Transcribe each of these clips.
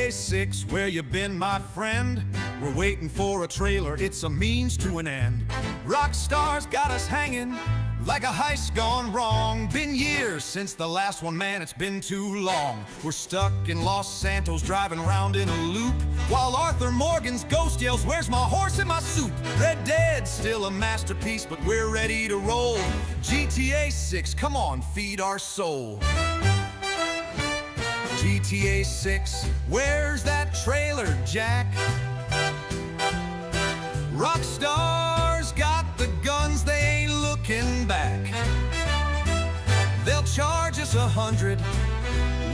GTA 6, where you been, my friend? We're waiting for a trailer, it's a means to an end. Rockstar's got us hanging like a heist gone wrong. Been years since the last one, man, it's been too long. We're stuck in Los Santos, driving around in a loop, while Arthur Morgan's ghost yells, "Where's my horse and my soup?" Red Dead's still a masterpiece, but we're ready to roll. GTA 6, come on, feed our soul. GTA 6, where's that trailer, Jack? Rockstar's got the guns, they ain't looking back. They'll charge us 100,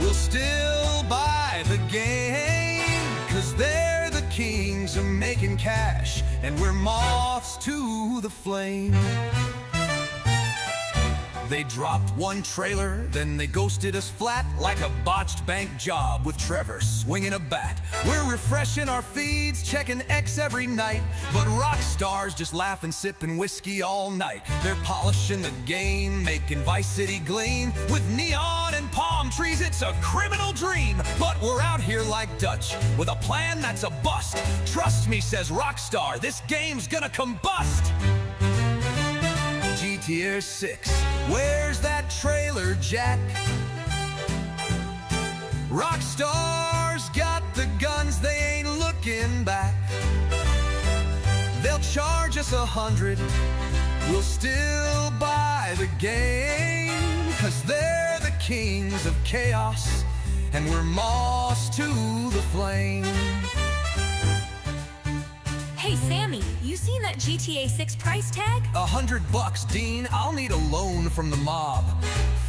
we'll still buy the game, 'cause they're the kings of making cash, and we're moths to the flame. They dropped one trailer, then they ghosted us flat, like a botched bank job with Trevor swinging a bat. We're refreshing our feeds, checking X every night, but Rockstar's just laughing, sipping whiskey all night. They're polishing the game, making Vice City gleam with neon and palm trees. It's a criminal dream, but we're out here like Dutch with a plan that's a bust. Trust me, says Rockstar, this game's gonna combust. GTA 6, where's that trailer, Jack? Rockstar's got the guns, they ain't looking back. They'll charge us 100, we'll still buy the game, 'cause they're the kings of chaos, and we're moths to the flame. Hey Sammy, you seen that GTA 6 price tag? $100, Dean. I'll need a loan from the mob.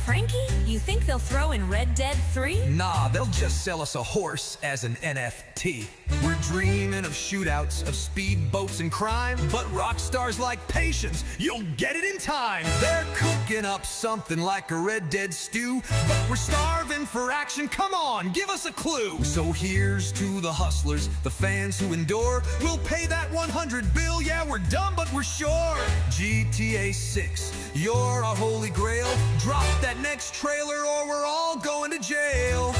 Frankie, you think they'll throw in Red Dead 3? Nah, they'll just sell us a horse as an NFT. We're dreaming of shootouts, of speedboats and crime, but Rockstar's like patience, you'll get it in time. They're cooking up something like a Red Dead stew, but we're starving for action. Come on, give us a clue. So here's to the hustlers, the fans who endure. We'll pay that 100 bill, yeah, we're dumb, but we're sure. GTA 6, you're our holy grail. Drop that next trailer or we're all going to jail.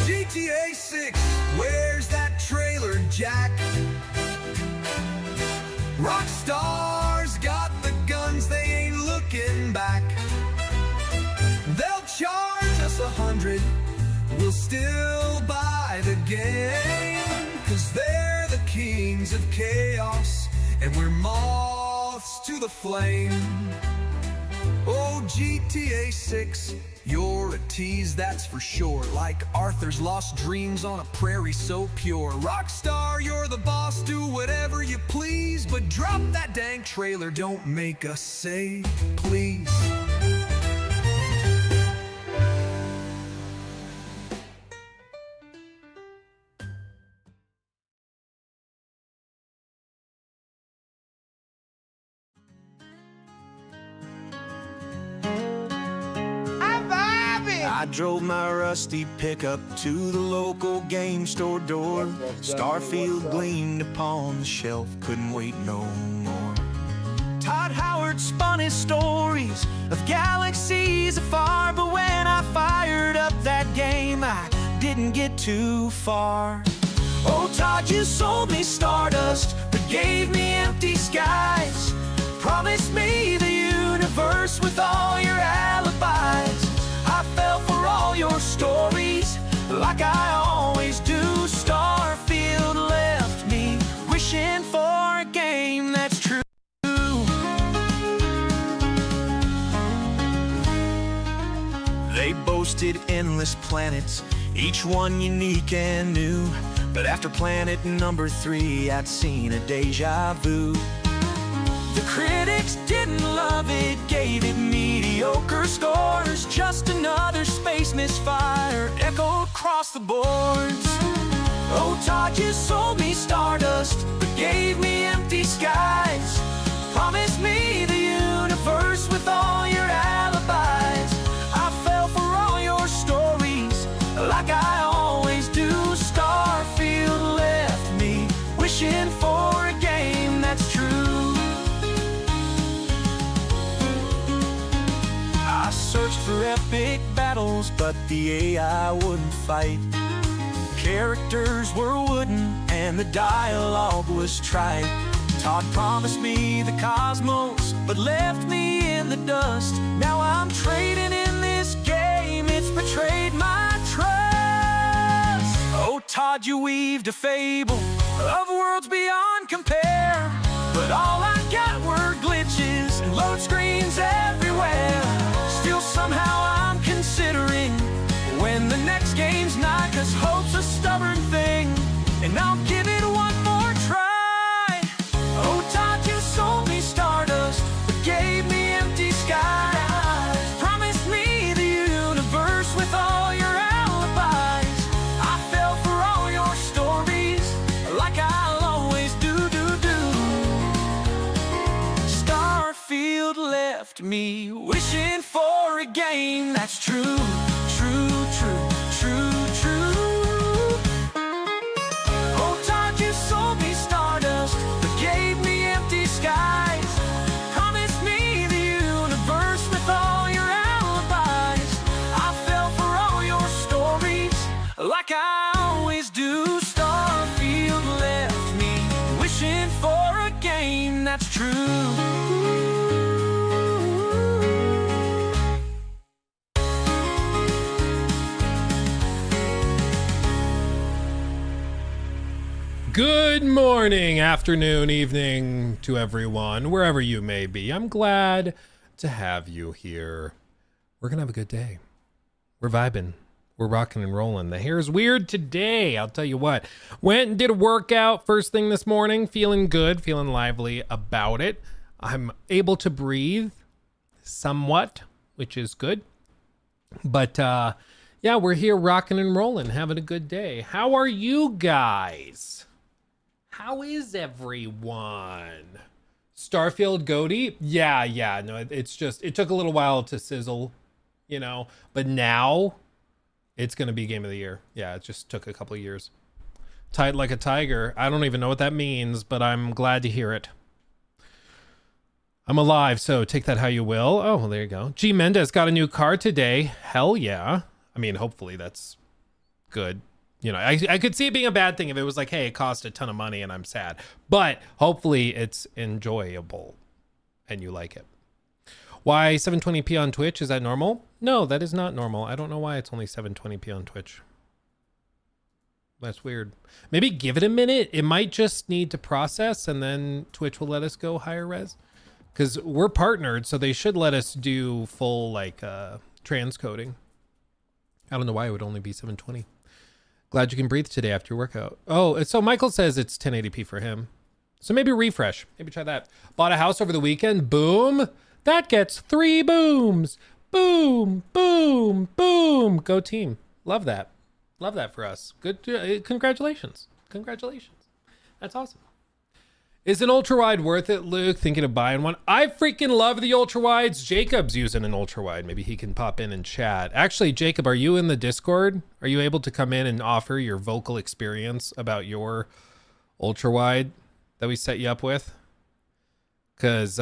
GTA 6, where's that trailer, Jack? Rockstar's got the guns, they ain't looking back. They'll charge us 100, we'll still buy the game, 'cause they're the kings of chaos, and we're moths to the flame. Oh, GTA 6, you're a tease, that's for sure. Like Arthur's lost dreams on a prairie so pure. Rockstar, you're the boss, do whatever you please, but drop that dang trailer, don't make us say please. I drove my rusty pickup to the local game store door. Starfield gleamed upon the shelf, couldn't wait no more. Todd Howard spun his stories of galaxies afar, but when I fired up that game, I didn't get too far. Oh, Todd, you sold me stardust, but gave me empty skies. Promised me the universe with all your alibis. I fell for all your stories, like I always do. Starfield left me wishing for a game that's true. They boasted endless planets, each one unique and new. But after planet number 3, I'd seen a deja vu. The critics didn't love it, gave it mediocre scores. Just another space misfire echoed across the boards. Oh, Todd, you sold me stardust, but gave me empty skies. Promised me the universe with all your alibis. I fell for all your stories, like I always do. Starfield left me wishing for a game that's true. I searched for epic battles, but the AI wouldn't fight. characters were wooden and the dialogue was trite. Todd promised me the cosmos, but left me in the dust. Now I'm trading in this game, it's betrayed my trust. Oh, Todd, you weaved a fable of worlds beyond compare, but all I got were glitches and load screens everywhere. Still somehow I'm considering when the next game's not, 'cause hope's a stubborn thing, and I'll give it one more try. Oh, Todd, you sold me stardust, but gave me empty skies. Promised me the universe with all your alibis. I fell for all your stories, like I'll always do. Starfield left me wishing for a game that's true. Oh, Todd, you sold me stardust, but gave me empty skies. Promised me the universe with all your alibis. I fell for all your stories, like I always do. Starfield left me wishing for a game that's true. Good morning, afternoon, evening to everyone, wherever you may be. I'm glad to have you here. We're gonna have a good day. We're vibing. We're rocking and rolling. The hair's weird today, I'll tell you what. Went and did a workout first thing this morning, feeling good, feeling lively about it. I'm able to breathe somewhat, which is good. But yeah, we're here rocking and rolling, having a good day. How are you guys? How is everyone? Starfield Goaty? Yeah, no, it's just, it took a little while to sizzle, you know, but now it's going to be game of the year. Yeah, it just took a couple of years. Tight like a tiger. I don't even know what that means, but I'm glad to hear it. I'm alive, so take that how you will. Oh, well, there you go. G Mendez got a new car today. Hell yeah. I mean, hopefully that's good. You know, I could see it being a bad thing if it was like, hey, it cost a ton of money and I'm sad. But hopefully it's enjoyable and you like it. Why 720p on Twitch? Is that normal? No, that is not normal. I don't know why it's only 720p on Twitch. That's weird. Maybe give it a minute. It might just need to process and then Twitch will let us go higher res. Because we're partnered, so they should let us do full like transcoding. I don't know why it would only be 720. Glad you can breathe today after your workout. Oh, so Michael says it's 1080p for him. So maybe refresh. Maybe try that. Bought a house over the weekend. Boom. That gets 3 booms. Boom, boom, boom. Go team. Love that. Love that for us. Good. Congratulations. Congratulations. That's awesome. Is an ultrawide worth it, Luke? Thinking of buying one. I freaking love the ultrawides. Jacob's using an ultrawide. Maybe he can pop in and chat. Actually, Jacob, are you in the Discord? Are you able to come in and offer your vocal experience about your ultrawide that we set you up with? Because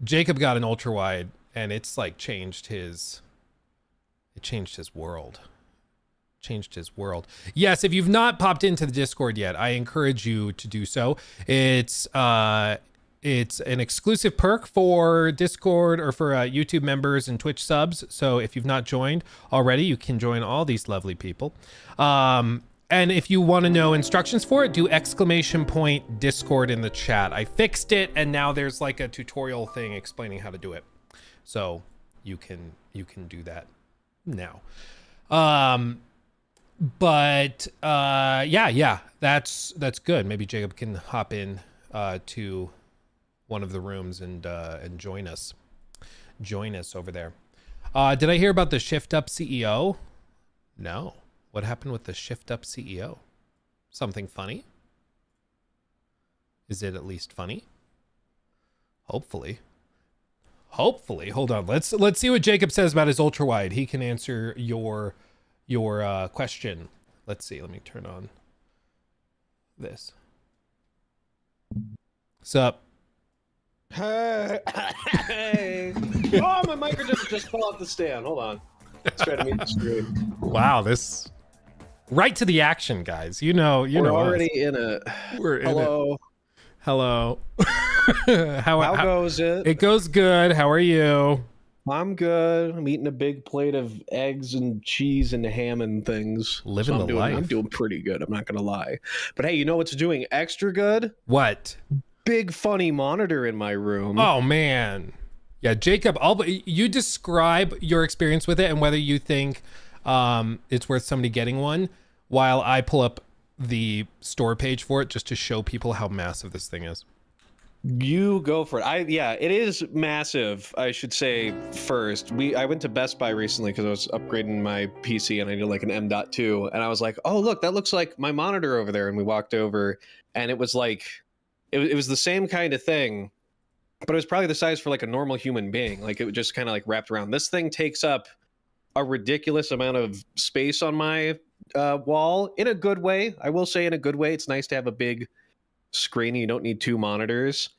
Jacob got an ultrawide and it's like changed his world. Changed his world. Yes, if you've not popped into the Discord yet, I encourage you to do so. It's an exclusive perk for Discord or for YouTube members and Twitch subs. So if you've not joined already, you can join all these lovely people. And if you want to know instructions for it, do ! Discord in the chat. I fixed it and now there's like a tutorial thing explaining how to do it. So you can do that now. But yeah, that's good. Maybe Jacob can hop in to one of the rooms and join us over there. Did I hear about the Shift Up CEO? No. What happened with the Shift Up CEO? Something funny? Is it at least funny? Hopefully. Hold on. Let's see what Jacob says about his ultrawide. He can answer your question. Let's see. Let me turn on this. Sup? Hey. Oh, my microphone just fell off the stand. Hold on. Let's try to meet the screen. Wow, this Right to the action, guys. You know We're us. already in a. We're in Hello. Hello. How goes it? It goes good. How are you? I'm good. I'm eating a big plate of eggs and cheese and ham and things. Living the life. I'm doing pretty good. I'm not gonna lie. But hey, you know what's doing extra good? What? Big funny monitor in my room. Oh man. Yeah, Jacob, you describe your experience with it and whether you think it's worth somebody getting one while I pull up the store page for it just to show people how massive this thing is. You go for it. Yeah, it is massive. I should say first. I went to Best Buy recently because I was upgrading my PC and I needed like an M.2, and I was like, oh look, that looks like my monitor over there. And we walked over, and it was like, it was the same kind of thing, but it was probably the size for like a normal human being. Like it was just kind of like wrapped around. This thing takes up a ridiculous amount of space on my wall in a good way. I will say in a good way. It's nice to have a big screen. You don't need two monitors,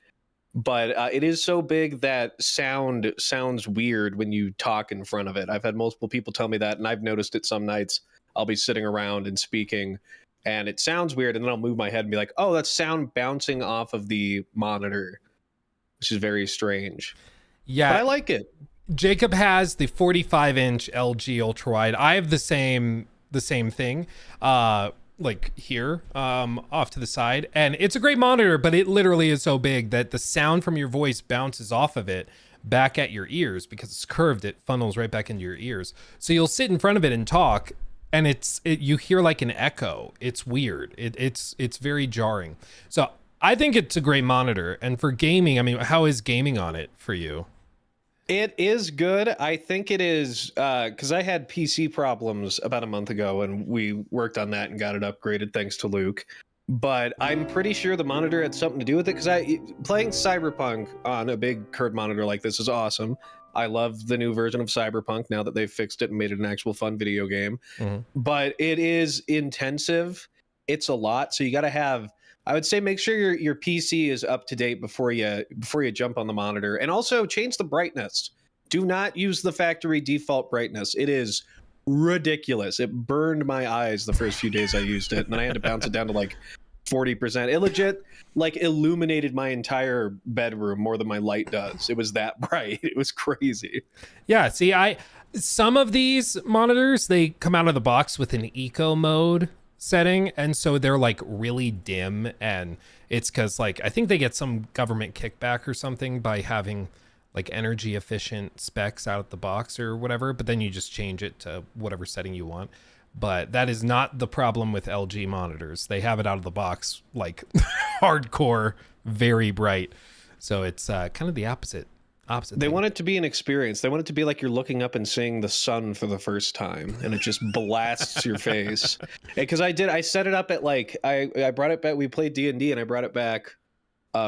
but it is so big that sound sounds weird when you talk in front of it. I've had multiple people tell me that, and I've noticed it some nights. I'll be sitting around and speaking, and it sounds weird, and then I'll move my head and be like, oh, that's sound bouncing off of the monitor, which is very strange. Yeah, but I like it. Jacob has the 45-inch LG Ultrawide. I have the same thing. Like here, off to the side, and it's a great monitor, but it literally is so big that the sound from your voice bounces off of it back at your ears because it's curved. It funnels right back into your ears. So you'll sit in front of it and talk, and you hear like an echo. It's weird. It's very jarring. So I think it's a great monitor, and for gaming, I mean, how is gaming on it for you? It is good. I think it is because I had PC problems about a month ago, and we worked on that and got it upgraded thanks to Luke. But I'm pretty sure the monitor had something to do with it because playing Cyberpunk on a big curved monitor like this is awesome. I love the new version of Cyberpunk now that they've fixed it and made it an actual fun video game. Mm-hmm. But it is intensive. It's a lot. So you got to have, I would say, make sure your PC is up to date before you jump on the monitor, and also change the brightness. Do not use the factory default brightness. It is ridiculous. It burned my eyes the first few days I used it, and then I had to bounce it down to like 40%. It legit like illuminated my entire bedroom more than my light does. It was that bright. It was crazy. Yeah, see, some of these monitors, they come out of the box with an eco mode setting, and so they're like really dim, and it's because like I think they get some government kickback or something by having like energy efficient specs out of the box or whatever, but then you just change it to whatever setting you want. But that is not the problem with LG monitors. They have it out of the box like hardcore, very bright. So it's kind of the opposite. They want it to be an experience. They want it to be like you're looking up and seeing the sun for the first time, and it just blasts your face. Because I set it up at like I brought it back. We played D&D, and I brought it back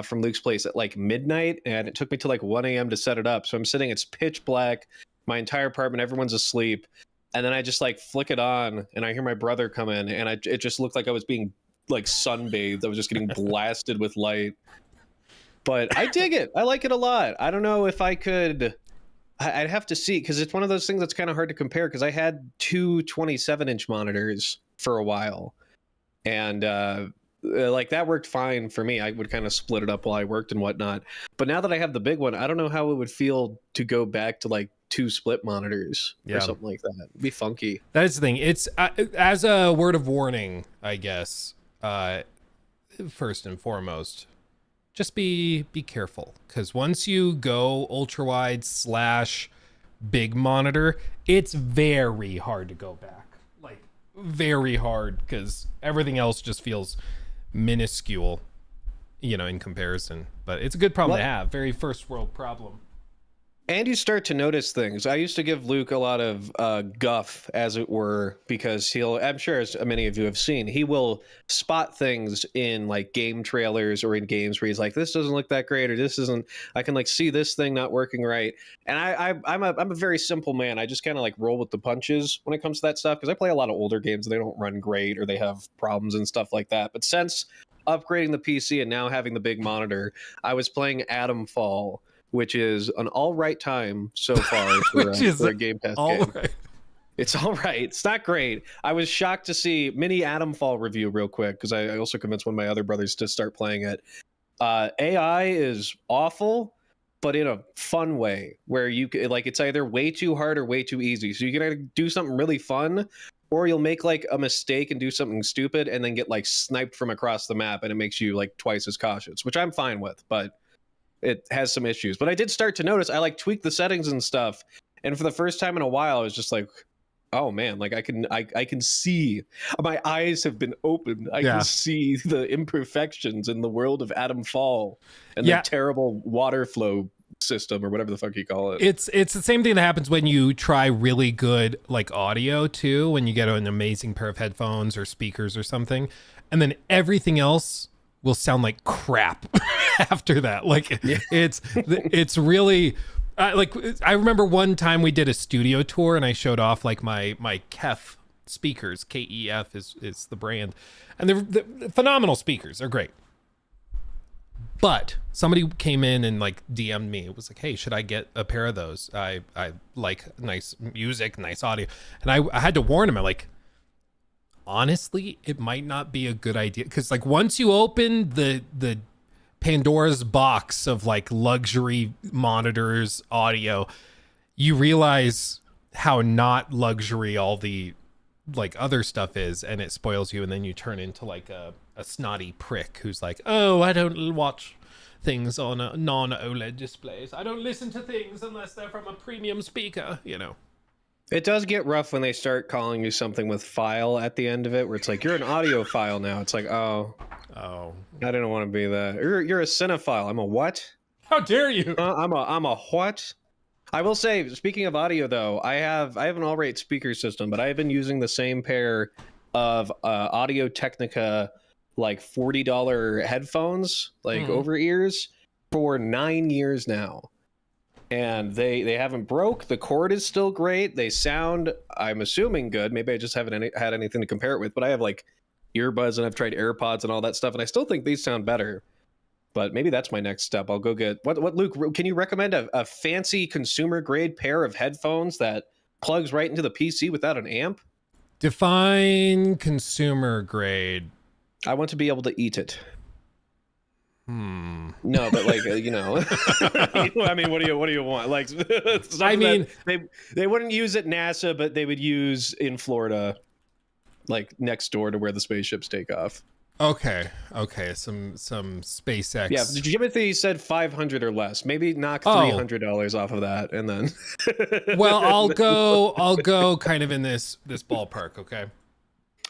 from Luke's place at like midnight, and it took me till like 1 a.m. to set it up. So I'm sitting, it's pitch black, my entire apartment, everyone's asleep, and then I just like flick it on, and I hear my brother come in, and it just looked like I was being like sunbathed. I was just getting blasted with light. But I dig it. I like it a lot. I don't know if I could. I'd have to see, because it's one of those things that's kind of hard to compare, because I had two 27-inch monitors for a while. And like that worked fine for me. I would kind of split it up while I worked and whatnot. But now that I have the big one, I don't know how it would feel to go back to like two split monitors or something like that. It'd be funky. That's the thing. It's as a word of warning, I guess, first and foremost, just be careful, because once you go ultra wide / big monitor, it's very hard to go back, like very hard, because everything else just feels minuscule, in comparison. But it's a good problem to have. Very first world problem. And you start to notice things. I used to give Luke a lot of guff, as it were, because I'm sure as many of you have seen, he will spot things in like game trailers or in games where he's like, this doesn't look that great, or this isn't, I can like see this thing not working right. And I'm a very simple man. I just kind of like roll with the punches when it comes to that stuff, because I play a lot of older games and they don't run great, or they have problems and stuff like that. But since upgrading the PC and now having the big monitor, I was playing Atom Fall, which is an all right time so far for a Game Pass game. Right. It's all right. It's not great. I was shocked to see mini Adamfall review real quick because I also convinced one of my other brothers to start playing it. AI is awful, but in a fun way where you like it's either way too hard or way too easy. So you can either do something really fun, or you'll make like a mistake and do something stupid and then get like sniped from across the map, and it makes you like twice as cautious, which I'm fine with, but it has some issues. But I did start to notice I like tweaked the settings and stuff, and for the first time in a while, I was just like, oh man, like I can see, my eyes have been opened. I can see the imperfections in the world of Adam Fall and the terrible water flow system or whatever the fuck you call it. It's the same thing that happens when you try really good like audio too, when you get an amazing pair of headphones or speakers or something, and then everything else will sound like crap after that. Like it's really like I remember one time we did a studio tour and I showed off like my KEF speakers. KEF is the brand, and they're phenomenal speakers. They're great. But somebody came in and like DM'd me. It was like, hey, should I get a pair of those? I like nice music, nice audio. And I had to warn him. I'm like, honestly, it might not be a good idea. Because like once you open the Pandora's box of like luxury monitors, audio, you realize how not luxury all the like other stuff is, and it spoils you, and then you turn into like a snotty prick who's like, oh, I don't watch things on a non-OLED displays. I don't listen to things unless they're from a premium speaker, you know. It does get rough when they start calling you something with file at the end of it, where it's like, you're an audio file now. It's like, oh, I didn't want to be that. You're a cinephile. I'm a what? How dare you? I'm a what? I will say, speaking of audio though, I have an all-right speaker system, but I've been using the same pair of Audio Technica like $40 headphones, like over ears, for 9 years now. And they haven't broke. The cord is still great. They sound, I'm assuming, good. Maybe I just haven't had anything to compare it with, but I have like earbuds and I've tried AirPods and all that stuff, and I still think these sound better. But maybe that's my next step. I'll go get what Luke, can you recommend a fancy consumer grade pair of headphones that plugs right into the PC without an amp? Define consumer grade. I want to be able to eat it. No, but like you know, I mean, what do you want? Like, I mean, they wouldn't use at NASA, but they would use in Florida, like next door to where the spaceships take off. Okay, some SpaceX. Yeah, Jimothy said 500 or less. Maybe knock $300 off of that, and then. Well, I'll go kind of in this ballpark. Okay.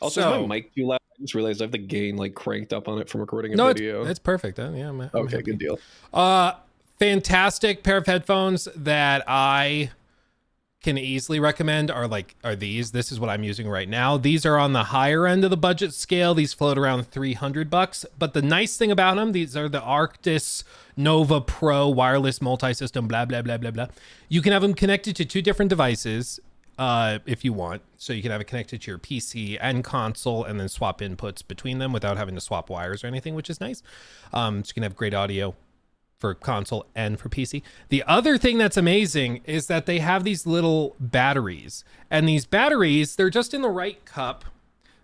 Also, is my mic too loud? I just realized I have the gain like cranked up on it from recording a video. It's perfect. Yeah, I'm okay, happy. Good deal. Fantastic pair of headphones that I can easily recommend are these. This is what I'm using right now. These are on the higher end of the budget scale. These float around $300. But the nice thing about them, these are the Arctis Nova Pro wireless multi-system, blah, blah, blah, blah, blah. You can have them connected to two different devices if you want. So you can have it connected to your PC and console and then swap inputs between them without having to swap wires or anything, which is nice. So you can have great audio for console and for PC. The other thing that's amazing is that they have these little batteries, and these batteries, they're just in the right cup.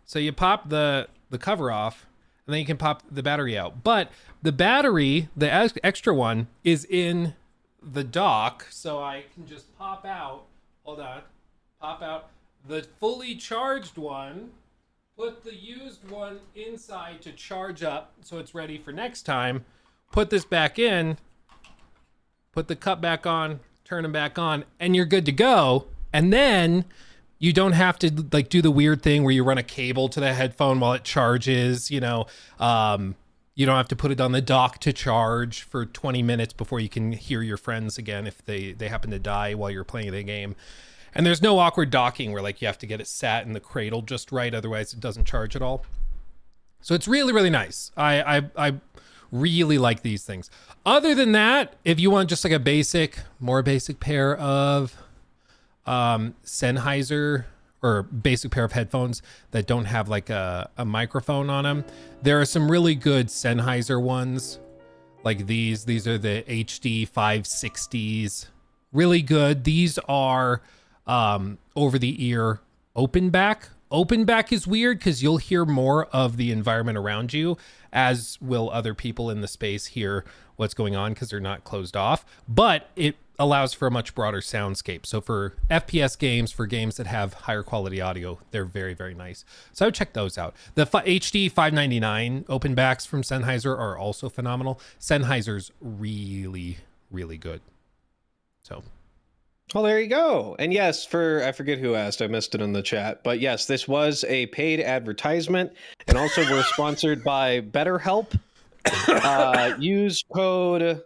So you pop the cover off and then you can pop the battery out. But the battery, the extra one, is in the dock. So I can just pop out the fully charged one, put the used one inside to charge up so it's ready for next time. Put this back in, put the cup back on, turn them back on, and you're good to go. And then you don't have to like do the weird thing where you run a cable to the headphone while it charges, you know. You don't have to put it on the dock to charge for 20 minutes before you can hear your friends again if they happen to die while you're playing the game. And there's no awkward docking where like you have to get it sat in the cradle just right, otherwise it doesn't charge at all. So it's really, really nice. I really like these things. Other than that, if you want just like a more basic pair of Sennheiser or basic pair of headphones that don't have like a microphone on them, there are some really good Sennheiser ones. Like these are the HD 560s. Really good. These are over the ear open back. Open back is weird because you'll hear more of the environment around you, as will other people in the space hear what's going on because they're not closed off. But it allows for a much broader soundscape. So for FPS games, for games that have higher quality audio, they're very, very nice. So I would check those out. The HD 599 open backs from Sennheiser are also phenomenal. Sennheiser's really, really good. So... Well, there you go. And yes, I forget who asked, I missed it in the chat, but yes, this was a paid advertisement, and also we're sponsored by BetterHelp. Use code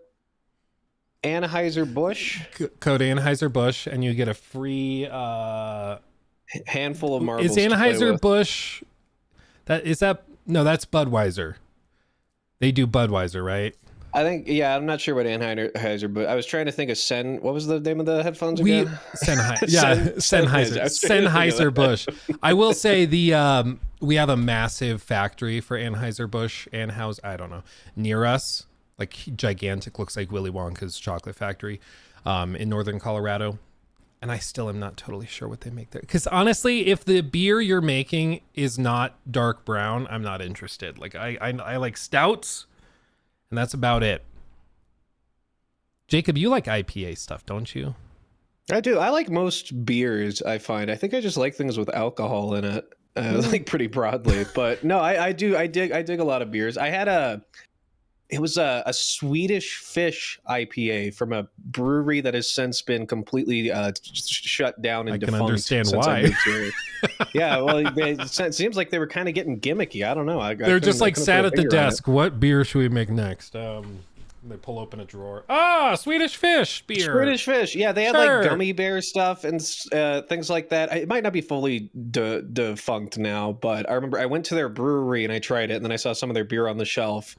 Anheuser-Busch. Code Anheuser-Busch, and you get a free handful of marbles. Is Anheuser-Busch no, that's Budweiser. They do Budweiser, right? I think, yeah, I'm not sure what Anheuser, but I was trying to think of what was the name of the headphones again? Sennheiser-Busch. I will say we have a massive factory for Anheuser-Busch, I don't know, near us, like gigantic, looks like Willy Wonka's chocolate factory, in northern Colorado. And I still am not totally sure what they make there. Because honestly, if the beer you're making is not dark brown, I'm not interested. Like I like stouts, and that's about it. Jacob, you like IPA stuff, don't you? I do. I like most beers, I find. I think I just like things with alcohol in it, like pretty broadly. But no, I do. I dig a lot of beers. I had a Swedish Fish IPA from a brewery that has since been completely shut down and defunct. I can understand why. Yeah, well, it seems like they were kind of getting gimmicky. I don't know. They're just like sat at the desk. What beer should we make next? They pull open a drawer. Swedish Fish beer. Swedish Fish. Yeah, they had like gummy bear stuff and things like that. It might not be fully defunct now, but I remember I went to their brewery and I tried it, and then I saw some of their beer on the shelf.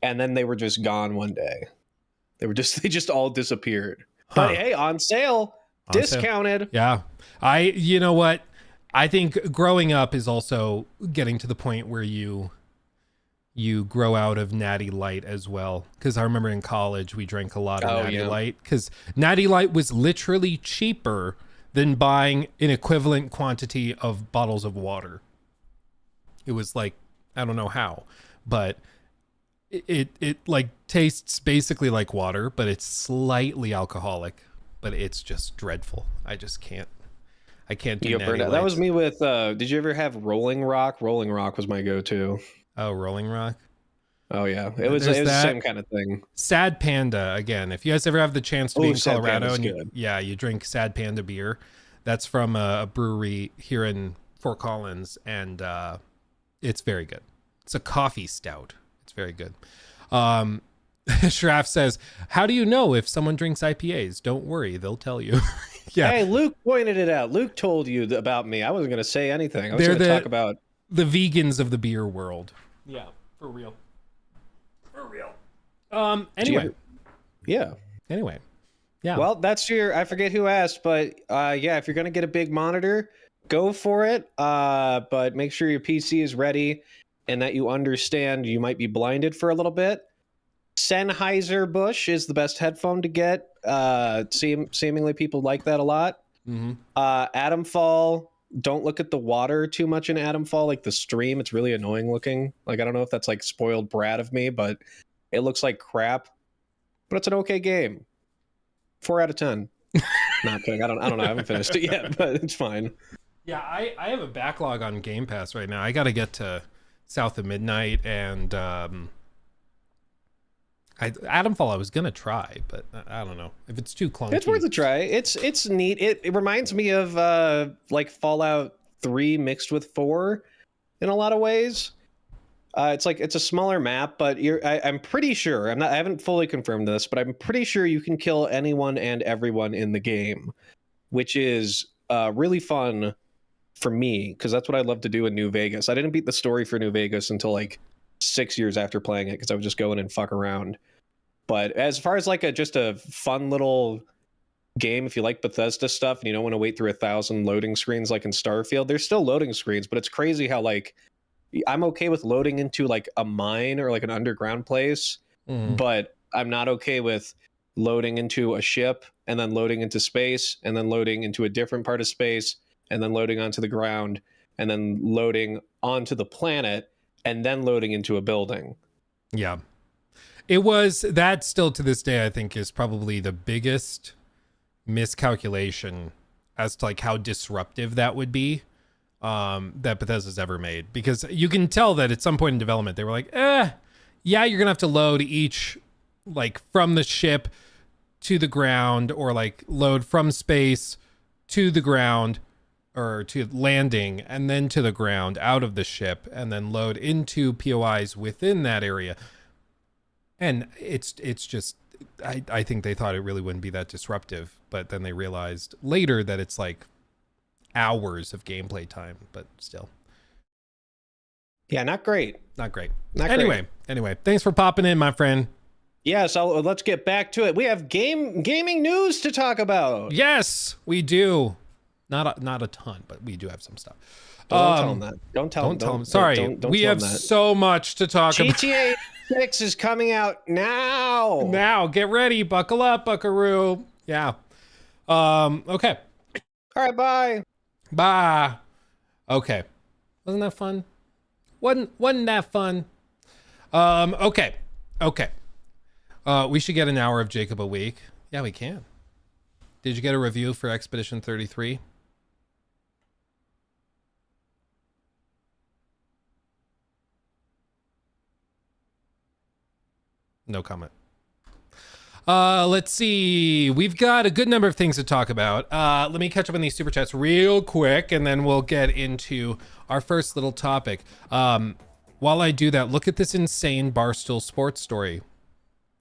And then they were just gone one day. They just all disappeared. But hey, on sale, discounted. Yeah. You know what? I think growing up is also getting to the point where you grow out of Natty Light as well. Because I remember in college we drank a lot of Natty Light. Because Natty Light was literally cheaper than buying an equivalent quantity of bottles of water. It was like, I don't know how, but it like tastes basically like water, but it's slightly alcoholic, but it's just dreadful. I can't do Natty Lights. That was me with did you ever have Rolling Rock? Rolling Rock was my go-to. Oh, Rolling Rock. Oh yeah, it was the same kind of thing. Sad Panda, again, if you guys ever have the chance to be in Colorado and you drink Sad Panda beer, that's from a brewery here in Fort Collins, and it's very good. It's a coffee stout. It's very good. Shraf says, how do you know if someone drinks IPAs? Don't worry, they'll tell you. Yeah. Hey, Luke pointed it out. Luke told you about me. I wasn't going to say anything. I was going to talk about the vegans of the beer world. Yeah, for real. Anyway. Yeah. Anyway. Yeah. Well, that's I forget who asked, but yeah, if you're going to get a big monitor, go for it. But make sure your PC is ready and that you understand you might be blinded for a little bit. Sennheiser-Busch is the best headphone to get. Seemingly people like that a lot. Mm-hmm. Atomfall, don't look at the water too much in Atomfall, like the stream. It's really annoying looking. Like, I don't know if that's like spoiled brat of me, but it looks like crap. But it's an okay game. 4 out of 10. Not kidding. I don't know. I haven't finished it yet, but it's fine. Yeah, I have a backlog on Game Pass right now. I got to get to South of Midnight and Atomfall I was gonna try, but I don't know if it's too clunky. It's worth a try. It's neat. It reminds me of like Fallout 3 mixed with 4 in a lot of ways. It's a smaller map, but I'm pretty sure I haven't fully confirmed this, but I'm pretty sure you can kill anyone and everyone in the game, which is really fun for me because that's what I love to do in New Vegas. I didn't beat the story for New Vegas until like 6 years after playing it because I would just go in and fuck around. But as far as like just a fun little game, if you like Bethesda stuff and you don't want to wait through 1,000 loading screens like in Starfield, there's still loading screens, but it's crazy how like I'm okay with loading into like a mine or like an underground place, but I'm not okay with loading into a ship and then loading into space, and then loading into a different part of space, and then loading onto the ground, and then loading onto the planet, and then loading into a building. Yeah. It was, that still to this day, I think is probably the biggest miscalculation as to like how disruptive that would be, that Bethesda's ever made. Because you can tell that at some point in development, they were like, yeah, you're going to have to load each, like from the ship to the ground, or like load from space to the ground, or to landing, and then to the ground out of the ship, and then load into POIs within that area. And it's just, I think they thought it really wouldn't be that disruptive, but then they realized later that it's like hours of gameplay time, but still. Yeah, not great. Not great. Not anyway, great. Thanks for popping in, my friend. Yes, let's get back to it. We have gaming news to talk about. Yes, we do. Not a ton, but we do have some stuff. Don't tell them that. Don't tell them. Sorry, don't we tell have them that. so much to talk about. GTA 6 is coming out now. Now, get ready. Buckle up, buckaroo. Yeah. Okay. All right, bye. Bye. Okay. Wasn't that fun? Wasn't that fun? Okay. We should get an hour of Jacob a week. Yeah, we can. Did you get a review for Expedition 33? No comment. Let's see. We've got a good number of things to talk about. Let me catch up on these super chats real quick, and then we'll get into our first little topic. While I do that, look at this insane Barstool Sports story.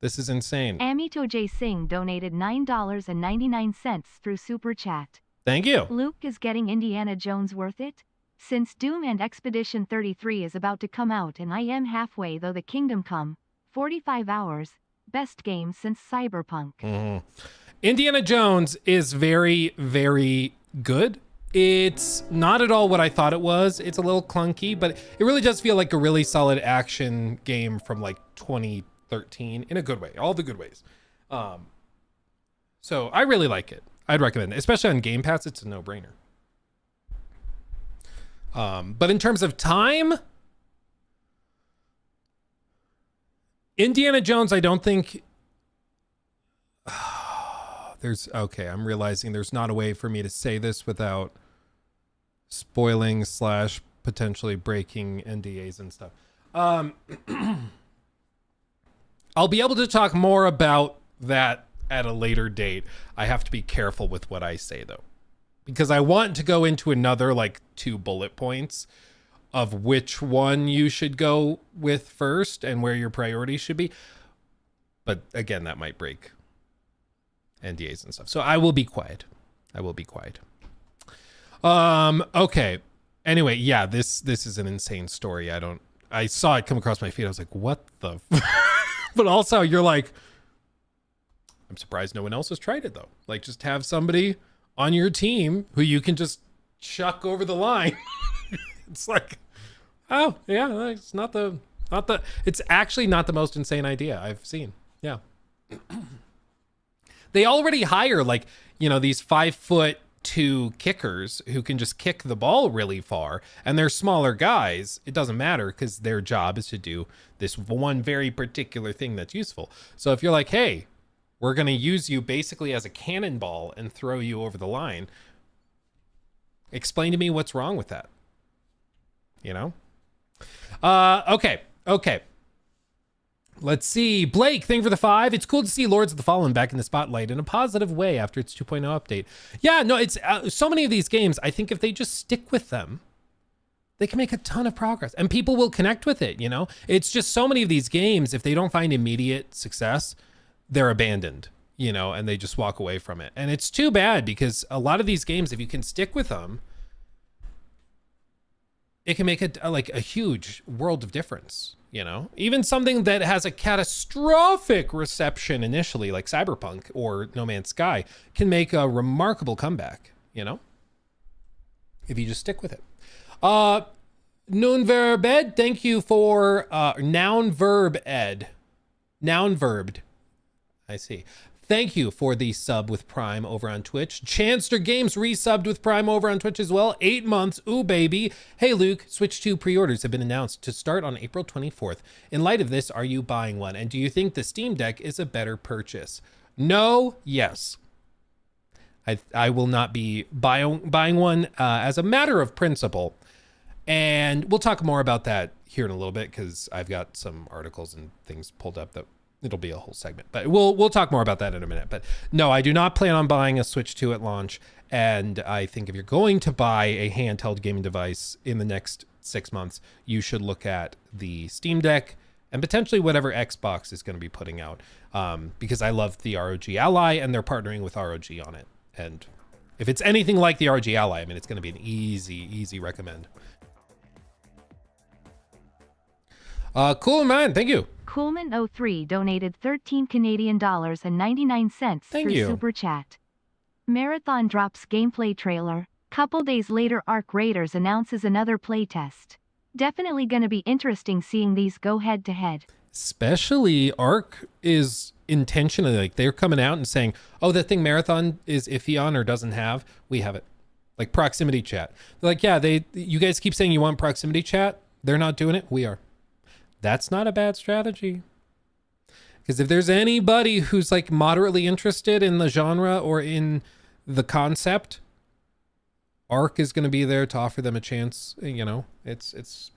This is insane. Amito J. Singh donated $9.99 through Super Chat. Thank you. Luke, is getting Indiana Jones worth it? Since Doom and Expedition 33 is about to come out and I am halfway though the Kingdom Come, 45 hours, best game since Cyberpunk. Mm-hmm. Indiana Jones is very, very good. It's not at all what I thought it was. It's a little clunky, but it really does feel like a really solid action game from like 2013 in a good way, all the good ways. So I really like it. I'd recommend it, especially on Game Pass. It's a no-brainer. But in terms of time, Indiana Jones, I don't think I'm realizing there's not a way for me to say this without spoiling / potentially breaking NDAs and stuff. I'll be able to talk more about that at a later date. I have to be careful with what I say though, because I want to go into another like 2 bullet points of which one you should go with first and where your priorities should be. But again, that might break NDAs and stuff. So I will be quiet. Okay. Anyway, yeah, this is an insane story. I saw it come across my feed. I was like, what the? But also you're like, I'm surprised no one else has tried it though. Like just have somebody on your team who you can just chuck over the line. It's like, oh yeah, it's actually not the most insane idea I've seen. Yeah. They already hire like, these 5'2" kickers who can just kick the ball really far, and they're smaller guys. It doesn't matter because their job is to do this one very particular thing that's useful. So if you're like, hey, we're going to use you basically as a cannonball and throw you over the line, explain to me what's wrong with that. Okay. Let's see. Blake, thank you for the 5. It's cool to see Lords of the Fallen back in the spotlight in a positive way after its 2.0 update. Yeah, no, it's so many of these games, I think if they just stick with them, they can make a ton of progress and people will connect with it, It's just so many of these games, if they don't find immediate success, they're abandoned, and they just walk away from it. And it's too bad because a lot of these games, if you can stick with them, it can make a huge world of difference, Even something that has a catastrophic reception initially, like Cyberpunk or No Man's Sky, can make a remarkable comeback, if you just stick with it. Noun verb ed, thank you for noun verb ed. Noun verbed. I see. thank you for the sub with Prime over on Twitch. Chanster Games resubbed with Prime over on Twitch as well. 8 months. Ooh, baby. Hey, Luke, Switch 2 pre-orders have been announced to start on April 24th. In light of this, are you buying one? And do you think the Steam Deck is a better purchase? No, yes. I will not be buying one as a matter of principle. And we'll talk more about that here in a little bit because I've got some articles and things pulled up that it'll be a whole segment. But we'll talk more about that in a minute. But no, I do not plan on buying a Switch 2 at launch. And I think if you're going to buy a handheld gaming device in the next 6 months, you should look at the Steam Deck and potentially whatever Xbox is going to be putting out. Because I love the ROG Ally and they're partnering with ROG on it. And if it's anything like the ROG Ally, I mean, it's going to be an easy recommend. Cool, man. Thank you. Coolman03 donated 13 Canadian dollars and 99 cents Thank through you. Super Chat. Marathon drops gameplay trailer. Couple days later, Arc Raiders announces another playtest. Definitely gonna be interesting seeing these go head to head. Especially Arc is intentionally like they're coming out and saying, oh, that thing Marathon is iffy on or doesn't have, we have it. Like proximity chat. They're like, yeah, you guys keep saying you want proximity chat. They're not doing it. We are. That's not a bad strategy. Because if there's anybody who's like moderately interested in the genre or in the concept, Arc is going to be there to offer them a chance. You know, there's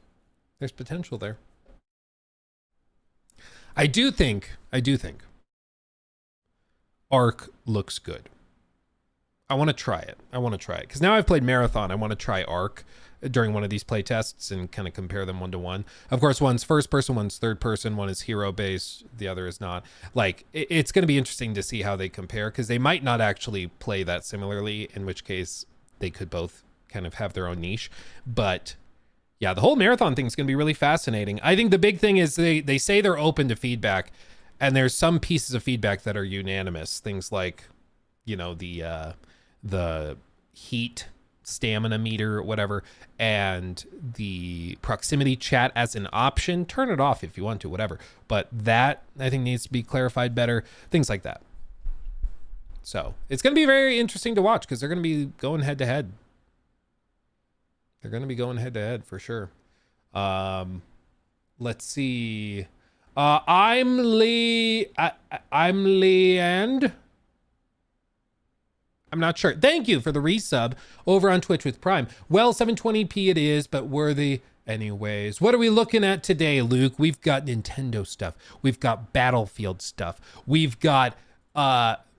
potential there. I do think Arc looks good. I want to try it. Because now I've played Marathon. I want to try Arc during one of these play tests and kind of compare them 1-to-1. Of course, one's first person, one's third person, one is hero based, the other is not. Like, it's going to be interesting to see how they compare because they might not actually play that similarly, in which case they could both kind of have their own niche. But yeah, the whole Marathon thing is going to be really fascinating. I think the big thing is they say they're open to feedback, and there's some pieces of feedback that are unanimous. Things like, you know, the heat stamina meter, whatever, and the proximity chat as an option. Turn it off if you want to, whatever. But that, I think, needs to be clarified better. Things like that. So it's going to be very interesting to watch because they're going to be going head to head. They're going to be going head to head for sure. Let's see. I'm Leand. I'm not sure. Thank you for the resub over on Twitch with Prime. Well, 720p it is, but worthy anyways. What are we looking at today, Luke? We've got Nintendo stuff. We've got Battlefield stuff. We've got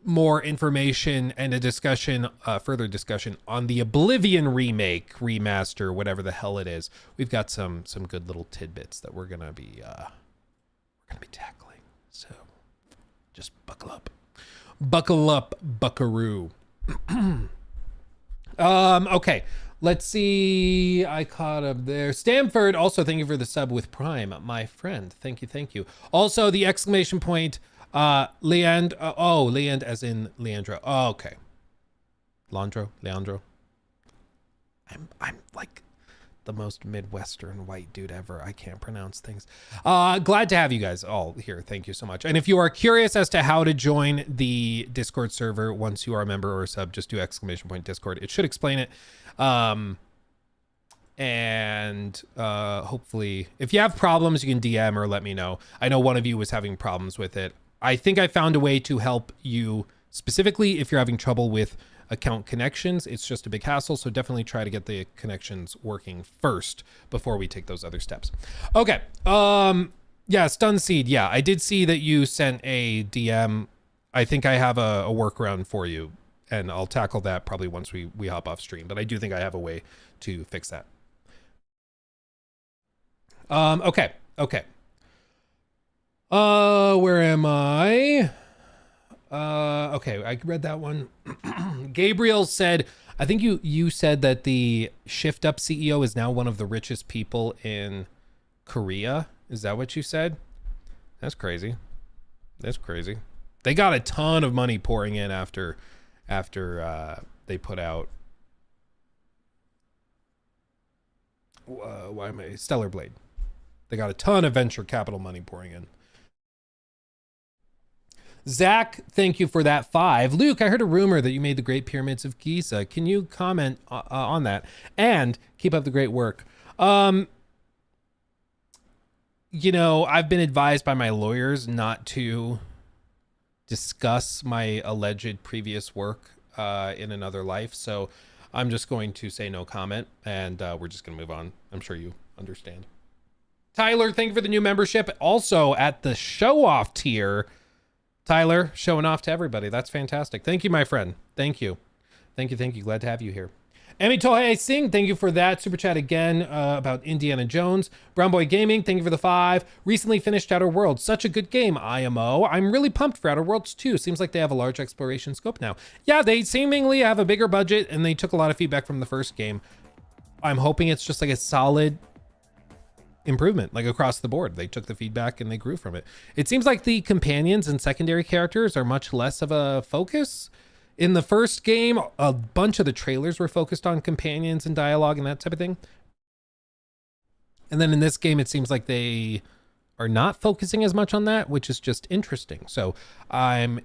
more information and a discussion, further discussion on the Oblivion remake, remaster, whatever the hell it is. We've got some good little tidbits that we're gonna be tackling. So just buckle up. Buckle up, buckaroo. Okay, let's see. I caught up there. Stamford, also thank you for the sub with Prime, my friend. Thank you. Also the exclamation point, Leand, Leand as in Leandro. Oh, okay. Leandro. I'm like the most Midwestern white dude ever. I can't pronounce things. Glad to have you guys all here. Thank you so much. And if you are curious as to how to join the Discord server once you are a member or a sub, just do exclamation point Discord. It should explain it. And hopefully if you have problems, you can DM or let me know. I know one of you was having problems with it. I think I found a way to help you specifically if you're having trouble with account connections. It's just a big hassle, so definitely try to get the connections working first before we take those other steps. Okay. Yeah, Stun Seed. Yeah, I did see that you sent a DM. I think I have a workaround for you, and I'll tackle that probably once we hop off stream, but I do think I have a way to fix that. Okay. Where am I? Okay, I read that one. Gabriel said, I think you said that the Shift Up CEO is now one of the richest people in Korea. Is that what you said? That's crazy. They got a ton of money pouring in after they put out Stellar Blade. They got a ton of venture capital money pouring in. Zach, thank you for that 5. Luke, I heard a rumor that you made the Great Pyramids of Giza. Can you comment on that? And keep up the great work. You know, I've been advised by my lawyers not to discuss my alleged previous work in another life. So I'm just going to say no comment, and we're just going to move on. I'm sure you understand. Tyler, thank you for the new membership. Also at the show off tier. Tyler, showing off to everybody. That's fantastic. Thank you, my friend. Thank you. Thank you. Thank you. Glad to have you here. Emi Tohei Singh, thank you for that super chat again about Indiana Jones. Brown Boy Gaming, thank you for the 5. Recently finished Outer Worlds. Such a good game, IMO. I'm really pumped for Outer Worlds 2. Seems like they have a large exploration scope now. Yeah, they seemingly have a bigger budget, and they took a lot of feedback from the first game. I'm hoping it's just like a solid improvement, like across the board. They took the feedback and they grew from it. It seems like the companions and secondary characters are much less of a focus. In the first game, a bunch of the trailers were focused on companions and dialogue and that type of thing. And then in this game, it seems like they are not focusing as much on that, which is just interesting. So I'm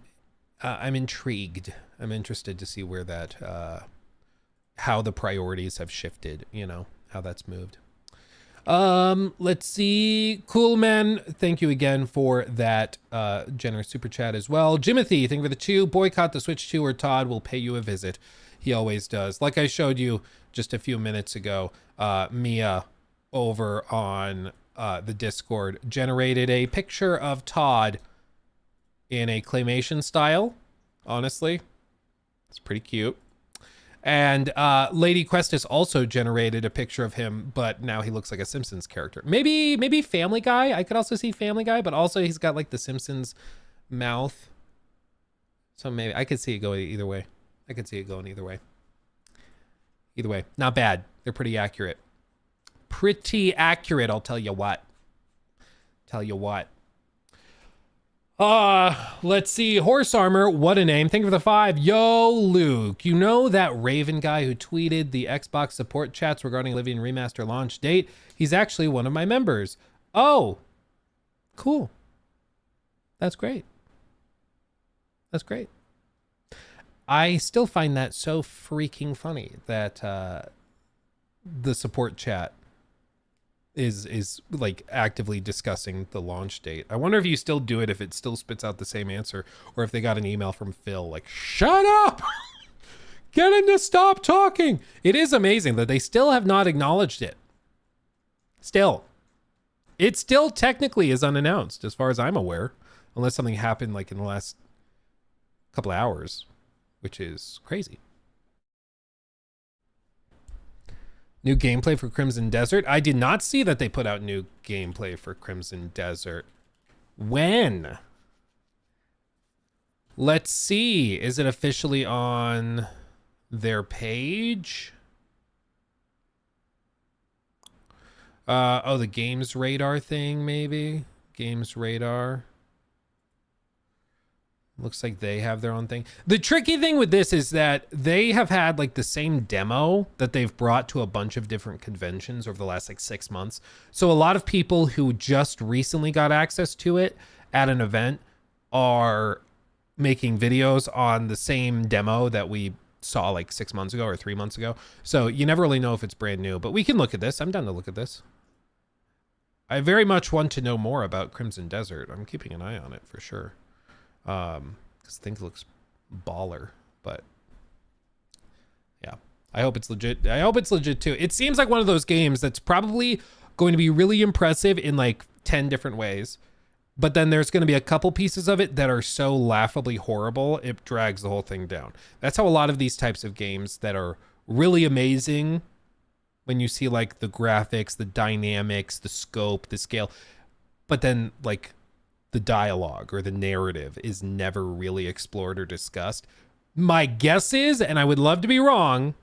intrigued. I'm interested to see where that, how the priorities have shifted, you know, how that's moved. Let's see. Cool man, thank you again for that generous super chat as well. Jimothy, thank you for the 2. Boycott the Switch 2 or Todd will pay you a visit. He always does. Like I showed you just a few minutes ago, Mia over on the Discord generated a picture of Todd in a claymation style. Honestly, it's pretty cute. And Lady Questus also generated a picture of him, but now he looks like a Simpsons character. Maybe Family Guy. I could also see Family Guy, but also he's got like the Simpsons mouth. So maybe I could see it going either way. I could see it going either way. Either way, not bad. They're pretty accurate. Pretty accurate, I'll tell you what. Tell you what. Let's see. Horse Armor, what a name. Thank you for the 5. Yo, Luke, you know that Raven guy who tweeted the Xbox support chats regarding Oblivion remaster launch date? He's actually one of my members. Oh, cool. That's great. That's great. I still find that so freaking funny that the support chat is like actively discussing the launch date. I wonder if you still do it, if it still spits out the same answer, or if they got an email from Phil like, shut up, get him to stop talking. It is amazing that they still have not acknowledged it. It still technically is unannounced as far as I'm aware, unless something happened like in the last couple of hours, which is crazy. New gameplay for Crimson Desert. I did not see that they put out new gameplay for Crimson Desert. When? Let's see. Is it officially on their page? Oh, the Games Radar thing, maybe? Games Radar. Looks like they have their own thing. The tricky thing with this is that they have had like the same demo that they've brought to a bunch of different conventions over the last like 6 months. So a lot of people who just recently got access to it at an event are making videos on the same demo that we saw like 6 months ago or 3 months ago. So you never really know if it's brand new, but we can look at this. I'm down to look at this. I very much want to know more about Crimson Desert. I'm keeping an eye on it for sure. Because things looks baller, but yeah, I hope it's legit. I hope it's legit too. It seems like one of those games that's probably going to be really impressive in like 10 different ways, but then there's going to be a couple pieces of it that are so laughably horrible it drags the whole thing down. That's how a lot of these types of games that are really amazing, when you see like the graphics, the dynamics, the scope, the scale, but then like the dialogue or the narrative is never really explored or discussed. My guess is, and I would love to be wrong,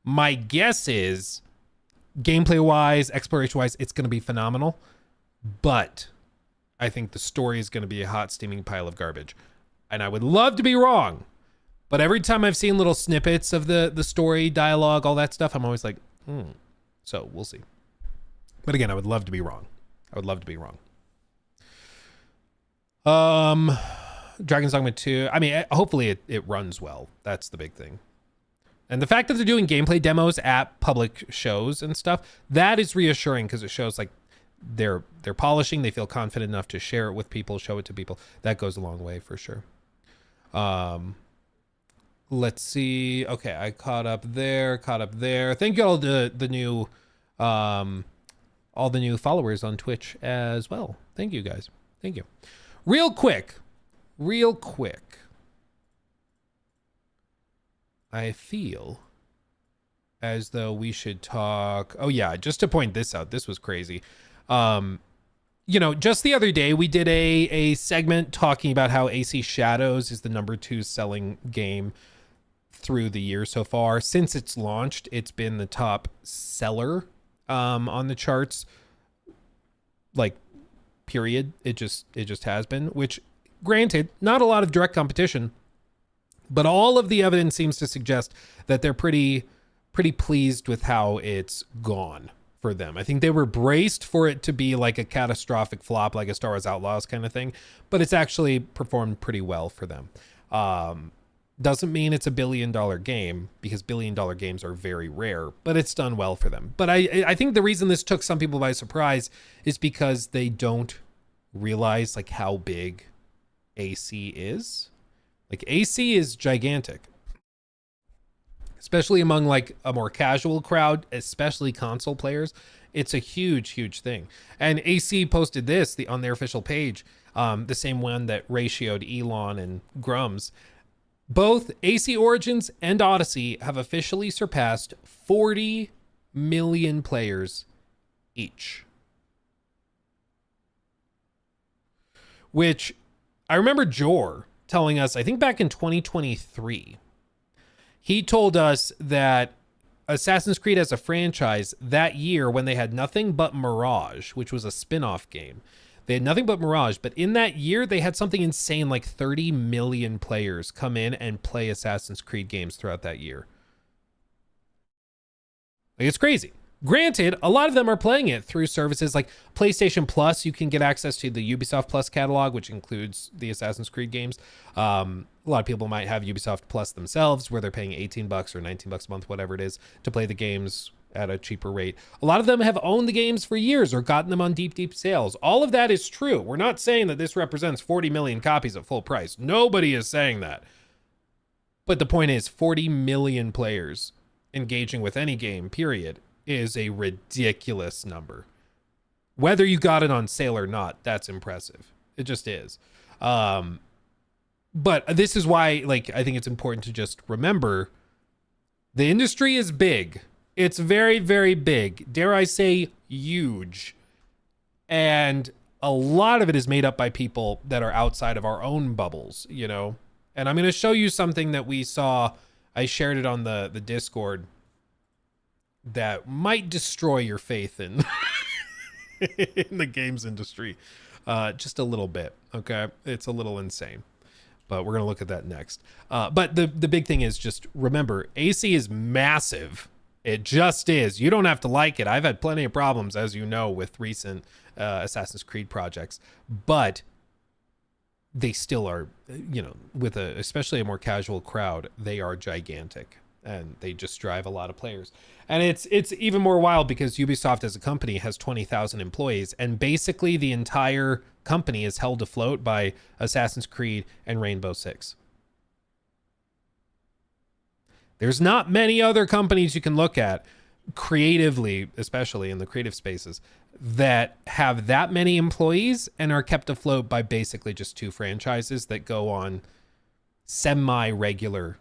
my guess is gameplay wise, exploration wise, it's going to be phenomenal, but I think the story is going to be a hot steaming pile of garbage. And I would love to be wrong, but every time I've seen little snippets of the story, dialogue, all that stuff, I'm always like, so we'll see. But again, I would love to be wrong. I would love to be wrong. Dragon's Dogma 2. I mean, hopefully it runs well. That's the big thing. And the fact that they're doing gameplay demos at public shows and stuff, that is reassuring because it shows like they're polishing. They feel confident enough to share it with people, show it to people. That goes a long way for sure. Let's see. Okay, I caught up there. Thank you all the new all the new followers on Twitch as well. Thank you guys. Thank you. Real quick. I feel as though we should talk. Oh yeah, just to point this out. This was crazy. Just the other day we did a segment talking about how AC Shadows is the #2 selling game through the year so far. Since it's launched, it's been the top seller on the charts. Like, period. It just has been, which granted, not a lot of direct competition, but all of the evidence seems to suggest that they're pretty pleased with how it's gone for them. I think they were braced for it to be like a catastrophic flop, like a Star Wars Outlaws kind of thing, but it's actually performed pretty well for them. Doesn't mean it's a $1 billion game, because $1 billion games are very rare, but it's done well for them. But I think the reason this took some people by surprise is because they don't realize like how big AC is. Like, AC is gigantic, especially among like a more casual crowd, especially console players. It's a huge thing. And AC posted this on their official page, the same one that ratioed Elon and Grums. Both AC Origins and Odyssey have officially surpassed 40 million players each. Which I remember Jor telling us, I think back in 2023, he told us that Assassin's Creed as a franchise that year, when they had nothing but Mirage, which was a spin-off game, they had nothing but Mirage, but in that year they had something insane like 30 million players come in and play Assassin's Creed games throughout that year. Like, it's crazy. Granted, a lot of them are playing it through services like PlayStation Plus. You can get access to the Ubisoft Plus catalog, which includes the Assassin's Creed games. A lot of people might have Ubisoft Plus themselves, where they're paying $18 or $19 a month, whatever it is, to play the games at a cheaper rate. A lot of them have owned the games for years or gotten them on deep sales. All of that is true. We're not saying that this represents 40 million copies at full price. Nobody is saying that. But the point is, 40 million players engaging with any game, period, is a ridiculous number. Whether you got it on sale or not, that's impressive. It just is. But this is why, like, I think it's important to just remember the industry is big. It's very big. Dare I say huge. And a lot of it is made up by people that are outside of our own bubbles, you know? And I'm going to show you something that we saw. I shared it on the Discord that might destroy your faith in in the games industry just a little bit. Okay, it's a little insane, but we're gonna look at that next. But the big thing is, just remember, AC is massive. It just is. You don't have to like it. I've had plenty of problems, as you know, with recent Assassin's Creed projects, but they still are, you know, with especially a more casual crowd, they are gigantic. And they just drive a lot of players. And it's even more wild because Ubisoft as a company has 20,000 employees, and basically the entire company is held afloat by Assassin's Creed and Rainbow Six. There's not many other companies you can look at creatively, especially in the creative spaces, that have that many employees and are kept afloat by basically just two franchises that go on semi-regular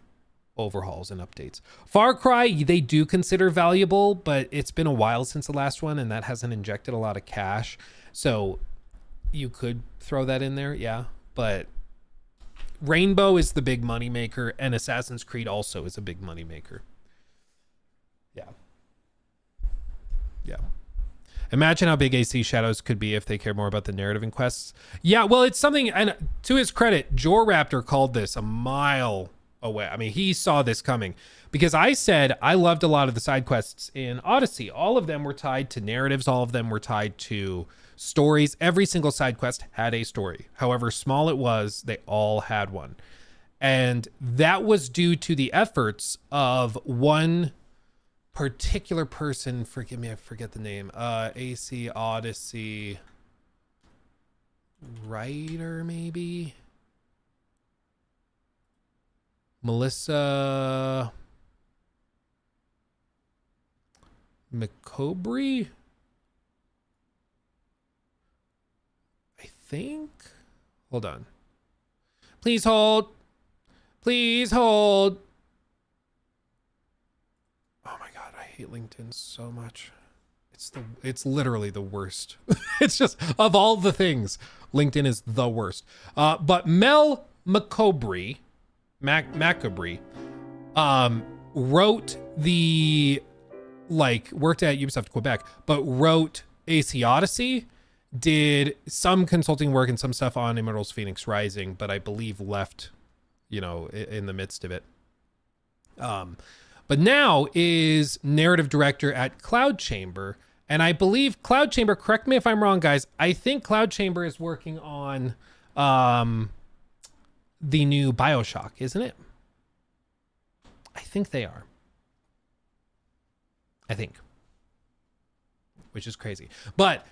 overhauls and updates. Far Cry, they do consider valuable, but it's been a while since the last one, and that hasn't injected a lot of cash. So you could throw that in there, yeah. But Rainbow is the big money maker, and Assassin's Creed also is a big money maker. Yeah. Imagine how big AC Shadows could be if they care more about the narrative and quests. Yeah, well, it's something, and to his credit, Joraptor called this a mile away. I mean, he saw this coming, because I said I loved a lot of the side quests in Odyssey. All of them were tied to narratives. All of them were tied to stories. Every single side quest had a story. However small it was, they all had one. And that was due to the efforts of one particular person. Forgive me, I forget the name. AC Odyssey writer, maybe? Melissa McCobrey, I think. Hold on. Please hold. Please hold. Oh my God, I hate LinkedIn so much. It's literally the worst. It's just, of all the things, LinkedIn is the worst. But Mel McCobrey, Maccabrey, wrote the, worked at Ubisoft Quebec, but wrote AC Odyssey, did some consulting work and some stuff on Immortals Phoenix Rising, but I believe left, in the midst of it. But now is narrative director at Cloud Chamber. And I believe Cloud Chamber, correct me if I'm wrong, guys, I think Cloud Chamber is working on the new BioShock, isn't it? I think they are. I think. Which is crazy. But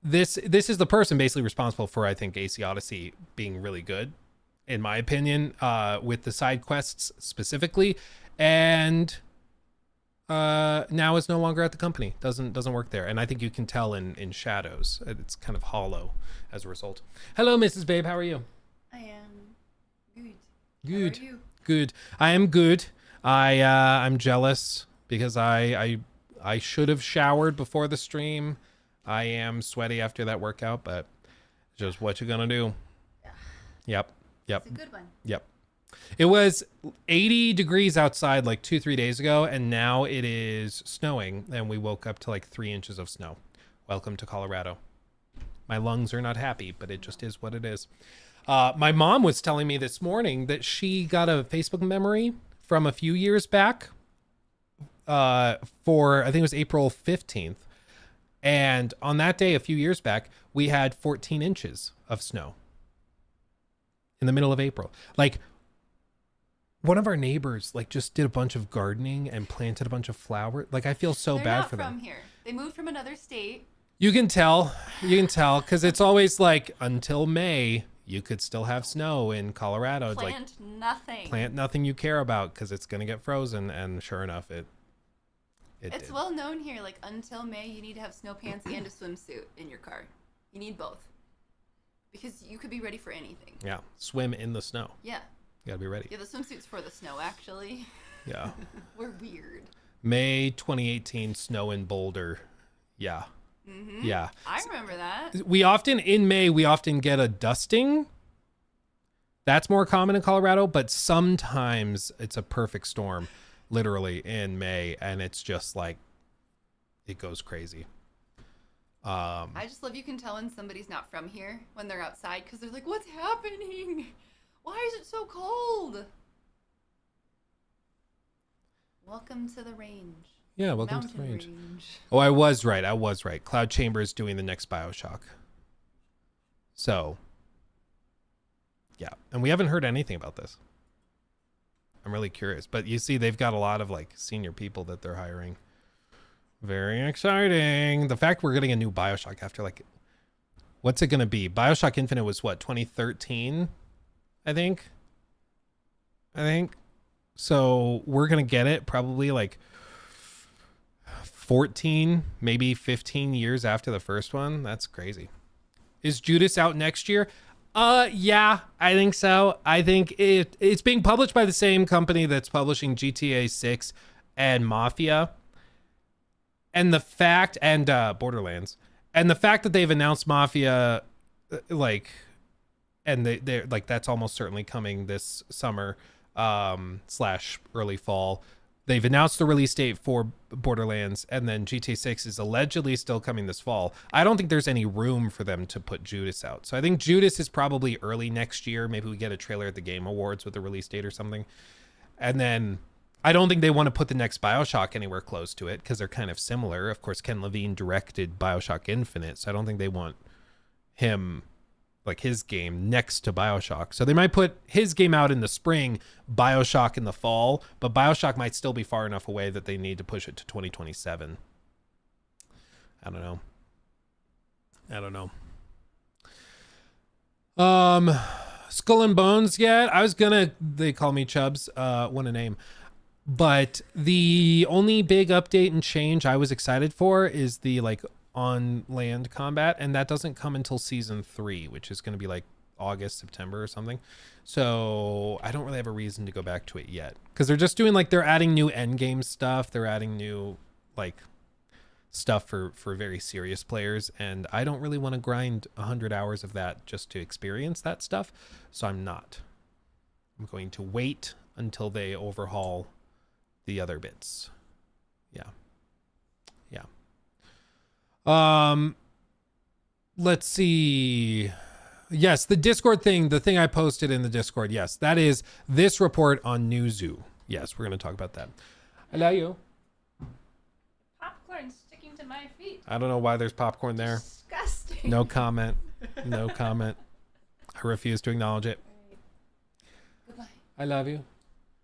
this is the person basically responsible for, I think, AC Odyssey being really good, in my opinion, with the side quests specifically. And now is no longer at the company. Doesn't work there. And I think you can tell in shadows. It's kind of hollow as a result. Hello, Mrs. Babe. How are you? I am good. Good. How are you? Good. I am good. I'm jealous because I should have showered before the stream. I am sweaty after that workout, but just what you gonna do? Yeah. Yep. It's a good one. Yep. It was 80 degrees outside 2-3 days ago, and now it is snowing, and we woke up to 3 inches of snow. Welcome to Colorado. My lungs are not happy, but it just is what it is. My mom was telling me this morning that she got a Facebook memory from a few years back for, I think it was April 15th. And on that day, a few years back, we had 14 inches of snow in the middle of April. One of our neighbors just did a bunch of gardening and planted a bunch of flowers. I feel so They're bad not for them. from here. They moved from another state. You can tell because it's always until May, you could still have snow in Colorado. Plant nothing. Plant nothing you care about because it's going to get frozen. And sure enough, it It's did. well known here, until May, you need to have snow pants and a swimsuit in your car. You need both. Because you could be ready for anything. Yeah. Swim in the snow. Yeah. You got to be ready. Yeah, the swimsuit's for the snow, actually. Yeah. We're weird. May 2018, snow in Boulder. Yeah. Mm-hmm. Yeah. I remember that. In May, we often get a dusting. That's more common in Colorado, but sometimes it's a perfect storm, literally in May, and it's just it goes crazy. I just love you can tell when somebody's not from here when they're outside because they're like, what's happening? Why is it so cold? Welcome to the range. Yeah, welcome Mountain to the range. range. Oh, I was right. Cloud Chamber is doing the next BioShock. So, yeah. And we haven't heard anything about this. I'm really curious. But you see, they've got a lot of senior people that they're hiring. Very exciting. The fact we're getting a new BioShock after what's it going to be? BioShock Infinite was what, 2013? I think. So we're going to get it probably 14, maybe 15 years after the first one. That's crazy. Is Judas out next year? Yeah, I think so. I think it's being published by the same company that's publishing GTA 6 and Mafia. And the fact, and Borderlands. And the fact that they've announced Mafia, and they're that's almost certainly coming this summer, / early fall. They've announced the release date for Borderlands, and then GTA 6 is allegedly still coming this fall. I don't think there's any room for them to put Judas out. So I think Judas is probably early next year. Maybe we get a trailer at the Game Awards with a release date or something. And then I don't think they want to put the next BioShock anywhere close to it because they're kind of similar. Of course, Ken Levine directed BioShock Infinite, so I don't think they want him, like his game, next to BioShock. So they might put his game out in the spring, BioShock in the fall, but BioShock might still be far enough away that they need to push it to 2027. I don't know. Skull and Bones yet? They call me Chubbs, what a name. But the only big update and change I was excited for is the like on land combat, and that doesn't come until season 3, which is going to be like August, September or something. So I don't really have a reason to go back to it yet, because they're just doing like, they're adding new end game stuff, they're adding new like stuff for very serious players, and I don't really want to grind 100 hours of that just to experience that stuff, so I'm going to wait until they overhaul the other bits. Let's see. Yes, the Discord thing, the thing I posted in the Discord, yes, that is this report on Newzoo. Yes, we're going to talk about that. I love you. Popcorn sticking to my feet. I don't know why there's popcorn there. Disgusting. No comment. No comment. I refuse to acknowledge it. Goodbye. I love you.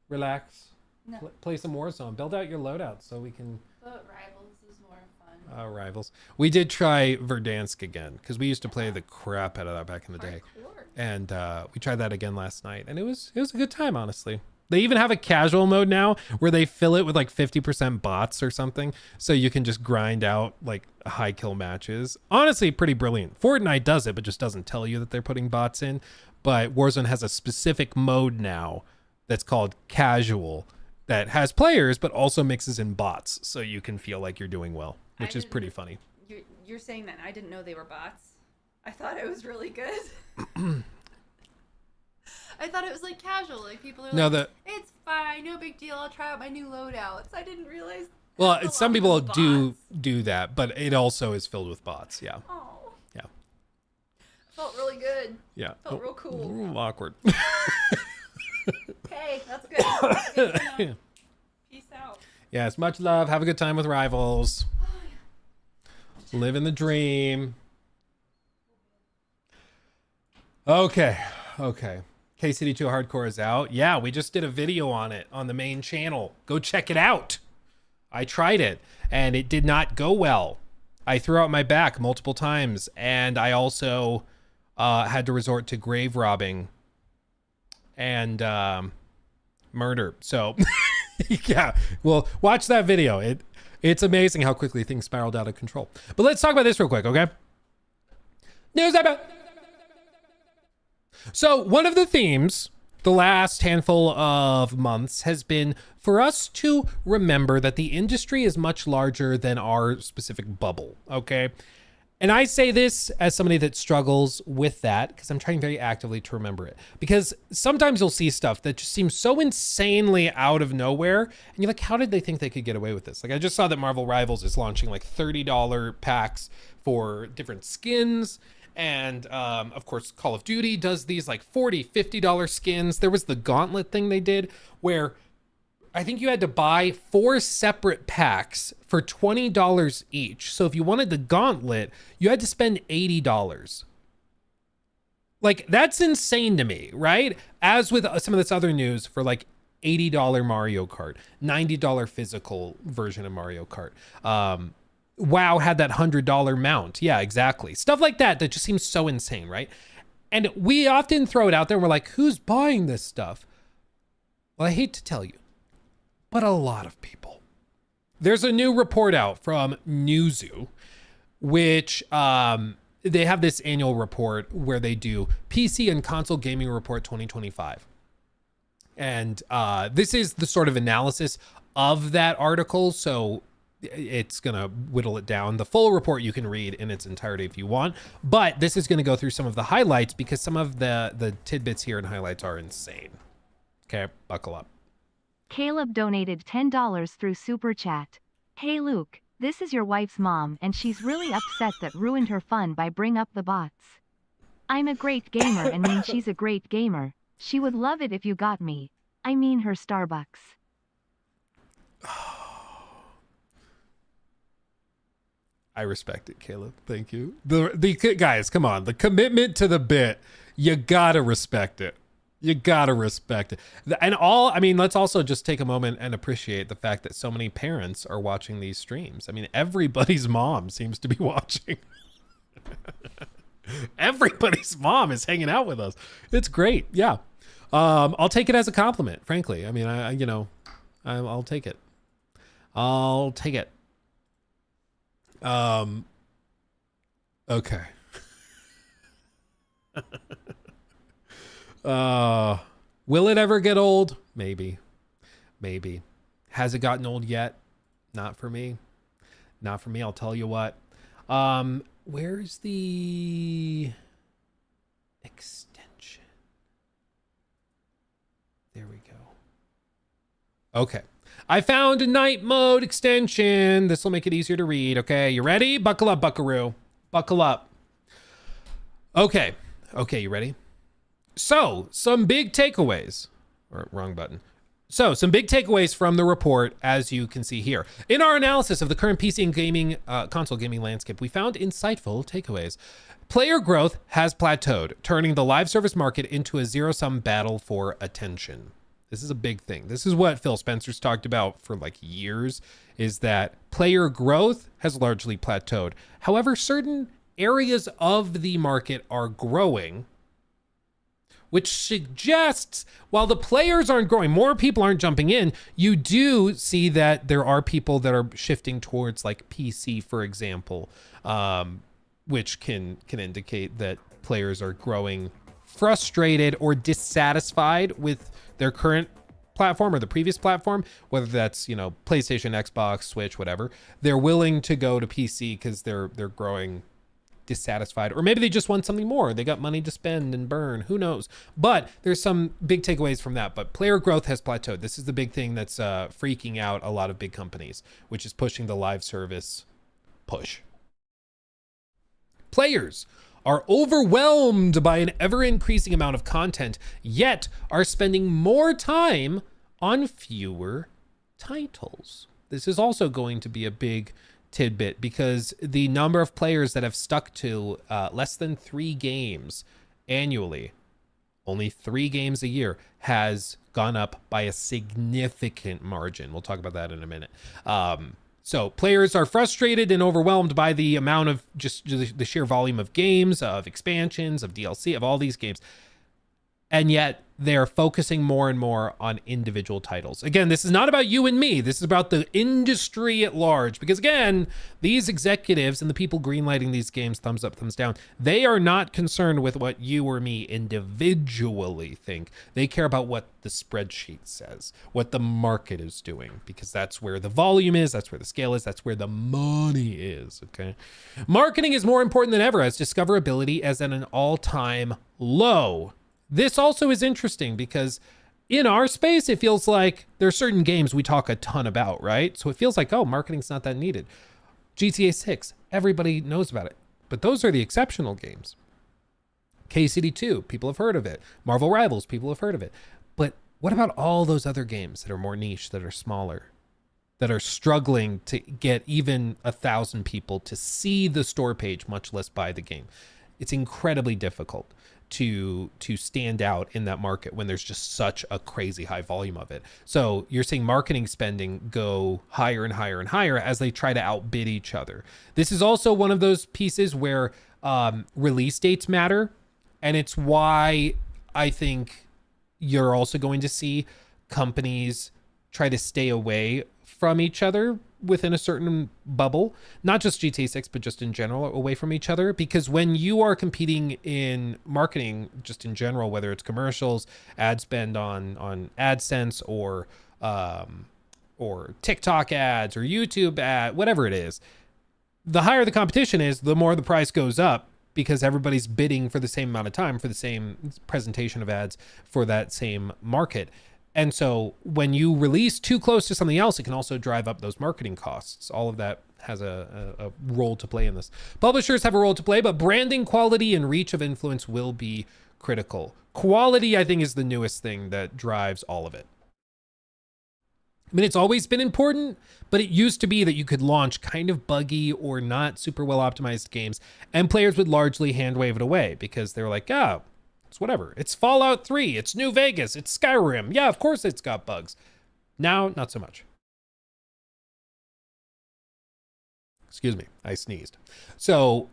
Relax. No. Play some Warzone. Build out your loadout so we can... But Rivals is more fun. Rivals. We did try Verdansk again, because we used to play the crap out of that back in the day. Hardcore. And we tried that again last night, and it was a good time, honestly. They even have a casual mode now where they fill it with like 50% bots or something, so you can just grind out like high kill matches. Honestly, pretty brilliant. Fortnite does it, but just doesn't tell you that they're putting bots in. But Warzone has a specific mode now that's called casual that has players, but also mixes in bots, so you can feel like you're doing well, which is pretty funny. You're saying that, and I didn't know they were bots. I thought it was really good. I thought it was like casual, like people are like, it's fine, no big deal, I'll try out my new loadouts. I didn't realize. Well, some people do that, but it also is filled with bots. Yeah. Oh. Yeah. Felt really good. Yeah. Felt real cool. Ooh, awkward. Okay, that's good. Yeah. Peace out. Yes, much love. Have a good time with Rivals. Living the dream. Okay. KCD2 Hardcore is out. Yeah, we just did a video on it on the main channel. Go check it out. I tried it, and it did not go well. I threw out my back multiple times, and I also had to resort to grave robbing and murder. So, yeah, well, watch that video. It's amazing how quickly things spiraled out of control. But let's talk about this real quick, okay? News about... So one of the themes the last handful of months has been for us to remember that the industry is much larger than our specific bubble, okay? And I say this as somebody that struggles with that because I'm trying very actively to remember it. Because sometimes you'll see stuff that just seems so insanely out of nowhere, and you're like, how did they think they could get away with this? Like, I just saw that Marvel Rivals is launching like $30 packs for different skins. And of course, Call of Duty does these like $40, $50 skins. There was the Gauntlet thing they did where I think you had to buy 4 separate packs for $20 each. So if you wanted the Gauntlet, you had to spend $80. Like, that's insane to me, right? As with some of this other news for like $80 Mario Kart, $90 physical version of Mario Kart. WoW had that $100 mount. Yeah, exactly. Stuff like that just seems so insane, right? And we often throw it out there and we're like, who's buying this stuff? Well, I hate to tell you, but a lot of people. There's a new report out from Newzoo, which they have this annual report where they do PC and console gaming report 2025. And this is the sort of analysis of that article. So it's going to whittle it down. The full report you can read in its entirety if you want, but this is going to go through some of the highlights because some of the tidbits here and highlights are insane. Okay, buckle up. Caleb donated $10 through Super Chat. Hey Luke, this is your wife's mom and she's really upset that ruined her fun by bring up the bots. I'm a great gamer and mean she's a great gamer. She would love it if you got me. I mean her Starbucks. I respect it, Caleb. Thank you. The guys, come on. The commitment to the bit, you gotta respect it. You gotta respect it. And let's also just take a moment and appreciate the fact that so many parents are watching these streams. I mean, everybody's mom seems to be watching. Everybody's mom is hanging out with us. It's great. Yeah. I'll take it as a compliment, frankly. I mean, I'll take it. I'll take it. Okay. Will it ever get old? Maybe. Has it gotten old yet? Not for me. I'll tell you what. Where's the extension? There we go. Okay. I found a night mode extension. This will make it easier to read. Okay, you ready? Buckle up, buckaroo. Buckle up. Okay, you ready? So, some big takeaways. Or wrong button. So, some big takeaways from the report, as you can see here. In our analysis of the current PC and gaming, console gaming landscape, we found insightful takeaways. Player growth has plateaued, turning the live service market into a zero-sum battle for attention. This is a big thing. This is what Phil Spencer's talked about for like years, is that player growth has largely plateaued. However, certain areas of the market are growing, which suggests while the players aren't growing, more people aren't jumping in, you do see that there are people that are shifting towards like PC, for example, which can indicate that players are growing frustrated or dissatisfied with their current platform or the previous platform, whether that's, PlayStation, Xbox, Switch, whatever. They're willing to go to PC because they're growing dissatisfied, or maybe they just want something more. They got money to spend and burn, who knows? But there's some big takeaways from that. But player growth has plateaued. This is the big thing that's freaking out a lot of big companies, which is pushing the live service push. Players are overwhelmed by an ever-increasing amount of content, yet are spending more time on fewer titles. This is also going to be a big tidbit because the number of players that have stuck to less than 3 games annually, only 3 games a year, has gone up by a significant margin. We'll talk about that in a minute. So players are frustrated and overwhelmed by the amount of just the sheer volume of games, of expansions, of DLC, of all these games. And yet they're focusing more and more on individual titles. Again, this is not about you and me. This is about the industry at large. Because again, these executives and the people greenlighting these games, thumbs up, thumbs down, they are not concerned with what you or me individually think. They care about what the spreadsheet says, what the market is doing, because that's where the volume is, that's where the scale is, that's where the money is, okay? Marketing is more important than ever, as discoverability is at an all-time low. This also is interesting because in our space, it feels like there are certain games we talk a ton about, right? So it feels like, oh, marketing's not that needed. GTA 6, everybody knows about it, but those are the exceptional games. KCD 2, people have heard of it. Marvel Rivals, people have heard of it. But what about all those other games that are more niche, that are smaller, that are struggling to get even 1,000 people to see the store page, much less buy the game? It's incredibly difficult to stand out in that market when there's just such a crazy high volume of it. So you're seeing marketing spending go higher and higher and higher as they try to outbid each other. This is also one of those pieces where release dates matter. And it's why I think you're also going to see companies try to stay away from each other within a certain bubble, not just GTA 6, but just in general, away from each other. Because when you are competing in marketing, just in general, whether it's commercials, ad spend on AdSense or TikTok ads or YouTube ad, whatever it is, the higher the competition is, the more the price goes up, because everybody's bidding for the same amount of time for the same presentation of ads for that same market. And so when you release too close to something else, it can also drive up those marketing costs. All of that has a role to play in this. Publishers have a role to play, but branding, quality, and reach of influence will be critical. Quality, I think, is the newest thing that drives all of it. I mean, it's always been important, but it used to be that you could launch kind of buggy or not super well optimized games, and players would largely hand wave it away because they were like, oh, it's whatever. It's Fallout 3, it's New Vegas, it's Skyrim. Yeah, of course it's got bugs. Now, not so much. Excuse me, I sneezed. So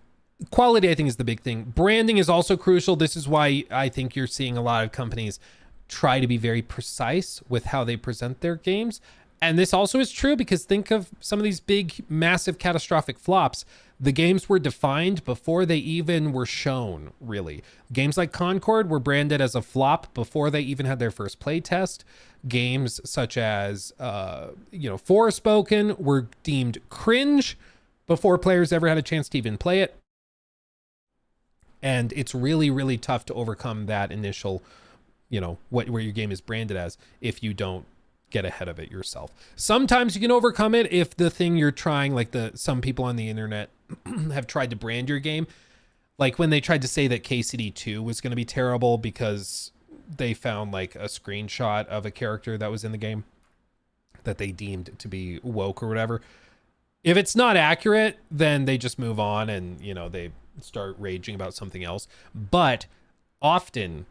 quality, I think, is the big thing. Branding is also crucial. This is why I think you're seeing a lot of companies try to be very precise with how they present their games. And this also is true because think of some of these big, massive, catastrophic flops. The games were defined before they even were shown, really. Games like Concord were branded as a flop before they even had their first play test. Games such as, Forspoken were deemed cringe before players ever had a chance to even play it. And it's really, really tough to overcome that initial, where your game is branded as if you don't get ahead of it yourself. Sometimes you can overcome it if the thing you're trying, like some people on the internet have tried to brand your game. Like when they tried to say that KCD 2 was going to be terrible because they found like a screenshot of a character that was in the game that they deemed to be woke or whatever. If it's not accurate, then they just move on and, they start raging about something else. But often,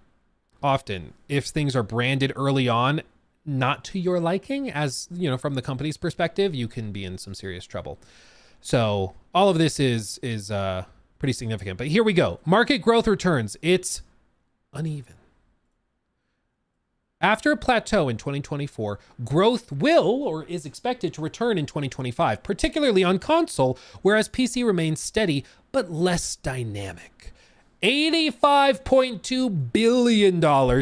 if things are branded early on, not to your liking, as, from the company's perspective, you can be in some serious trouble. So all of this is pretty significant. But here we go. Market growth returns. It's uneven. After a plateau in 2024, growth will or is expected to return in 2025, particularly on console, whereas PC remains steady but less dynamic. $85.2 billion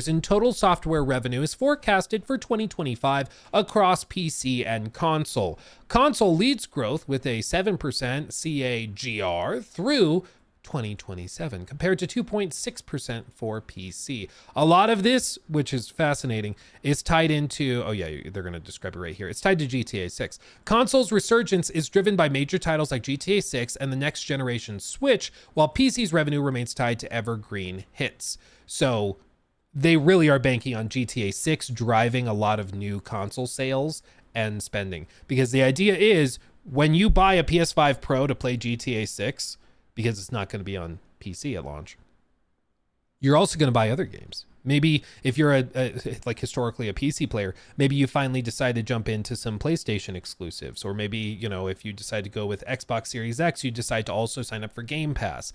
in total software revenue is forecasted for 2025 across PC and console. Console leads growth with a 7% CAGR through 2027 compared to 2.6% for PC. A lot of this, which is fascinating, is tied into, they're going to describe it right here. It's tied to GTA 6. Console's resurgence is driven by major titles like GTA 6 and the next generation Switch, while PC's revenue remains tied to evergreen hits. So they really are banking on GTA 6 driving a lot of new console sales and spending, because the idea is when you buy a PS5 Pro to play GTA 6, because it's not going to be on PC at launch, you're also going to buy other games. Maybe if you're historically a PC player, maybe you finally decide to jump into some PlayStation exclusives, or maybe, if you decide to go with Xbox Series X, you decide to also sign up for Game Pass.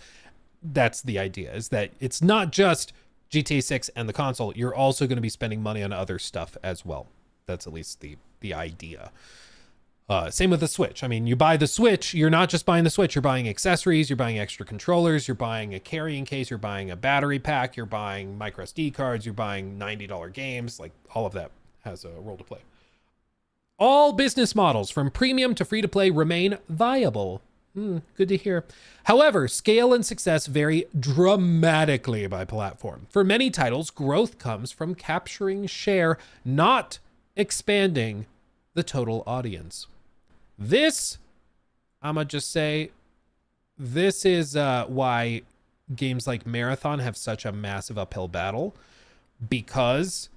That's the idea, is that it's not just GTA 6 and the console. You're also going to be spending money on other stuff as well. That's at least the idea. Same with the Switch. I mean, you buy the Switch, you're not just buying the Switch, you're buying accessories, you're buying extra controllers, you're buying a carrying case, you're buying a battery pack, you're buying micro SD cards, you're buying $90 games. Like, all of that has a role to play. All business models from premium to free to play remain viable. Good to hear. However, scale and success vary dramatically by platform. For many titles, growth comes from capturing share, not expanding the total audience. This, I'm gonna just say, this is why games like Marathon have such a massive uphill battle, because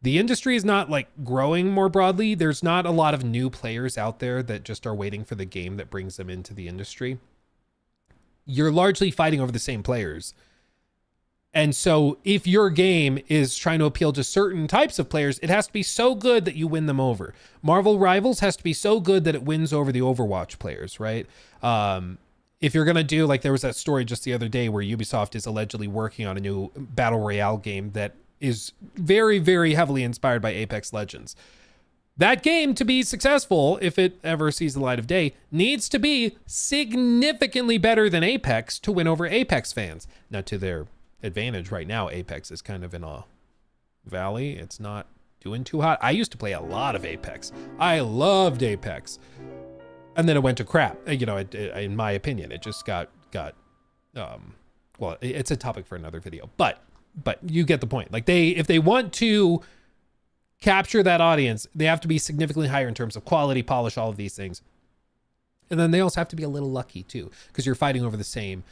the industry is not like growing more broadly. There's not a lot of new players out there that just are waiting for the game that brings them into the industry. You're largely fighting over the same players. And so if your game is trying to appeal to certain types of players, it has to be so good that you win them over. Marvel Rivals has to be so good that it wins over the Overwatch players, right? If you're going to do, like, there was that story just the other day where Ubisoft is allegedly working on a new Battle Royale game that is very, very heavily inspired by Apex Legends. That game, to be successful, if it ever sees the light of day, needs to be significantly better than Apex to win over Apex fans. Now, to their advantage right now, Apex is kind of in a valley. It's not doing too hot. I used to play a lot of Apex. I loved Apex. And then it went to crap. In my opinion, it just got well, it's a topic for another video, but you get the point. Like, if they want to capture that audience, they have to be significantly higher in terms of quality, polish, all of these things. And then they also have to be a little lucky too, because you're fighting over the same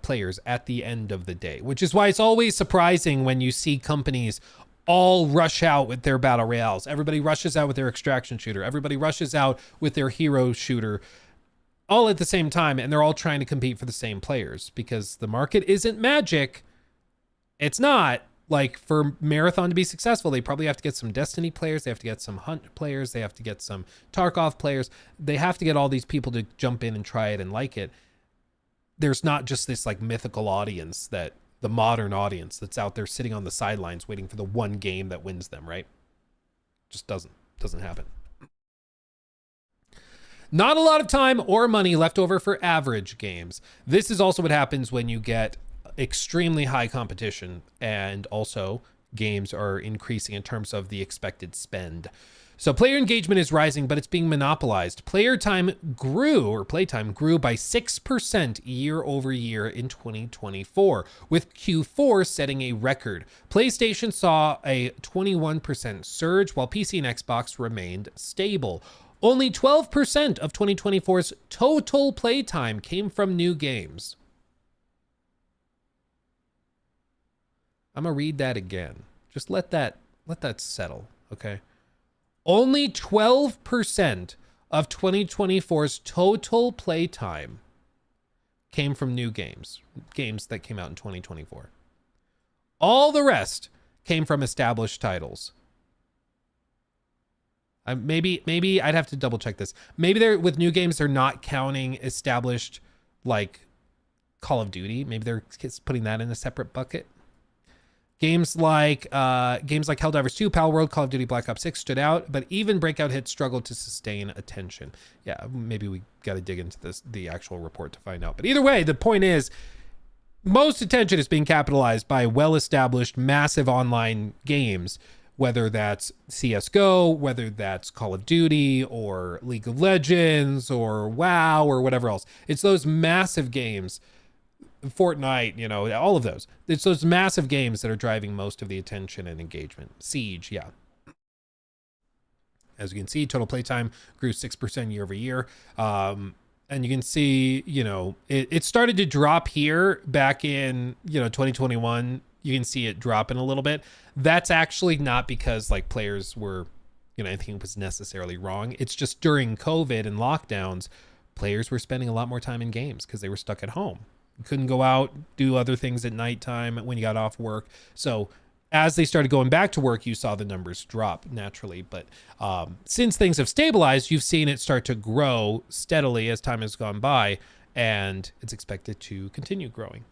players at the end of the day, which is why it's always surprising when you see companies all rush out with their battle royales. Everybody rushes out with their extraction shooter. Everybody rushes out with their hero shooter, all at the same time. And they're all trying to compete for the same players because the market isn't magic. It's not. Like, for Marathon to be successful, they probably have to get some Destiny players. They have to get some Hunt players. They have to get some Tarkov players. They have to get all these people to jump in and try it and like it. There's not just this like mythical audience, that the modern audience that's out there sitting on the sidelines waiting for the one game that wins them, right? Just doesn't happen. Not a lot of time or money left over for average games. This is also what happens when you get extremely high competition, and also games are increasing in terms of the expected spend. So player engagement is rising, but it's being monopolized. Playtime grew by 6% year over year in 2024, with Q4 setting a record. PlayStation saw a 21% surge, while PC and Xbox remained stable. Only 12% of 2024's total playtime came from new games. I'm gonna read that again. Just let that settle, okay? Only 12% of 2024's total playtime came from new games that came out in 2024. All the rest came from established titles. Maybe I'd have to double check this. Maybe they're with new games, they're not counting established, like Call of Duty. Maybe they're putting that in a separate bucket. Games like Helldivers 2, Palworld, Call of Duty Black Ops 6 stood out, but even breakout hits struggled to sustain attention. Yeah, maybe we got to dig into the actual report to find out. But either way, the point is, most attention is being capitalized by well-established, massive online games, whether that's CSGO, whether that's Call of Duty, or League of Legends, or WoW, or whatever else. It's those massive games, Fortnite, all of those. It's those massive games that are driving most of the attention and engagement. Siege, yeah. As you can see, total playtime grew 6% year over year. And you can see, it started to drop here back in, 2021. You can see it dropping a little bit. That's actually not because like players were, anything was necessarily wrong. It's just during COVID and lockdowns, players were spending a lot more time in games because they were stuck at home. Couldn't go out, do other things at nighttime when you got off work. So as they started going back to work, you saw the numbers drop naturally. But since things have stabilized, you've seen it start to grow steadily as time has gone by, and it's expected to continue growing.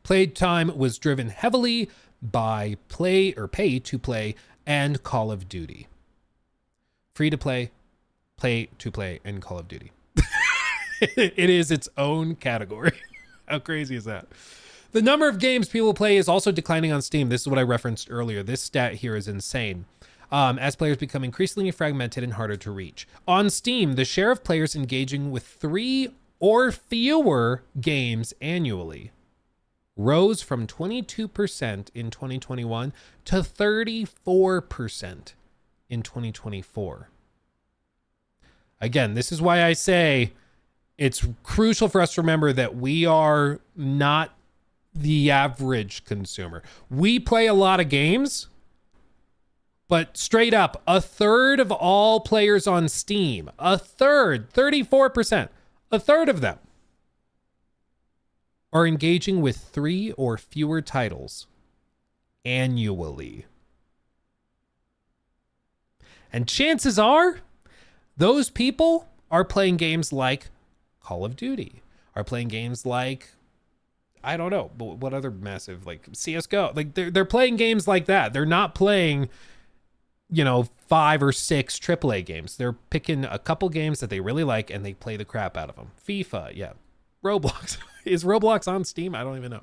Playtime was driven heavily by pay to play, and Call of Duty. Free to play to play, and Call of Duty. It is its own category. How crazy is that? The number of games people play is also declining on Steam. This is what I referenced earlier. This stat here is insane. As players become increasingly fragmented and harder to reach. On Steam, the share of players engaging with 3 or fewer games annually rose from 22% in 2021 to 34% in 2024. Again, this is why I say it's crucial for us to remember that we are not the average consumer. We play a lot of games, but straight up, a third of all players on Steam, 34%, a third of them are engaging with 3 or fewer titles annually. And chances are, those people are playing games like Call of Duty, are playing games like, I don't know, but what other massive, like CSGO, like they're playing games like that. They're not playing, 5 or 6 AAA games. They're picking a couple games that they really like and they play the crap out of them. FIFA, yeah. Roblox. Is Roblox on Steam? I don't even know.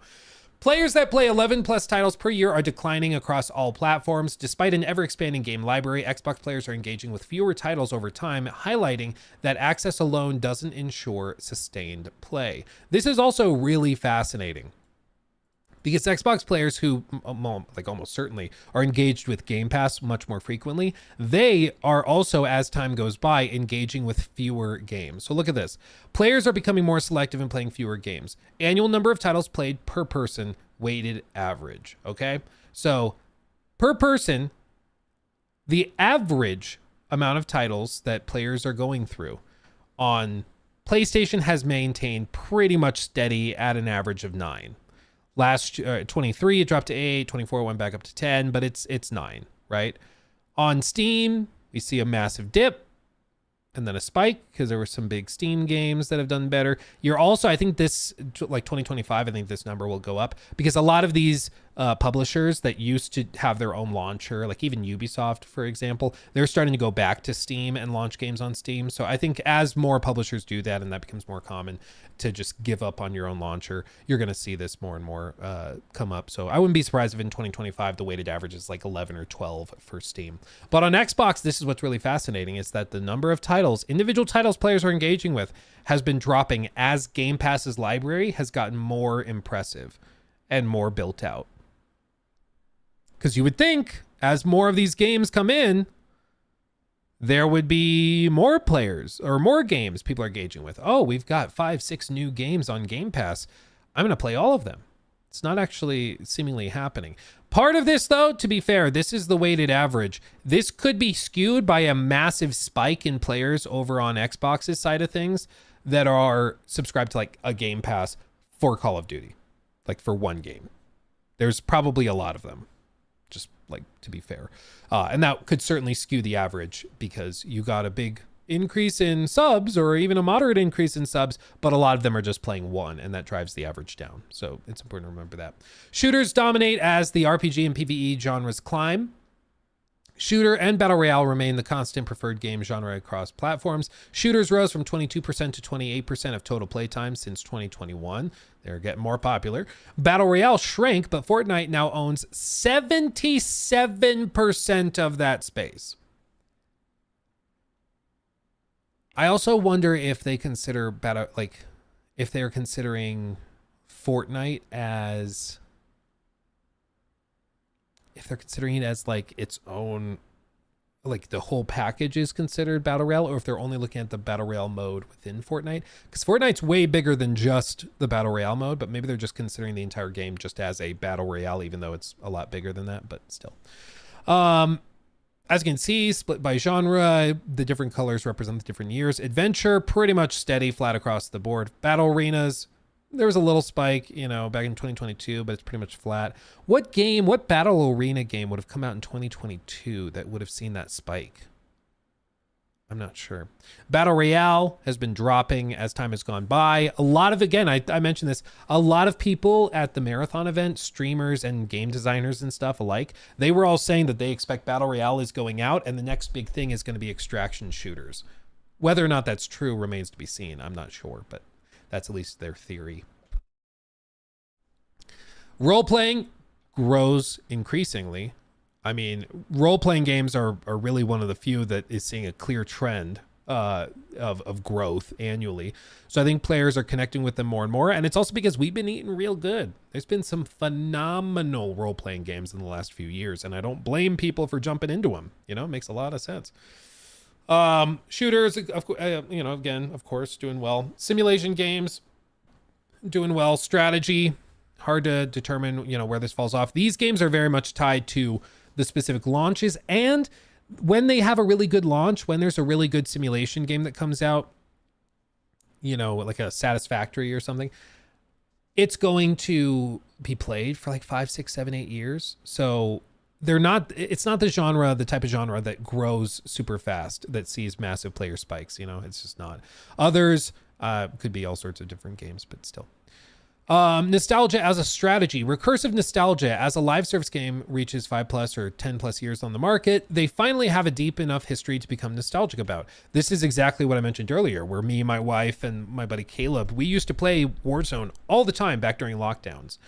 Players that play 11 plus titles per year are declining across all platforms. Despite an ever-expanding game library, Xbox players are engaging with fewer titles over time, highlighting that access alone doesn't ensure sustained play. This is also really fascinating because Xbox players who, like almost certainly, are engaged with Game Pass much more frequently, they are also, as time goes by, engaging with fewer games. So look at this. Players are becoming more selective and playing fewer games. Annual number of titles played per person, weighted average, okay? So per person, the average amount of titles that players are going through on PlayStation has maintained pretty much steady at an average of 9. Last 23, it dropped to 8, 24 went back up to 10, but it's 9, right? On Steam, we see a massive dip and then a spike because there were some big Steam games that have done better. You're also, I think this, like 2025, I think this number will go up because a lot of these publishers that used to have their own launcher, like even Ubisoft, for example, they're starting to go back to Steam and launch games on Steam. So I think as more publishers do that and that becomes more common to just give up on your own launcher, you're going to see this more and more come up. So I wouldn't be surprised if in 2025 the weighted average is like 11 or 12 for Steam. But on Xbox, this is what's really fascinating, is that the number of titles, individual titles players are engaging with, has been dropping as Game Pass's library has gotten more impressive and more built out. Because you would think as more of these games come in, there would be more players or more games people are engaging with. Oh, we've got 5-6 new games on Game Pass. I'm going to play all of them. It's not actually seemingly happening. Part of this, though, to be fair, this is the weighted average. This could be skewed by a massive spike in players over on Xbox's side of things that are subscribed to like a Game Pass for Call of Duty, like for one game. There's probably a lot of them, just like to be fair. And that could certainly skew the average because you got a big increase in subs or even a moderate increase in subs, but a lot of them are just playing one, and that drives the average down. So it's important to remember that. Shooters dominate as the RPG and PvE genres climb. Shooter and Battle Royale remain the constant preferred game genre across platforms. Shooters rose from 22% to 28% of total playtime since 2021. They're getting more popular. Battle Royale shrank, but Fortnite now owns 77% of that space. I also wonder if they consider if they're considering Fortnite as, if they're considering it as like its own, like the whole package is considered Battle Royale, or if they're only looking at the Battle Royale mode within Fortnite. Because Fortnite's way bigger than just the Battle Royale mode, but maybe they're just considering the entire game just as a Battle Royale, even though it's a lot bigger than that, but still. As you can see, split by genre, the different colors represent the different years. Adventure, pretty much steady, flat across the board. Battle arenas, there was a little spike, back in 2022, but it's pretty much flat. What battle arena game would have come out in 2022 that would have seen that spike? I'm not sure. Battle Royale has been dropping as time has gone by. A lot of, again, I mentioned this, a lot of people at the marathon event, streamers and game designers and stuff alike, they were all saying that they expect Battle Royale is going out and the next big thing is going to be extraction shooters. Whether or not that's true remains to be seen. I'm not sure, but that's at least their theory. Role-playing grows increasingly. I mean, role-playing games are really one of the few that is seeing a clear trend of growth annually. So I think players are connecting with them more and more. And it's also because we've been eating real good. There's been some phenomenal role-playing games in the last few years. And I don't blame people for jumping into them. It makes a lot of sense. Shooters, again, of course, doing well. Simulation games, doing well. Strategy, hard to determine, where this falls off. These games are very much tied to the specific launches, and when they have a really good launch, when there's a really good simulation game that comes out, like a Satisfactory or something, it's going to be played for like 5, 6, 7, 8 years. So it's not the type of genre that grows super fast, that sees massive player spikes. It's just not. Others could be all sorts of different games, but still. Nostalgia as a strategy. Recursive nostalgia, as a live service game reaches 5+ or 10+ years on the market, they finally have a deep enough history to become nostalgic about. This is exactly what I mentioned earlier, where me, my wife, and my buddy Caleb, we used to play Warzone all the time back during lockdowns.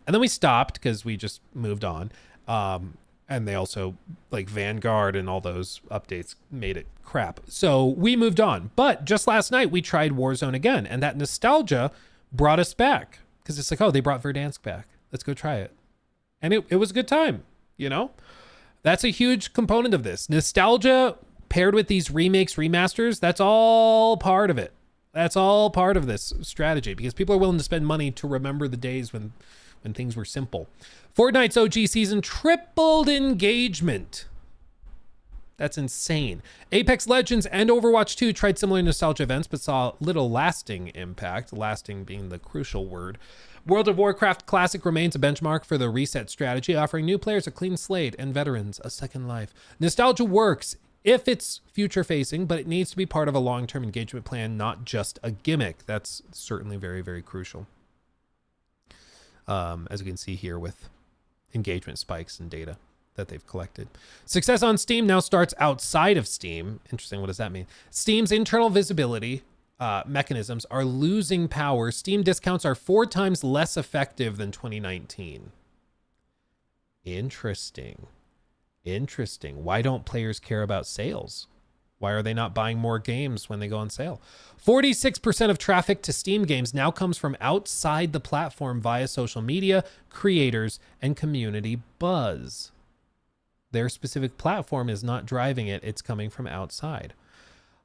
And then we stopped because we just moved on. And they also, like Vanguard and all those updates, made it crap. So we moved on. But just last night, we tried Warzone again. And that nostalgia brought us back. Because it's like, oh, they brought Verdansk back. Let's go try it. And it was a good time, That's a huge component of this. Nostalgia paired with these remakes, remasters, that's all part of it. That's all part of this strategy because people are willing to spend money to remember the days when when things were simple. Fortnite's OG season tripled engagement. That's insane. Apex Legends and Overwatch 2 tried similar nostalgia events, but saw little lasting impact, lasting being the crucial word. World of Warcraft Classic remains a benchmark for the reset strategy, offering new players a clean slate and veterans a second life. Nostalgia works if it's future-facing, but it needs to be part of a long-term engagement plan, not just a gimmick. That's certainly very, very crucial. As you can see here with engagement spikes and data that they've collected. Success on Steam now starts outside of Steam. Interesting. What does that mean? Steam's internal visibility mechanisms are losing power. Steam discounts are 4 times less effective than 2019. Interesting. Why don't players care about sales? Why are they not buying more games when they go on sale? 46% of traffic to Steam games now comes from outside the platform via social media, creators, and community buzz. Their specific platform is not driving it. It's coming from outside.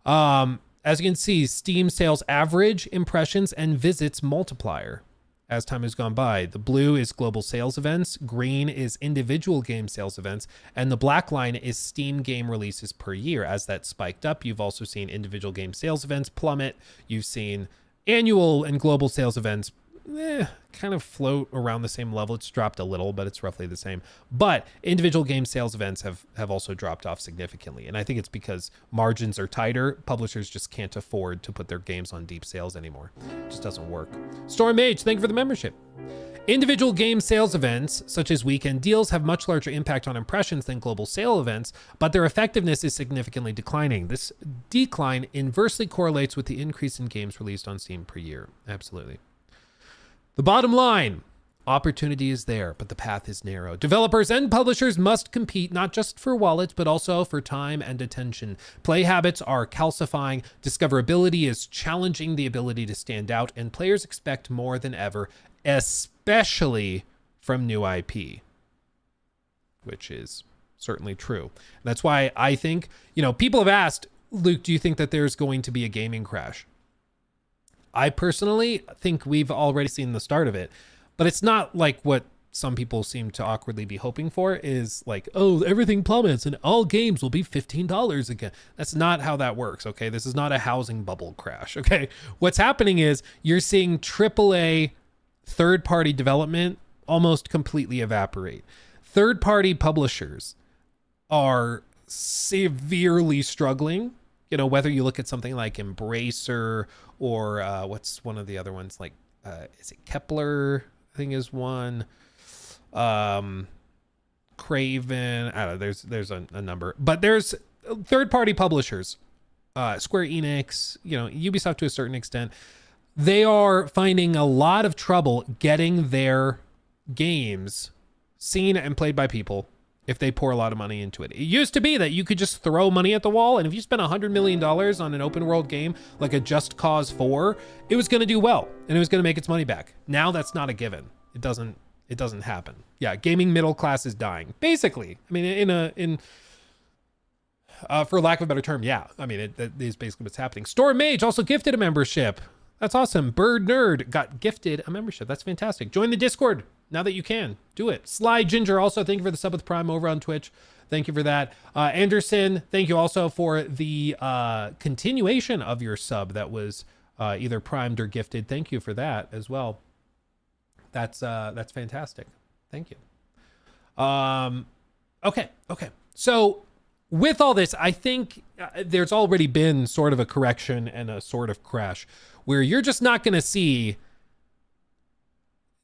As you can see, Steam sales average, impressions, and visits multiplier as time has gone by. The blue is global sales events, green is individual game sales events, and the black line is Steam game releases per year. As that spiked up, you've also seen individual game sales events plummet. You've seen annual and global sales events kind of float around the same level. It's dropped a little, but it's roughly the same. But individual game sales events have also dropped off significantly. And I think it's because margins are tighter. Publishers just can't afford to put their games on deep sales anymore. It just doesn't work. Storm Mage, thank you for the membership. Individual game sales events, such as weekend deals, have much larger impact on impressions than global sale events, but their effectiveness is significantly declining. This decline inversely correlates with the increase in games released on Steam per year. Absolutely. The bottom line, opportunity is there, but the path is narrow. Developers and publishers must compete not just for wallets, but also for time and attention. Play habits are calcifying, discoverability is challenging the ability to stand out, and players expect more than ever, especially from new IP, which is certainly true. And that's why I think, people have asked, Luke, do you think that there's going to be a gaming crash? I personally think we've already seen the start of it, but it's not like what some people seem to awkwardly be hoping for is like, oh, everything plummets and all games will be $15 again. That's not how that works, okay? This is not a housing bubble crash, okay? What's happening is you're seeing AAA third-party development almost completely evaporate. Third-party publishers are severely struggling. Whether you look at something like Embracer or what's one of the other ones, like is it Kepler? I think is one. Craven. I don't know. There's a number, but there's third-party publishers. Square Enix, Ubisoft to a certain extent. They are finding a lot of trouble getting their games seen and played by people if they pour a lot of money into it. It used to be that you could just throw money at the wall, and if you spent $100 million on an open world game like a Just Cause 4, it was going to do well, and it was going to make its money back. Now that's not a given. It doesn't happen. Yeah, gaming middle class is dying, basically. I mean, for lack of a better term, yeah. I mean, that is basically what's happening. Storm Mage also gifted a membership. That's awesome. Bird Nerd got gifted a membership. That's fantastic. Join the Discord now that you can. Do it. Sly Ginger also, thank you for the sub with Prime over on Twitch. Thank you for that. Anderson, thank you also for the continuation of your sub that was either primed or gifted. Thank you for that as well. That's fantastic. Thank you. Okay. So with all this, I think there's already been sort of a correction and a sort of crash where you're just not going to see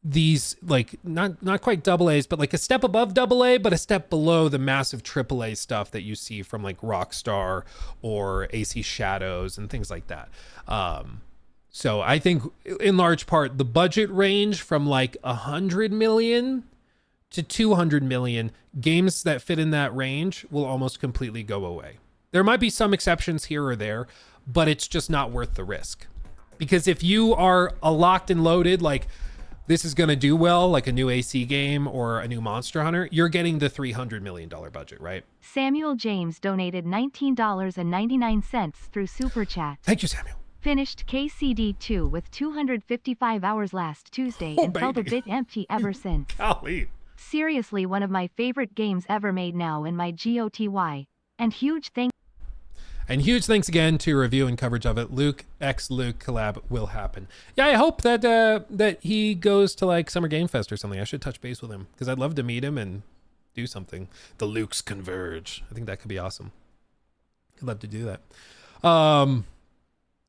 these, like, not quite double A's, but like a step above double A, but a step below the massive triple A stuff that you see from like Rockstar or AC Shadows and things like that. So I think in large part, the budget range from like 100 million to 200 million, games that fit in that range will almost completely go away. There might be some exceptions here or there, but it's just not worth the risk. Because if you are a locked and loaded, like this is going to do well, like a new AC game or a new Monster Hunter, you're getting the $300 million budget, right? Samuel James donated $19.99 through Super Chat. Thank you, Samuel. Finished KCD 2 with 255 hours last Tuesday Oh, and felt a baby. bit empty ever since. Golly. Seriously, one of my favorite games ever made now in my GOTY. And huge thanks again to your review and coverage of it. Luke x Luke collab will happen. Yeah, I hope that that he goes to like Summer Game Fest or something. I should touch base with him because I'd love to meet him and do something. The Lukes converge. I think that could be awesome. I'd love to do that.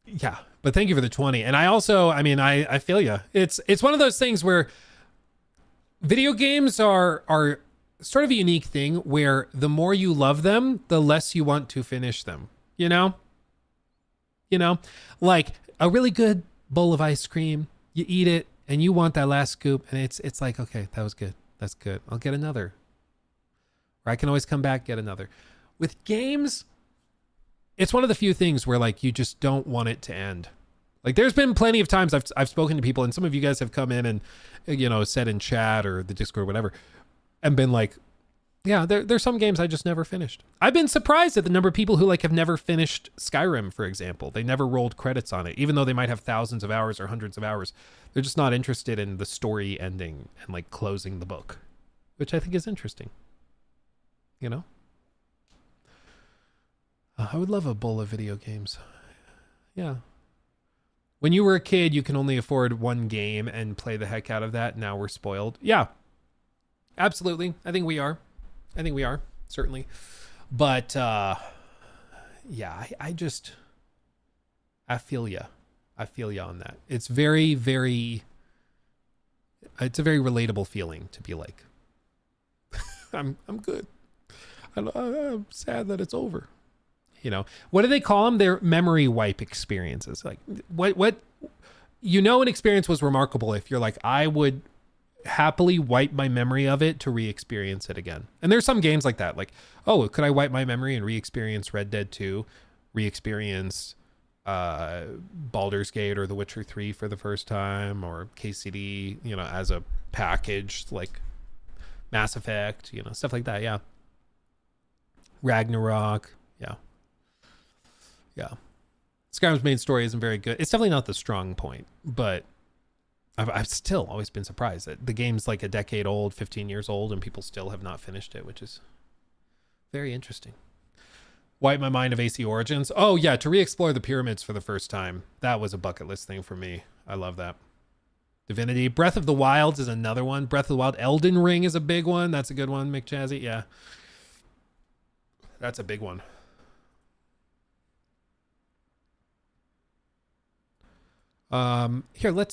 Yeah, but thank you for the 20. And I also, I mean, I feel you. It's one of those things where video games are sort of a unique thing where the more you love them, the less you want to finish them. You know, like a really good bowl of ice cream, you eat it and you want that last scoop and it's like, okay, that was good. That's good. I'll get another. Or I can always come back, get another. With games, it's one of the few things where like you just don't want it to end. Like there's been plenty of times I've spoken to people and some of you guys have come in and, you know, said in chat or the Discord or whatever and been like, yeah, there's some games I just never finished. I've been surprised at the number of people who like have never finished Skyrim, for example. They never rolled credits on it, even though they might have thousands of hours or hundreds of hours. They're just not interested in the story ending and like closing the book, which I think is interesting. You know? I would love a bowl of video games. Yeah. When you were a kid, you can only afford one game and play the heck out of that. Now we're spoiled. Yeah, absolutely. I think we are, certainly. But yeah, I feel ya. I feel ya on that. It's it's a very relatable feeling to be like, I'm good. I'm sad that it's over. You know, what do they call them? They're memory wipe experiences. Like what, you know, an experience was remarkable if you're like, I would happily wipe my memory of it to re-experience it again. And there's some games like that. Like, oh, could I wipe my memory and re-experience Red Dead 2, re-experience Baldur's Gate or The Witcher 3 for the first time, or KCD, you know, as a package, like Mass Effect, you know, stuff like that. Yeah. Ragnarok. Yeah. Yeah. Skyrim's main story isn't very good. It's definitely not the strong point, but I've still always been surprised that the game's like a decade old, 15 years old, and people still have not finished it, which is very interesting. Wipe my mind of AC Origins. Oh yeah, to re-explore the pyramids for the first time. That was a bucket list thing for me. I love that. Divinity. Breath of the Wild is another one. Breath of the Wild. Elden Ring is a big one. That's a good one, Mick Jazzy. Yeah. That's a big one. Here, let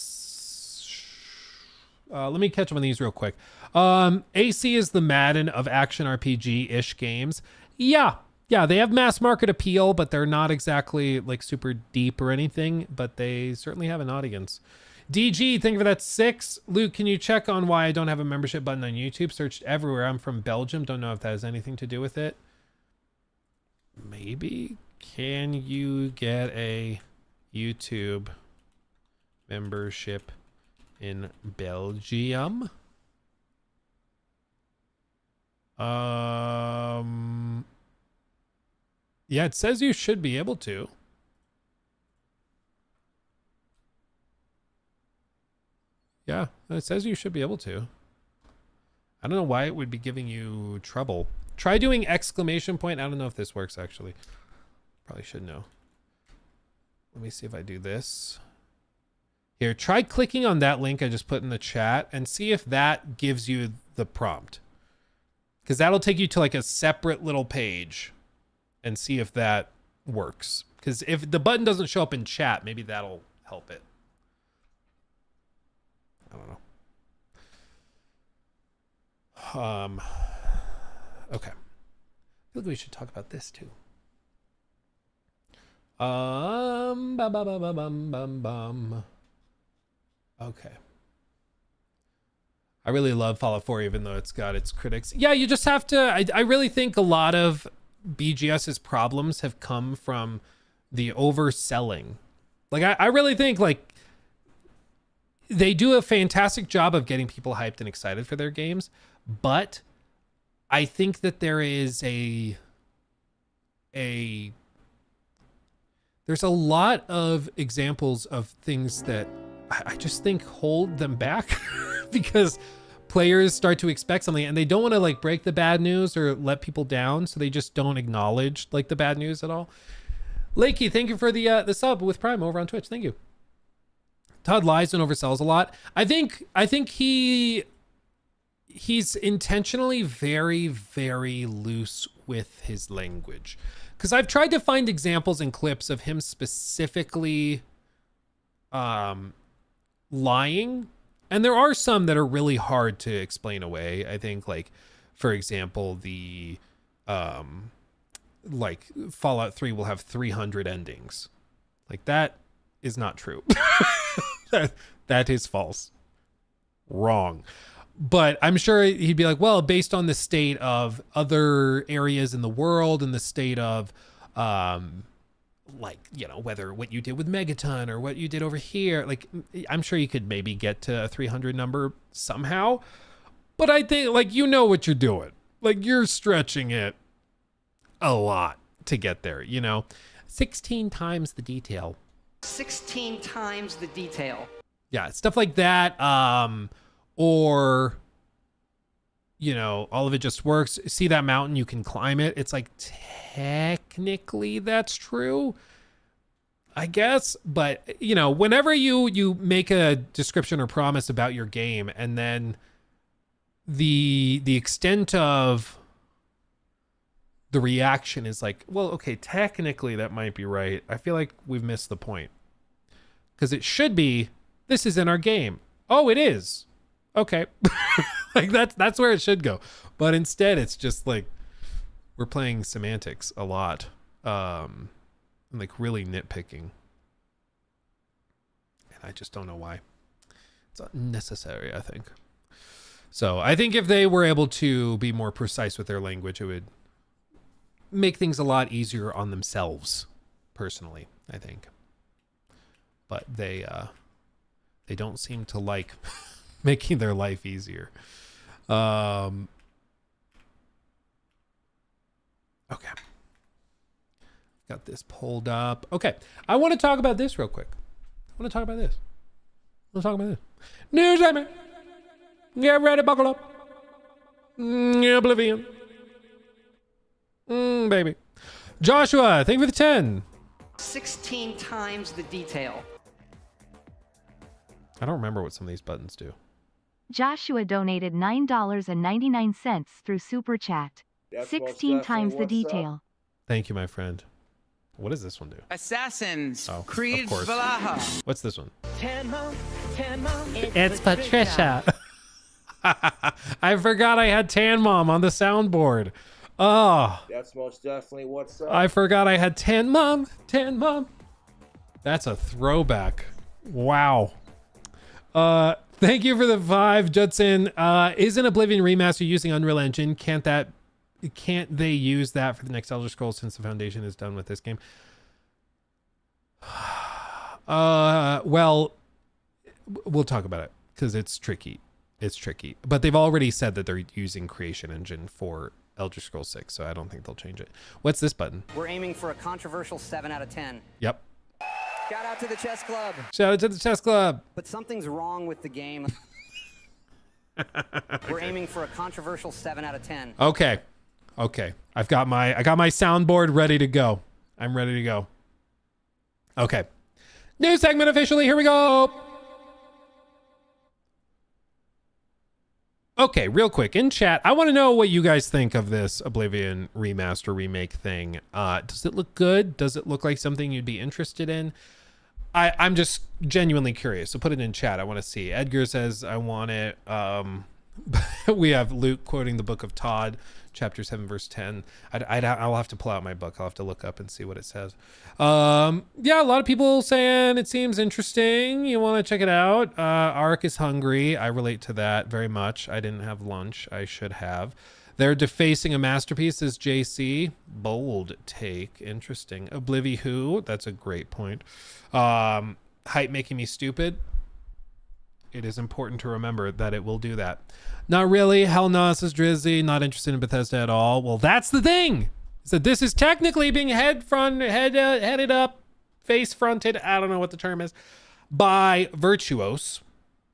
me catch up on these real quick. AC is the Madden of action RPG-ish games. Yeah, they have mass market appeal, but they're not exactly like super deep or anything, but they certainly have an audience. DG, thank you for that 6. Luke, can you check on why I don't have a membership button on YouTube? Searched everywhere. I'm from Belgium. Don't know if that has anything to do with it. Maybe. Can you get a YouTube membership in Belgium? Yeah, it says you should be able to. Yeah, it says you should be able to. I don't know why it would be giving you trouble. Try doing exclamation point. I don't know if this works actually. Probably should know. Let me see if I do this. Here, try clicking on that link I just put in the chat and see if that gives you the prompt. Because that'll take you to like a separate little page and see if that works. Because if the button doesn't show up in chat, maybe that'll help it. I don't know. Okay. I feel like we should talk about this too. Okay. I really love Fallout 4, even though it's got its critics. Yeah, you just have to... I really think a lot of BGS's problems have come from the overselling. Like, I really think, like, they do a fantastic job of getting people hyped and excited for their games, but I think that there's there's a lot of examples of things that I just think hold them back because players start to expect something and they don't want to like break the bad news or let people down, so they just don't acknowledge like the bad news at all. Lakey, thank you for the sub with Prime over on Twitch. Thank you. Todd lies and oversells a lot. I think he's intentionally very, very loose with his language, because I've tried to find examples and clips of him specifically lying, and there are some that are really hard to explain away. I think, like, for example, the like Fallout 3 will have 300 endings. Like, that is not true. that is false. Wrong. But I'm sure he'd be like, well, based on the state of other areas in the world and the state of like, you know, whether what you did with Megaton or what you did over here, like, I'm sure you could maybe get to a 300 number somehow. But I think, like, you know what you're doing. Like, you're stretching it a lot to get there, you know? 16 times the detail. 16 times the detail. Yeah, stuff like that. Or, you know, all of it just works. See that mountain, you can climb it. It's like, technically that's true, I guess. But, you know, whenever you make a description or promise about your game, and then the extent of the reaction is like, well, okay, technically that might be right, I feel like we've missed the point. Because it should be, this is in our game. Oh, it is. Okay. Like, that's where it should go. But instead it's just like, we're playing semantics a lot. And like really nitpicking. And I just don't know why. It's unnecessary, I think. So I think if they were able to be more precise with their language, it would make things a lot easier on themselves, personally, I think. But they don't seem to like making their life easier. Okay. Got this pulled up. Okay. I want to talk about this real quick. Let's talk about this. News, man. Get ready, buckle up. Oblivion. Baby. Joshua, thank you for the 10. 16 times the detail. I don't remember what some of these buttons do. Joshua donated $9.99 through Super Chat. That's 16 times the what's up. detail. Thank you, my friend. What does this one do? Assassins, Oh, Creed of course. Valaha. What's this one? 10 mom. It's Patricia. I forgot I had Tan Mom on the soundboard. Oh, That's most definitely what's up. I forgot I had Tan Mom. That's a throwback. Wow. Thank you for the 5, Judson. Isn't Oblivion Remaster using Unreal Engine? Can't they use that for the next Elder Scrolls since the Foundation is done with this game? Well, we'll talk about it because it's tricky. But they've already said that they're using Creation Engine for Elder Scrolls 6, so I don't think they'll change it. What's this button? We're aiming for a controversial 7 out of 10. Yep. Shout out to the chess club. Shout out to the chess club. But something's wrong with the game. We're aiming for a controversial 7 out of 10. Okay. I got my soundboard ready to go. I'm ready to go. Okay. New segment officially. Here we go. Okay, real quick in chat, I want to know what you guys think of this Oblivion remaster remake thing. Does it look good? Does it look like something you'd be interested in? I'm just genuinely curious. So put it in chat. I want to see. Edgar says I want it. We have Luke quoting the Book of Todd, chapter 7, verse 10. I'll have to pull out my book. I'll have to look up and see what it says. Yeah, a lot of people saying it seems interesting. You want to check it out. Ark is hungry. I relate to that very much. I didn't have lunch. I should have. They're defacing a masterpiece, says JC. Bold take. Interesting. Oblivion who? That's a great point. Hype making me stupid. It is important to remember that it will do that. Not really. Hell no, says Drizzy. Not interested in Bethesda at all. Well, that's the thing. Is that this is technically being headed up face fronted, I don't know what the term is, by Virtuos.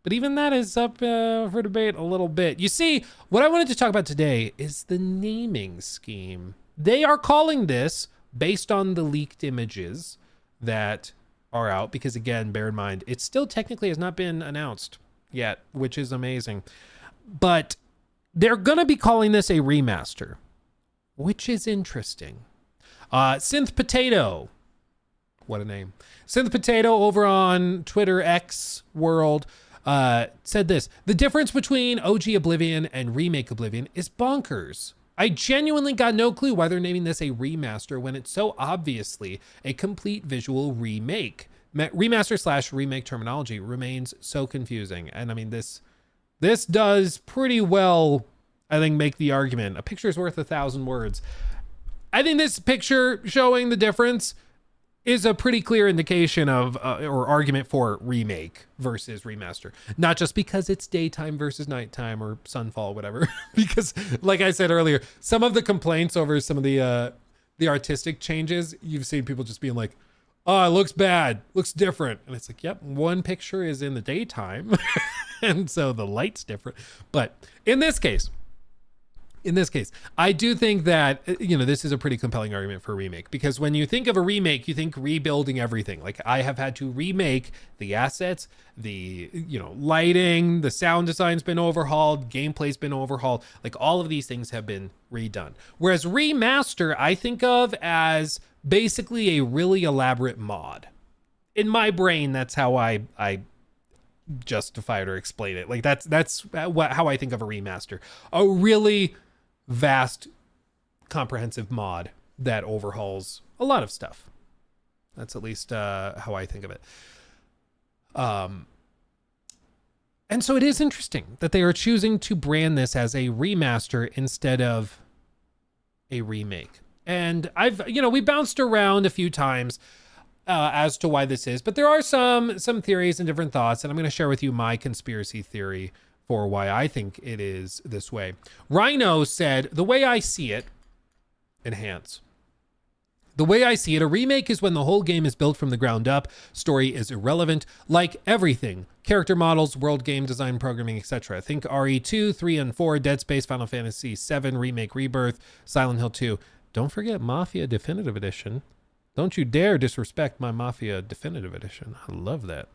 But even that is up for debate a little bit. You see, what I wanted to talk about today is the naming scheme. They are calling this, based on the leaked images that are out, because again, bear in mind, it still technically has not been announced yet, which is amazing. But they're going to be calling this a remaster, which is interesting. Synth Potato, what a name. Synth Potato over on Twitter X World said this: the difference between OG Oblivion and remake Oblivion is bonkers. I genuinely got no clue why they're naming this a remaster when it's so obviously a complete visual remake. Remaster / remake terminology remains so confusing. And I mean, this does pretty well, I think, make the argument. A picture's worth 1,000 words. I think this picture showing the difference is a pretty clear indication of or argument for remake versus remaster. Not just because it's daytime versus nighttime or sunfall, whatever. Because like I said earlier, some of the complaints over some of the artistic changes, you've seen people just being like, oh, it looks bad, looks different. And it's like, yep, one picture is in the daytime. And so the light's different. But in this case, I do think that, this is a pretty compelling argument for a remake, because when you think of a remake, you think rebuilding everything. Like, I have had to remake the assets, the, lighting, the sound design's been overhauled, gameplay's been overhauled. Like, all of these things have been redone. Whereas remaster, I think of as basically a really elaborate mod. In my brain, that's how I justify it or explain it. Like, that's how I think of a remaster. A really vast, comprehensive mod that overhauls a lot of stuff. That's at least how I think of it. And so it is interesting that they are choosing to brand this as a remaster instead of a remake. And we bounced around a few times as to why this is, but there are some theories and different thoughts, and I'm going to share with you my conspiracy theory for why I think it is this way. Rhino said, the way I see it, enhance. The way I see it, a remake is when the whole game is built from the ground up, story is irrelevant, like everything. Character models, world game design, programming, etc. Think RE2, 3 and 4, Dead Space, Final Fantasy 7, Remake, Rebirth, Silent Hill 2. Don't forget Mafia Definitive Edition. Don't you dare disrespect my Mafia Definitive Edition. I love that.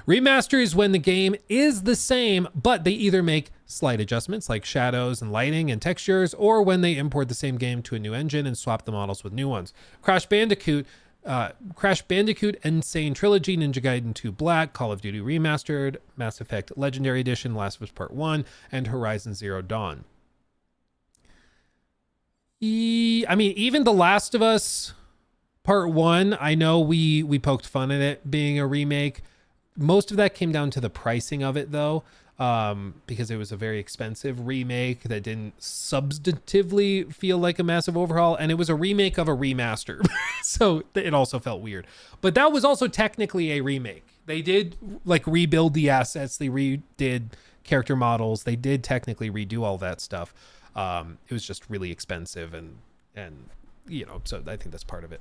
Remaster is when the game is the same, but they either make slight adjustments like shadows and lighting and textures, or when they import the same game to a new engine and swap the models with new ones. Crash Bandicoot, Insane Trilogy, Ninja Gaiden 2 Black, Call of Duty Remastered, Mass Effect Legendary Edition, Last of Us Part 1, and Horizon Zero Dawn. Even The Last of Us Part 1, I know we poked fun at it being a remake. Most of that came down to the pricing of it, though, because it was a very expensive remake that didn't substantively feel like a massive overhaul, and it was a remake of a remaster. So it also felt weird. But that was also technically a remake. They did rebuild the assets, they redid character models, they did technically redo all that stuff. It was just really expensive and so I think that's part of it.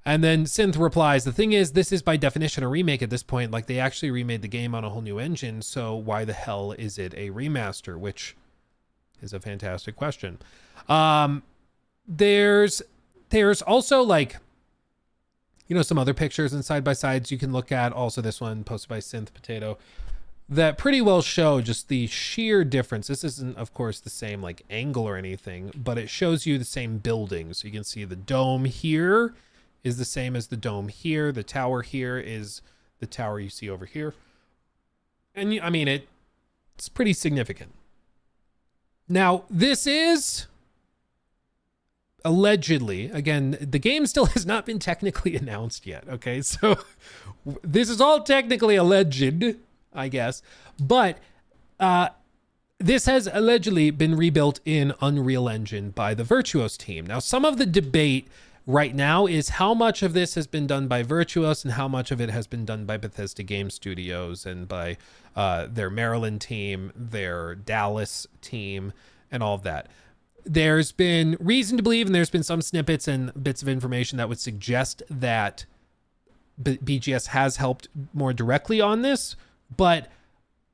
And then Synth replies, the thing is, this is by definition a remake at this point. Like, they actually remade the game on a whole new engine, so why the hell is it a remaster? Which is a fantastic question. There's also some other pictures and side-by-sides you can look at. Also this one posted by Synth Potato that pretty well show just the sheer difference. This isn't, of course, the same angle or anything, but it shows you the same building. So you can see the dome here is the same as the dome here. The tower here is the tower you see over here. And it's pretty significant. Now, this is allegedly, again, the game still has not been technically announced yet. Okay. So this is all technically alleged, I guess, but this has allegedly been rebuilt in Unreal Engine by the Virtuos team. Now, some of the debate right now is how much of this has been done by Virtuos and how much of it has been done by Bethesda Game Studios and by their Maryland team, their Dallas team, and all of that. There's been reason to believe, and there's been some snippets and bits of information that would suggest that BGS has helped more directly on this, but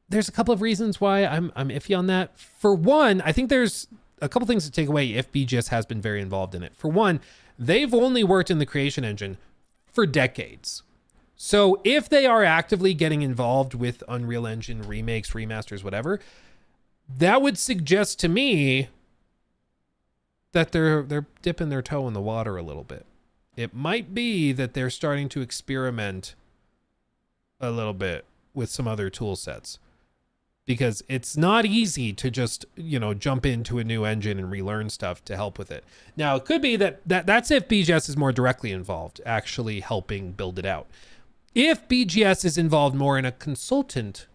there's a couple of reasons why I'm iffy on that. For one, I think there's a couple things to take away if BGS has been very involved in it. For one, they've only worked in the creation engine for decades. So if they are actively getting involved with Unreal Engine remakes, remasters, whatever, that would suggest to me that they're dipping their toe in the water a little bit. It might be that they're starting to experiment a little bit with some other tool sets, because it's not easy to just, jump into a new engine and relearn stuff to help with it. Now, it could be that's if BGS is more directly involved, actually helping build it out. If BGS is involved more in a consultant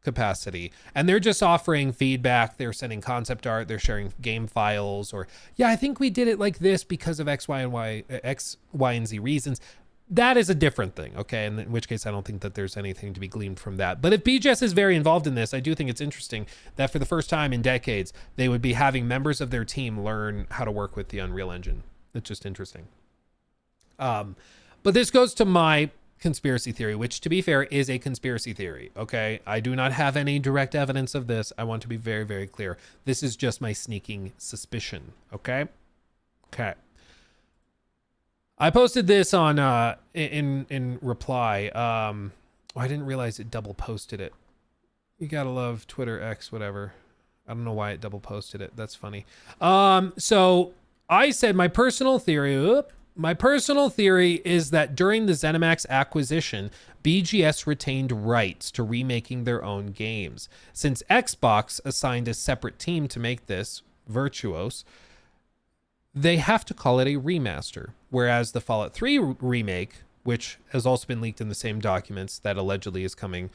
capacity and they're just offering feedback, they're sending concept art, they're sharing game files, or I think we did it like this because of X, Y, and Z reasons, that is a different thing, okay? And in which case, I don't think that there's anything to be gleaned from that. But if BGS is very involved in this, I do think it's interesting that for the first time in decades, they would be having members of their team learn how to work with the Unreal Engine. It's just interesting. But this goes to my conspiracy theory, which, to be fair, is a conspiracy theory, okay? I do not have any direct evidence of this. I want to be very, very clear. This is just my sneaking suspicion, okay? Okay. I posted this on in reply. I didn't realize it double posted it. You gotta love Twitter, X, whatever. I don't know why it double posted it. That's funny. So I said my personal theory is that during the ZeniMax acquisition, BGS retained rights to remaking their own games. Since Xbox assigned a separate team to make this, Virtuos, they have to call it a remaster, whereas the Fallout 3 remake, which has also been leaked in the same documents that allegedly is coming,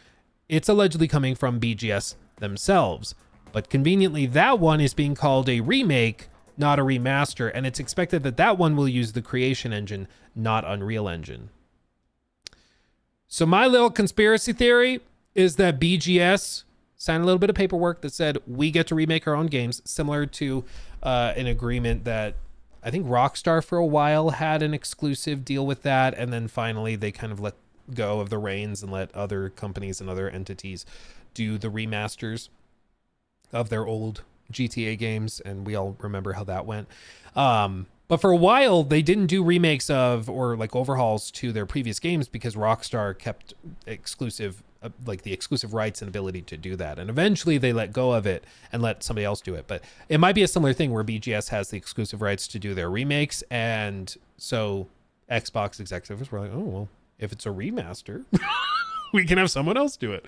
it's allegedly coming from BGS themselves. But conveniently, that one is being called a remake, not a remaster, and it's expected that that one will use the creation engine, not Unreal Engine. So my little conspiracy theory is that BGS signed a little bit of paperwork that said we get to remake our own games, similar to an agreement that I think Rockstar for a while had an exclusive deal with that, and then finally they kind of let go of the reins and let other companies and other entities do the remasters of their old GTA games, and we all remember how that went. But for a while, they didn't do remakes of or like overhauls to their previous games because Rockstar kept exclusive, like the exclusive rights and ability to do that. And eventually they let go of it and let somebody else do it. But it might be a similar thing where BGS has the exclusive rights to do their remakes. And so Xbox executives were like, oh, well, if it's a remaster, we can have someone else do it.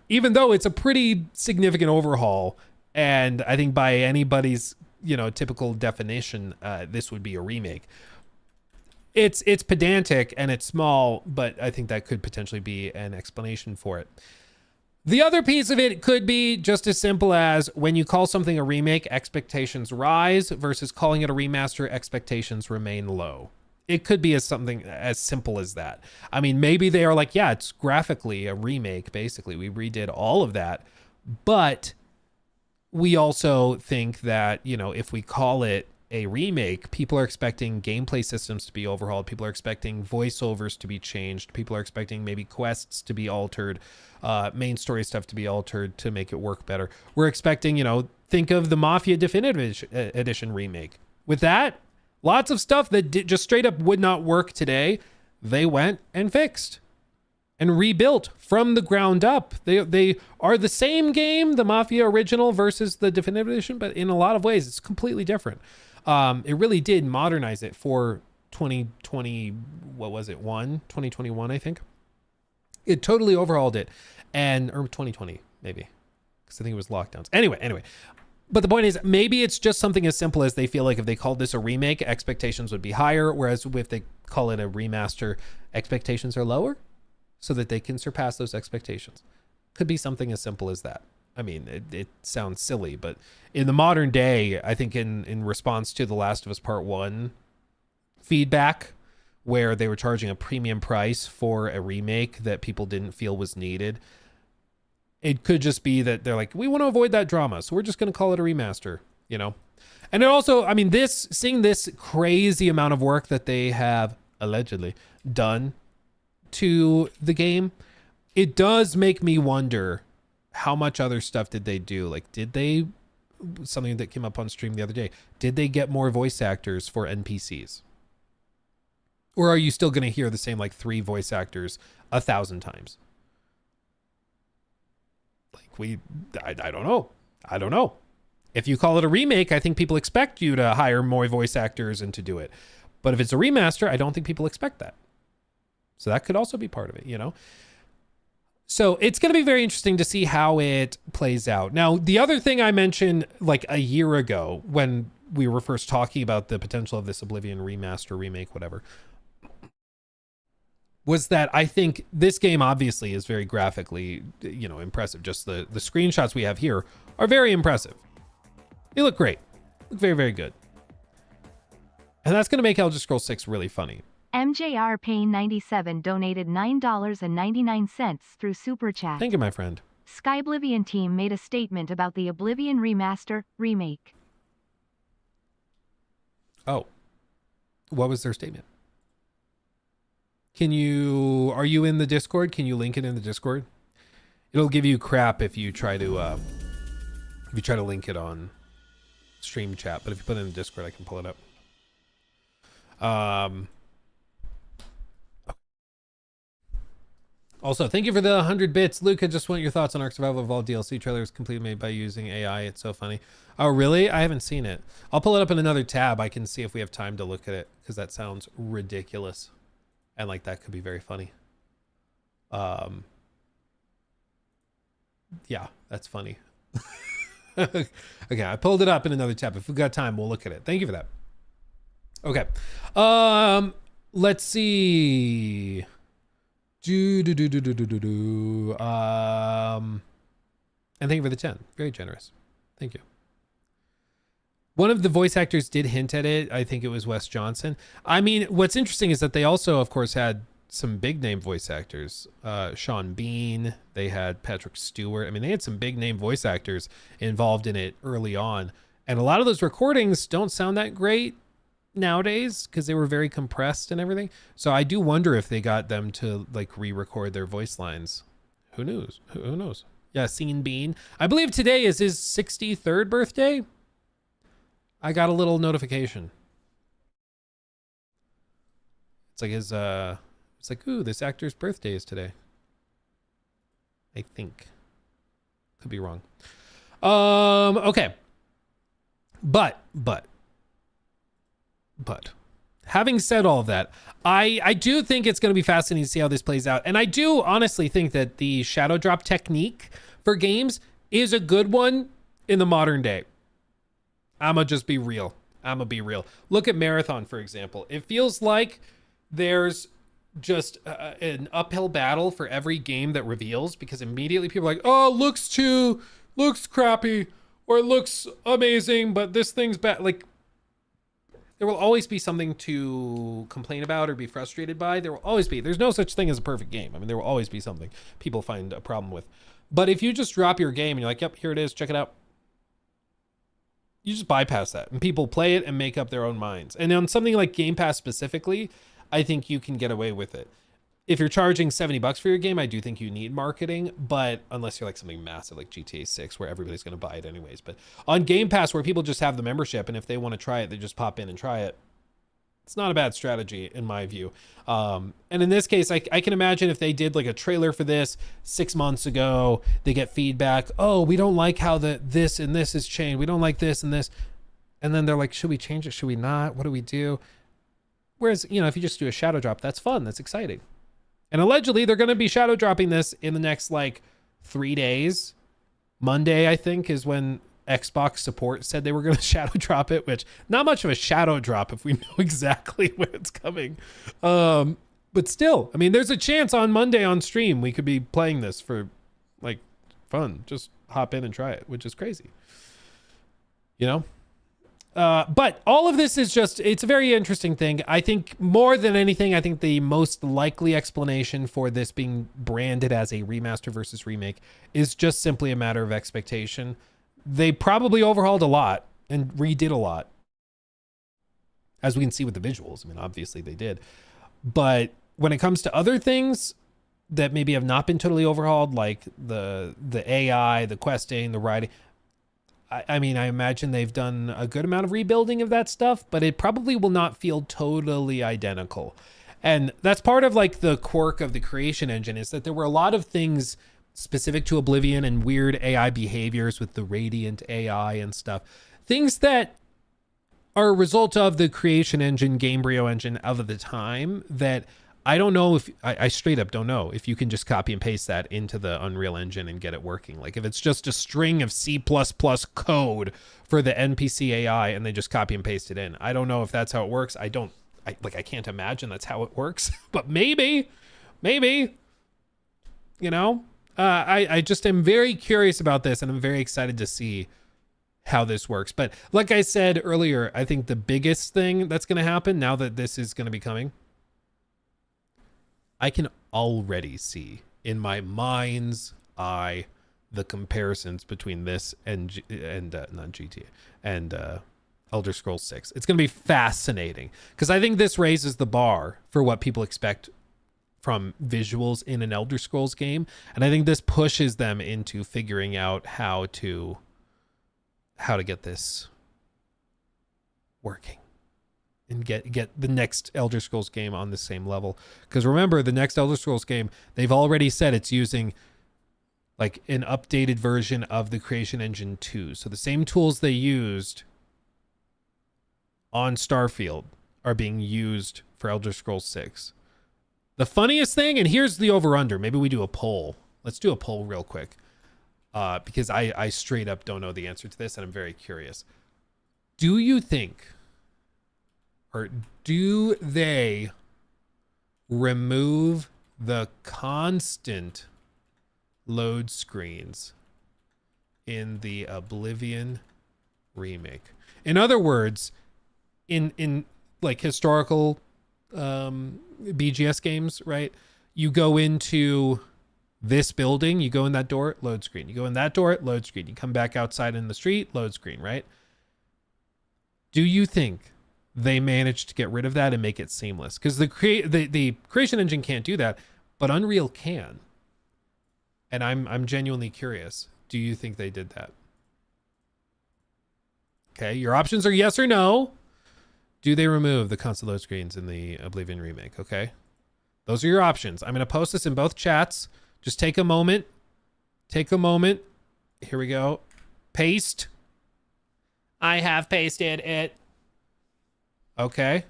Even though it's a pretty significant overhaul. And I think by anybody's, typical definition, this would be a remake. It's pedantic and it's small, but I think that could potentially be an explanation for it. The other piece of it could be just as simple as when you call something a remake, expectations rise, versus calling it a remaster, expectations remain low. It could be something as simple as that. I mean, maybe they are like, yeah, it's graphically a remake, basically. We redid all of that, but we also think that, if we call it a remake, people are expecting gameplay systems to be overhauled. People are expecting voiceovers to be changed. People are expecting maybe quests to be altered, main story stuff to be altered to make it work better. We're expecting, think of the Mafia Definitive Edition remake. With that, lots of stuff that just straight up would not work today, they went and fixed and rebuilt from the ground up. They are the same game, the Mafia original versus the Definitive Edition, but in a lot of ways, it's completely different. It really did modernize it for 2020, 2021, I think. It totally overhauled it. Or 2020, maybe, because I think it was lockdowns. Anyway. But the point is, maybe it's just something as simple as they feel like if they called this a remake, expectations would be higher, whereas if they call it a remaster, expectations are lower, so that they can surpass those expectations. Could be something as simple as that. I mean, it sounds silly, but in the modern day, I think in response to The Last of Us Part 1 feedback, where they were charging a premium price for a remake that people didn't feel was needed, it could just be that they're like, we want to avoid that drama, so we're just going to call it a remaster, And it also, I mean, seeing this crazy amount of work that they have allegedly done to the game, it does make me wonder how much other stuff did they do? Like, did they, something that came up on stream the other day, did they get more voice actors for NPCs? Or are you still going to hear the same, like, 3 voice actors 1,000 times? Like, I don't know. I don't know. If you call it a remake, I think people expect you to hire more voice actors and to do it. But if it's a remaster, I don't think people expect that. So that could also be part of it, you know? So it's going to be very interesting to see how it plays out. Now, the other thing I mentioned like a year ago when we were first talking about the potential of this Oblivion remaster, remake, whatever, was that I think this game obviously is very graphically, you know, impressive. Just the screenshots we have here are very impressive. They look great. Look very, very good. And that's going to make Elder Scrolls 6 really funny. MJR Payne 97 donated $9.99 through Super Chat. Thank you, my friend. Skyblivion team made a statement about the Oblivion remaster, remake. Oh. What was their statement? Are you in the Discord? Can you link it in the Discord? It'll give you crap if you try to link it on stream chat, but if you put it in the Discord, I can pull it up. Also, thank you for the 100 bits. Luke, I just want your thoughts on Ark Survival Evolved DLC trailers completely made by using AI. It's so funny. Oh, really? I haven't seen it. I'll pull it up in another tab. I can see if we have time to look at it because that sounds ridiculous. And like that could be very funny. Yeah, that's funny. Okay, I pulled it up in another tab. If we've got time, we'll look at it. Thank you for that. Okay. Let's see. And thank you for the 10. Very generous. Thank you. One of the voice actors did hint at it. I think it was Wes Johnson. I mean, what's interesting is that they also, of course, had some big name voice actors. Sean Bean. They had Patrick Stewart. I mean, they had some big name voice actors involved in it early on. And a lot of those recordings don't sound that great nowadays because they were very compressed and everything. So I do wonder if they got them to like re-record their voice lines. Who knows? Who knows? Yeah, Sean Bean. I believe today is his 63rd birthday. I got a little notification. It's like his it's like, ooh, this actor's birthday is today. I think. Could be wrong. Okay. But having said all of that, I do think it's going to be fascinating to see how this plays out. And I do honestly think that the shadow drop technique for games is a good one in the modern day. I'ma just be real. Look at Marathon, for example. It feels like there's just an uphill battle for every game that reveals because immediately people are like, oh, looks crappy or it looks amazing, but this thing's bad. Like, there will always be something to complain about or be frustrated by. There will always be. There's no such thing as a perfect game. I mean, there will always be something people find a problem with. But if you just drop your game and you're like, yep, here it is, check it out. You just bypass that and people play it and make up their own minds. And on something like Game Pass specifically, I think you can get away with it. If you're charging $70 for your game, I do think you need marketing, but unless you're like something massive like GTA 6 where everybody's going to buy it anyways. But on Game Pass where people just have the membership and if they want to try it, they just pop in and try it. It's not a bad strategy in my view. And in this case, I can imagine if they did like a trailer for this 6 months ago, they get feedback. Oh, we don't like how this and this is changed. We don't like this and this. And then they're like, should we change it? Should we not? What do we do? Whereas, you know, if you just do a shadow drop, that's fun. That's exciting. And allegedly they're going to be shadow dropping this in the next like 3 days. Monday, I think, is when Xbox support said they were going to shadow drop it, which not much of a shadow drop if we know exactly when it's coming. But still, I mean, there's a chance on Monday on stream we could be playing this for like fun. Just hop in and try it, which is crazy. You know? But all of this is just, it's a very interesting thing. I think more than anything, I think the most likely explanation for this being branded as a remaster versus remake is just simply a matter of expectation. They probably overhauled a lot and redid a lot. As we can see with the visuals. I mean, obviously they did. But when it comes to other things that maybe have not been totally overhauled, like the AI, the questing, the writing, I mean, I imagine they've done a good amount of rebuilding of that stuff, but it probably will not feel totally identical. And that's part of like the quirk of the creation engine, is that there were a lot of things specific to Oblivion and weird AI behaviors with the Radiant AI and stuff. Things that are a result of the creation engine, Gamebryo engine of the time, that I don't know if I straight up don't know if you can just copy and paste that into the Unreal Engine and get it working. Like if it's just a string of C++ code for the NPC AI and they just copy and paste it in. I don't know if that's how it works. I can't imagine that's how it works, but maybe, you know, I just am very curious about this, and I'm very excited to see how this works. But like I said earlier, I think the biggest thing that's going to happen now that this is going to be coming, I can already see in my mind's eye the comparisons between this and not GTA and Elder Scrolls 6. It's going to be fascinating because I think this raises the bar for what people expect from visuals in an Elder Scrolls game, and I think this pushes them into figuring out how to get this working and get the next Elder Scrolls game on the same level. Because remember, the next Elder Scrolls game, they've already said it's using like an updated version of the Creation Engine 2. So the same tools they used on Starfield are being used for Elder Scrolls 6. The funniest thing, and here's the over-under. Maybe we do a poll. Let's do a poll real quick. Because I straight up don't know the answer to this, and I'm very curious. Do you think, or do they remove the constant load screens in the Oblivion remake? In other words, in like historical BGS games, right? You go into this building, you go in that door, load screen. You go in that door, load screen. You come back outside in the street, load screen, right? Do you think they managed to get rid of that and make it seamless? Because the creation engine can't do that, but Unreal can. And I'm genuinely curious. Do you think they did that? Okay, your options are yes or no. Do they remove the constant load screens in the Oblivion remake? Okay, those are your options. I'm going to post this in both chats. Just take a moment. Take a moment. Here we go. Paste. I have pasted it. Okay.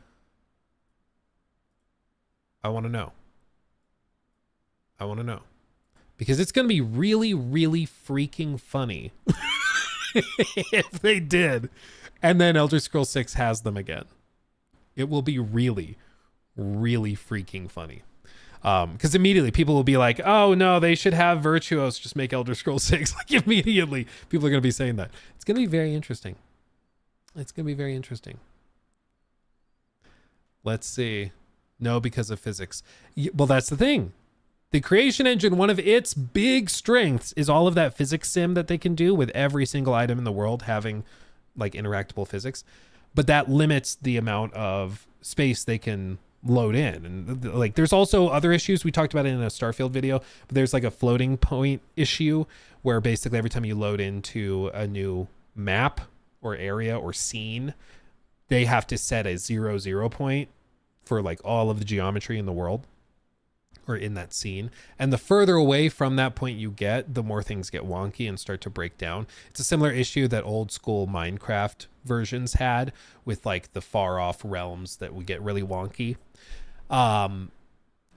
I want to know. I want to know. Because it's going to be really, really freaking funny if they did. And then Elder Scrolls 6 has them again. It will be really, really freaking funny. Because immediately people will be like, oh no, they should have Virtuos just make Elder Scrolls 6. Like immediately people are going to be saying that. It's going to be very interesting. It's going to be very interesting. Let's see. No, because of physics. Well, that's the thing. The creation engine, one of its big strengths is all of that physics sim that they can do with every single item in the world having like interactable physics. But that limits the amount of space they can load in. And like there's also other issues. We talked about it in a Starfield video, but there's like a floating point issue where basically every time you load into a new map or area or scene, they have to set a 0 point for like all of the geometry in the world or in that scene. And the further away from that point you get, the more things get wonky and start to break down. It's a similar issue that old school Minecraft versions had with like the far off realms that would get really wonky.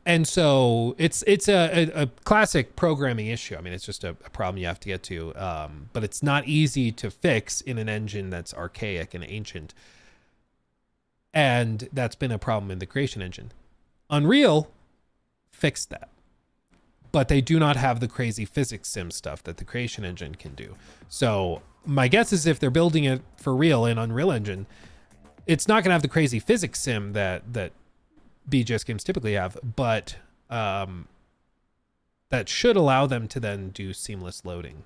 And so it's a classic programming issue. I mean, it's just a problem you have to get to, but it's not easy to fix in an engine that's archaic and ancient. And that's been a problem in the creation engine. Unreal fixed that, but they do not have the crazy physics sim stuff that the creation engine can do. So my guess is if they're building it for real in Unreal Engine, it's not going to have the crazy physics sim that BGS games typically have, but that should allow them to then do seamless loading.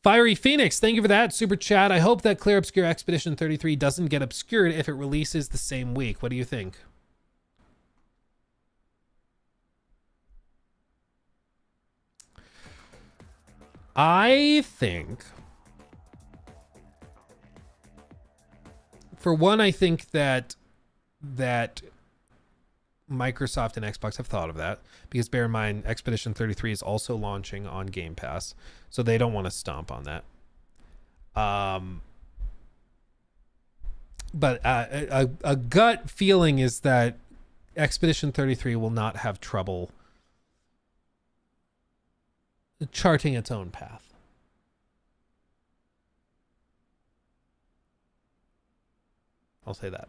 Fiery Phoenix, thank you for that super chat. I hope that Clear Obscure Expedition 33 doesn't get obscured if it releases the same week. What do you think? I think, for one, I think that Microsoft and Xbox have thought of that, because bear in mind, Expedition 33 is also launching on Game Pass, so they don't want to stomp on that. But a gut feeling is that Expedition 33 will not have trouble charting its own path. I'll say that.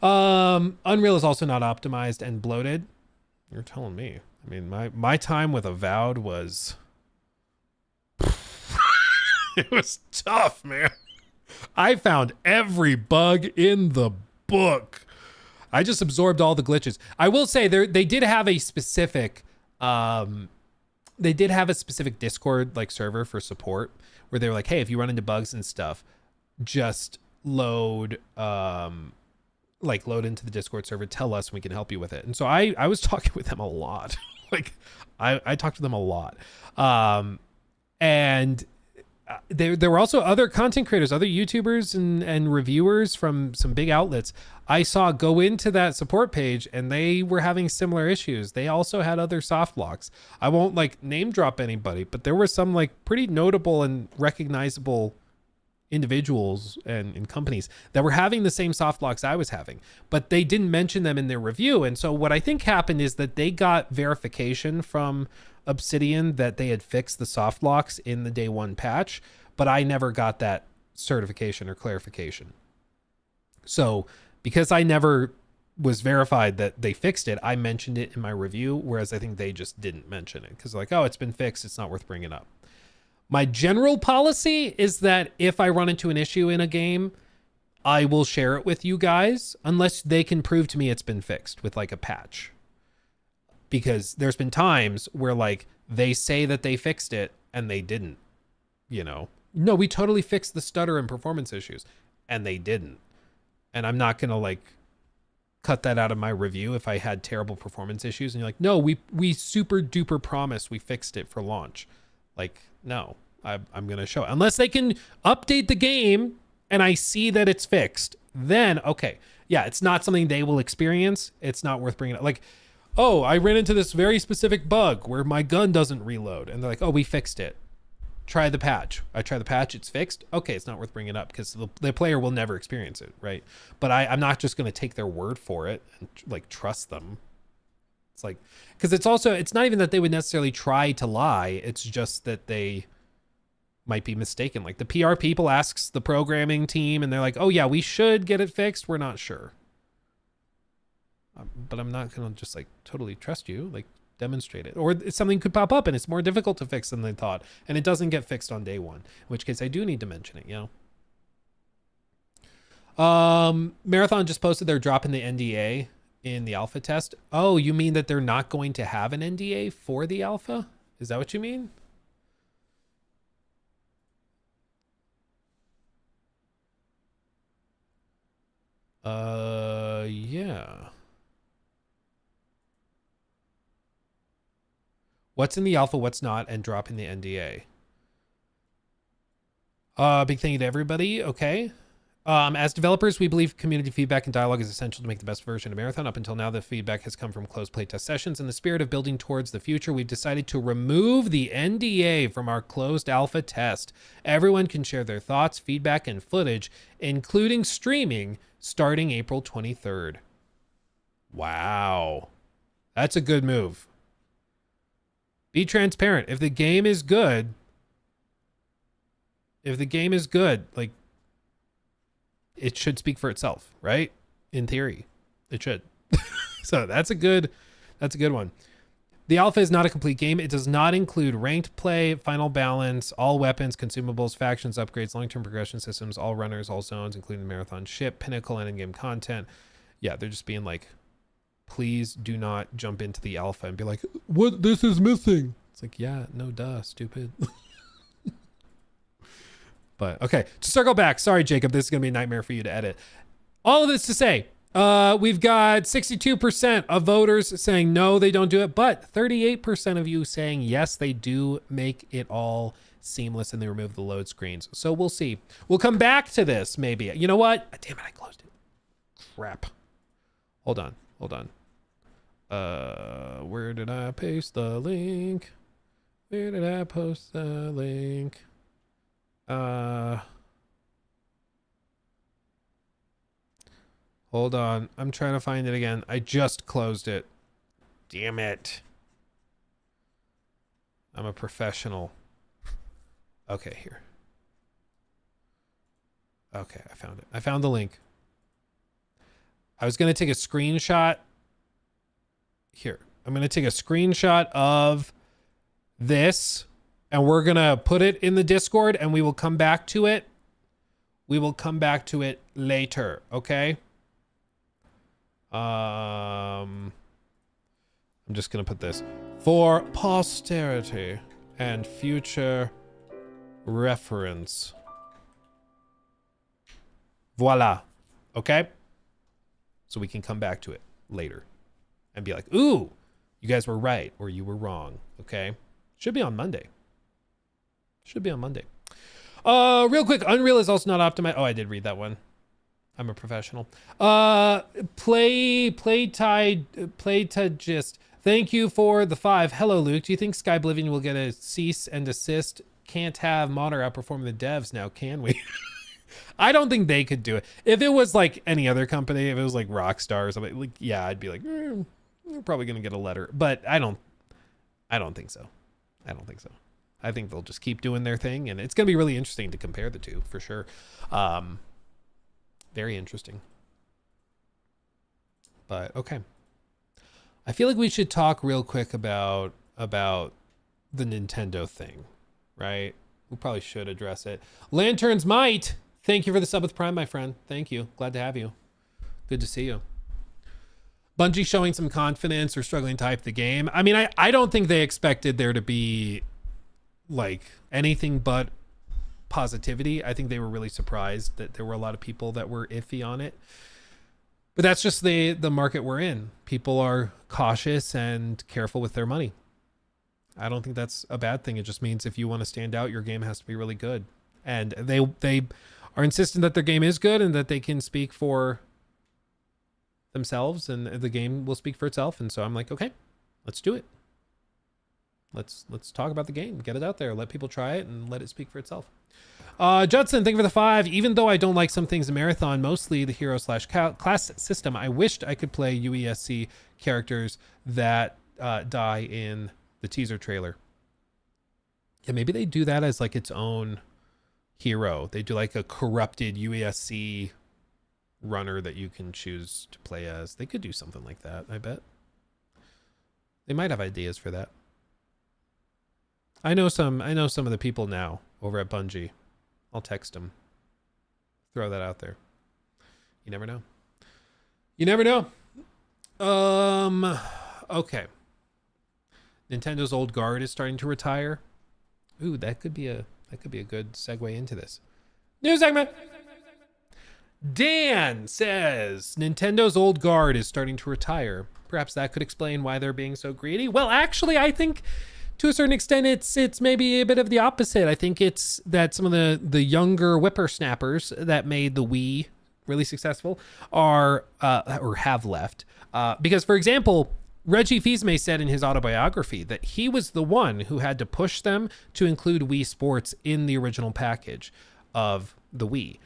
Unreal is also not optimized and bloated. You're telling me. I mean, my time with Avowed was it was tough, man. I found every bug in the book. I just absorbed all the glitches. I will say they did have a specific Discord like server for support where they were like, hey, if you run into bugs and stuff, just load into the Discord server, tell us and we can help you with it. And so I was talking with them a lot. Like I talked to them a lot. And there were also other content creators, other YouTubers and reviewers from some big outlets I saw go into that support page, and they were having similar issues. They also had other soft locks. I won't like name drop anybody, but there were some like pretty notable and recognizable individuals and companies that were having the same soft locks I was having, but they didn't mention them in their review. And so what I think happened is that they got verification from Obsidian that they had fixed the soft locks in the day one patch, but I never got that certification or clarification. So because I never was verified that they fixed it, I mentioned it in my review, whereas I think they just didn't mention it because like, oh, it's been fixed, it's not worth bringing up. My general policy is that if I run into an issue in a game, I will share it with you guys unless they can prove to me it's been fixed with like a patch. Because there's been times where like they say that they fixed it and they didn't, you know. No, we totally fixed the stutter and performance issues, and they didn't. And I'm not going to like cut that out of my review if I had terrible performance issues and you're like, no, we super duper promise we fixed it for launch. Like, no, I'm going to show it. Unless they can update the game and I see that it's fixed, then, okay. Yeah, it's not something they will experience. It's not worth bringing up. Like, oh, I ran into this very specific bug where my gun doesn't reload. And they're like, oh, we fixed it. Try the patch. I try the patch. It's fixed. Okay, it's not worth bringing up because the player will never experience it, right? But I'm not just going to take their word for it and like trust them. It's like, because it's not even that they would necessarily try to lie. It's just that they might be mistaken. Like the PR people asks the programming team and they're like, oh yeah, we should get it fixed. We're not sure. But I'm not going to just like totally trust you, like demonstrate it. Or something could pop up and it's more difficult to fix than they thought. And it doesn't get fixed on day one, in which case I do need to mention it, you know? Marathon just posted they're dropping the NDA in the alpha test. Oh, you mean that they're not going to have an NDA for the alpha? Is that what you mean? Yeah. What's in the alpha, what's not, and dropping the NDA. Big thank you to everybody. Okay. As developers, we believe community feedback and dialogue is essential to make the best version of Marathon. Up until now, the feedback has come from closed playtest sessions. In the spirit of building towards the future, we've decided to remove the NDA from our closed alpha test. Everyone can share their thoughts, feedback, and footage, including streaming, starting April 23rd. Wow. That's a good move. Be transparent. If the game is good, like, it should speak for itself, right? In theory, it should. So that's a good one. The alpha is not a complete game. It does not include ranked play, final balance, all weapons, consumables, factions, upgrades, long-term progression systems, all runners, all zones, including the marathon ship, pinnacle, and in-game content. Yeah, they're just being like, please do not jump into the alpha and be like, what, this is missing. It's like, yeah, no, duh, stupid. But okay, to circle back, sorry, Jacob, this is going to be a nightmare for you to edit. All of this to say, We've got 62% of voters saying no, they don't do it, but 38% of you saying yes, they do make it all seamless and they remove the load screens. So we'll see. We'll come back to this maybe. You know what? Damn it, I closed it. Crap. Hold on. Where did I paste the link? Where did I post the link? Hold on. I'm trying to find it again. I just closed it. Damn it. I'm a professional. Okay, here. Okay, I found it. I found the link. I was going to take a screenshot. Here. I'm going to take a screenshot of this and we're going to put it in the Discord and we will come back to it. We will come back to it later, okay? I'm just going to put this for posterity and future reference. Voila. Okay? So we can come back to it later and be like, ooh, you guys were right or you were wrong. Okay? Should be on Monday. Real quick, Unreal is also not optimized. Oh, I did read that one. I'm a professional. Playtide. Thank you for the 5. Hello, Luke. Do you think Sky Oblivion will get a cease and desist? Can't have modder outperform the devs now, can we? I don't think they could do it. If it was like any other company, if it was like Rockstar or something, like, yeah, I'd be like, you're probably gonna get a letter. But I don't think so. I think they'll just keep doing their thing, and it's gonna be really interesting to compare the two for sure. Very interesting. But okay. I feel like we should talk real quick about the Nintendo thing, right? We probably should address it. Lanterns Might, thank you for the sub with Prime, my friend. Thank you. Glad to have you. Good to see you. Bungie showing some confidence or struggling to hype the game. I mean, I don't think they expected there to be like anything but positivity. I think they were really surprised that there were a lot of people that were iffy on it. But that's just the market we're in. People are cautious and careful with their money. I don't think that's a bad thing. It just means if you want to stand out, your game has to be really good. And they are insistent that their game is good and that they can speak for themselves and the game will speak for itself. And so I'm like, okay, let's do it. Let's talk about the game, get it out there, let people try it and let it speak for itself. Judson, thank you for the 5. Even though I don't like some things in Marathon, mostly the hero/class system, I wished I could play UESC characters that die in the teaser trailer. Yeah, maybe they do that as like its own hero. They do like a corrupted UESC runner that you can choose to play as. They could do something like that, I bet. They might have ideas for that. I know some of the people now over at Bungie. I'll text them. Throw that out there. You never know. You never know. Okay. Nintendo old guard is starting to retire. Ooh, that could be a good segue into this. New segment. Dan says Nintendo's old guard is starting to retire. Perhaps that could explain why they're being so greedy. Well, actually, I think to a certain extent, it's maybe a bit of the opposite. I think it's that some of the younger whippersnappers that made the Wii really successful are or have left. Because, for example, Reggie Fils-Aimé said in his autobiography that he was the one who had to push them to include Wii Sports in the original package of the Wii.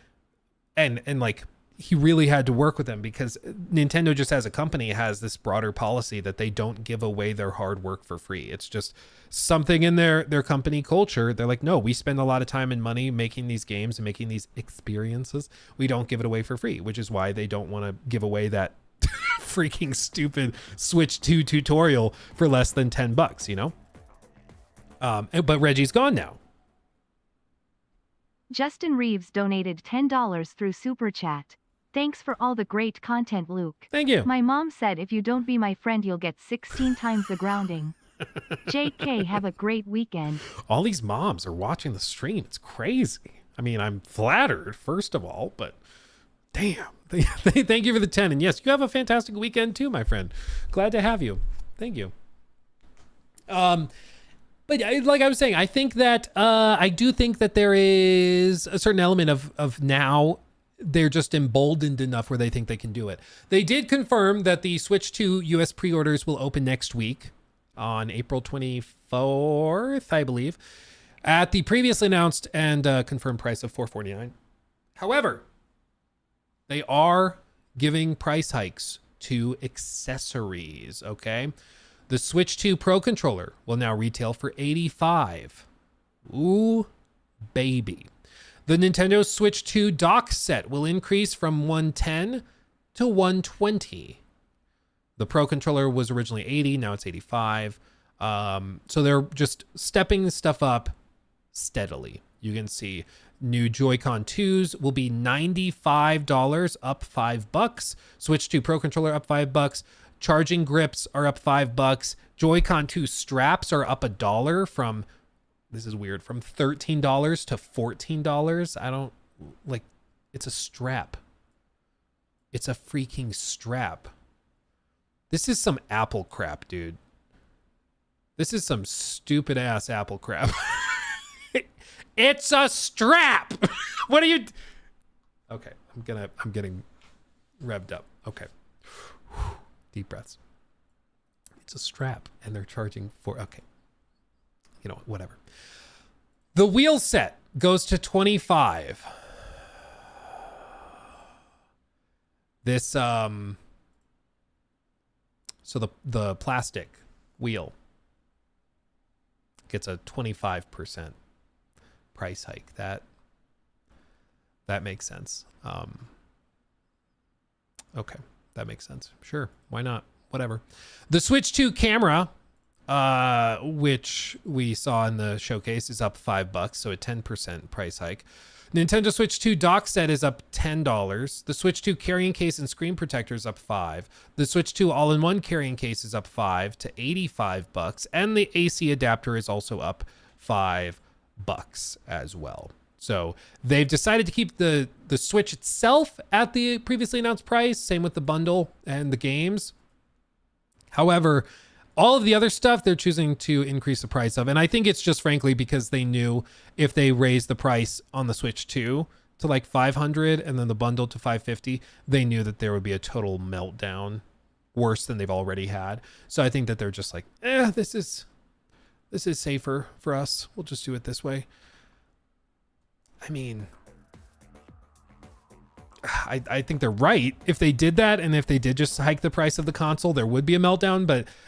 And like, he really had to work with them because Nintendo just as a company has this broader policy that they don't give away their hard work for free. It's just something in their company culture. They're like, no, we spend a lot of time and money making these games and making these experiences. We don't give it away for free, which is why they don't want to give away that freaking stupid Switch 2 tutorial for less than $10, you know? But Reggie's gone now. Justin Reeves donated $10 through Super Chat. Thanks for all the great content, Luke. Thank you. My mom said if you don't be my friend, you'll get 16 times the grounding. JK, have a great weekend. All these moms are watching the stream. It's crazy. I mean, I'm flattered, first of all, but damn, Thank you for the 10. And yes, you have a fantastic weekend too, my friend. Glad to have you. Thank you. But like I was saying, I think that I do think that there is a certain element of now they're just emboldened enough where they think they can do it. They did confirm that the Switch 2 US pre-orders will open next week on April 24th, I believe, at the previously announced and confirmed price of $449. However, they are giving price hikes to accessories, okay? The Switch 2 Pro controller will now retail for $85. Ooh, baby. The Nintendo Switch 2 dock set will increase from $110 to $120. The Pro controller was originally $80, now it's $85. So they're just stepping stuff up steadily. You can see new Joy-Con 2s will be $95, up $5. Switch 2 Pro controller up $5. Charging grips are up $5. Joy-Con 2 straps are up $1 from, this is weird, from $13 to $14. I don't like, it's a strap. It's a freaking strap. This is some Apple crap, dude. This is some stupid ass Apple crap. It's a strap. What are you? Okay, I'm getting revved up. Okay. Deep breaths. It's a strap and they're charging for, okay. You know, whatever. The wheel set goes to $25. This, so the plastic wheel gets a 25% price hike. That makes sense. Okay. That makes sense. Sure. Why not? Whatever. The Switch 2 camera, which we saw in the showcase, is up $5, so a 10% price hike. Nintendo Switch 2 dock set is up $10. The Switch 2 carrying case and screen protector is up $5. The Switch 2 all-in-one carrying case is up $5 to $85, and the AC adapter is also up $5 as well. So they've decided to keep the Switch itself at the previously announced price. Same with the bundle and the games. However, all of the other stuff they're choosing to increase the price of. And I think it's just frankly because they knew if they raised the price on the Switch 2 to like $500 and then the bundle to $550, they knew that there would be a total meltdown worse than they've already had. So I think that they're just like, this is safer for us. We'll just do it this way. I mean, I think they're right. If they did that and if they did just hike the price of the console, there would be a meltdown.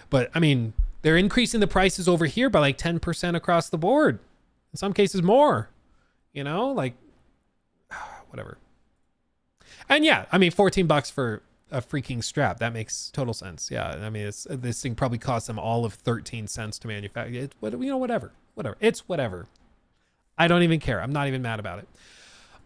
But I mean, they're increasing the prices over here by like 10% across the board. In some cases more, you know, like whatever. And yeah, I mean, $14 for a freaking strap. That makes total sense. Yeah. I mean, this thing probably cost them all of 13 cents to manufacture. Whatever. It's whatever. I don't even care. I'm not even mad about it.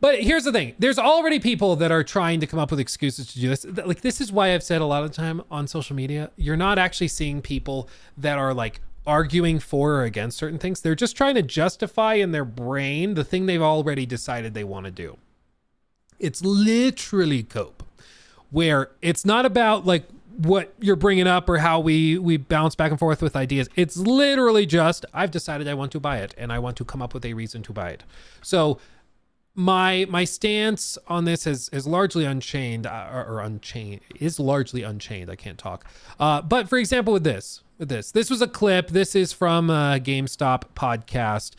But here's the thing. There's already people that are trying to come up with excuses to do this. Like, this is why I've said a lot of the time on social media, you're not actually seeing people that are like arguing for or against certain things. They're just trying to justify in their brain the thing they've already decided they want to do. It's literally cope, where it's not about like what you're bringing up or how we bounce back and forth with ideas. It's literally just, I've decided I want to buy it and I want to come up with a reason to buy it. So my stance on this is largely unchained is largely unchained. I can't talk. But for example, with this was a clip. This is from a GameStop podcast.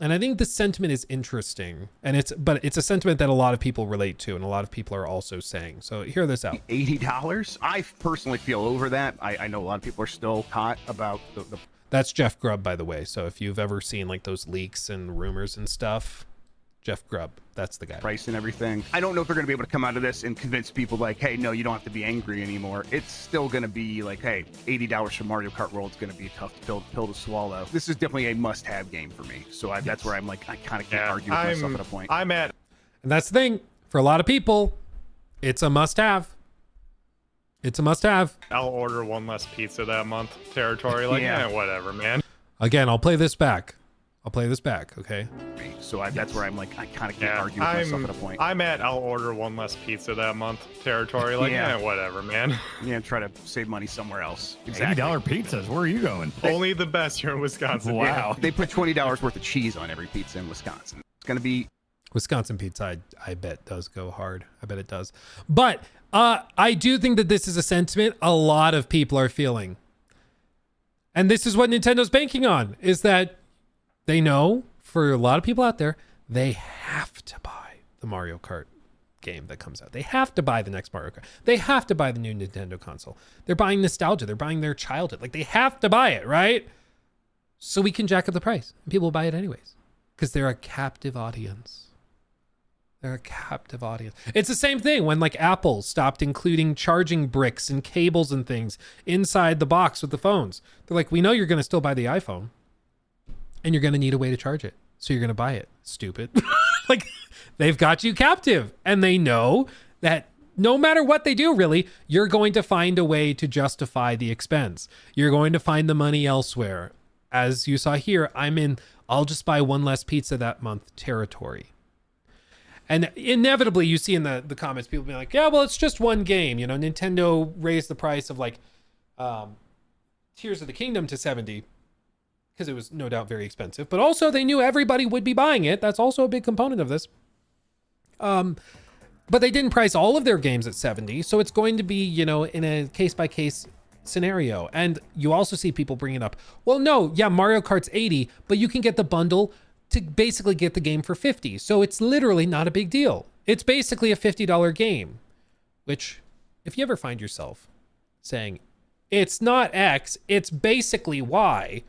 And I think the sentiment is interesting, and it's a sentiment that a lot of people relate to, and a lot of people are also saying. So hear this out. $80. I personally feel over that. I know a lot of people are still hot about the. That's Jeff Grubb, by the way. So if you've ever seen like those leaks and rumors and stuff, Jeff Grubb, that's the guy. Price and everything. I don't know if they're going to be able to come out of this and convince people like, hey, no, you don't have to be angry anymore. It's still going to be like, hey, $80 for Mario Kart World is going to be a tough pill to swallow. This is definitely a must-have game for me. So that's where I'm like, I kind of can't argue with myself at a point. I'm at. And that's the thing. For a lot of people, it's a must-have. It's a must-have. I'll order one less pizza that month territory. Like, whatever, man. Again, I'll play this back. I'll play this back, okay? So that's where I'm like, I kind of can't argue with myself at a point. I'm at I'll order one less pizza that month territory. Like, whatever, man. Yeah, try to save money somewhere else. Exactly. $80 pizzas. Where are you going? Only the best here in Wisconsin. Wow. Yeah. They put $20 worth of cheese on every pizza in Wisconsin. It's going to be... Wisconsin pizza, I bet does go hard. I bet it does. But I do think that this is a sentiment a lot of people are feeling. And this is what Nintendo's banking on, is that they know, for a lot of people out there, they have to buy the Mario Kart game that comes out. They have to buy the next Mario Kart. They have to buy the new Nintendo console. They're buying nostalgia. They're buying their childhood. Like, they have to buy it, right? So we can jack up the price. And people will buy it anyways. Because they're a captive audience. They're a captive audience. It's the same thing when like Apple stopped including charging bricks and cables and things inside the box with the phones. They're like, we know you're going to still buy the iPhone and you're going to need a way to charge it. So you're going to buy it. Stupid. Like, they've got you captive, and they know that no matter what they do, really, you're going to find a way to justify the expense. You're going to find the money elsewhere. As you saw here, I'm in, I'll just buy one less pizza that month territory. And inevitably, you see in the comments, people being like, yeah, well, it's just one game. You know, Nintendo raised the price of like Tears of the Kingdom to $70 because it was no doubt very expensive. But also, they knew everybody would be buying it. That's also a big component of this. But they didn't price all of their games at $70. So it's going to be, you know, in a case-by-case scenario. And you also see people bringing up, well, no, yeah, Mario Kart's $80, but you can get the bundle to basically get the game for $50. So it's literally not a big deal. It's basically a $50 game, which if you ever find yourself saying, it's not X, it's basically Y,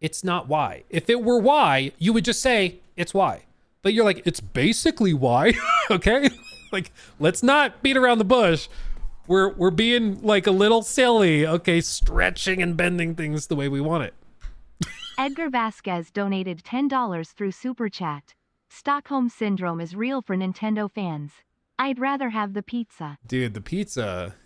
it's not Y. If it were Y, you would just say it's Y. But you're like, it's basically Y, okay? Like, let's not beat around the bush. We're being like a little silly, okay? Stretching and bending things the way we want it. Edgar Vasquez donated $10 through Super Chat. Stockholm Syndrome is real for Nintendo fans. I'd rather have the pizza. Dude, the pizza...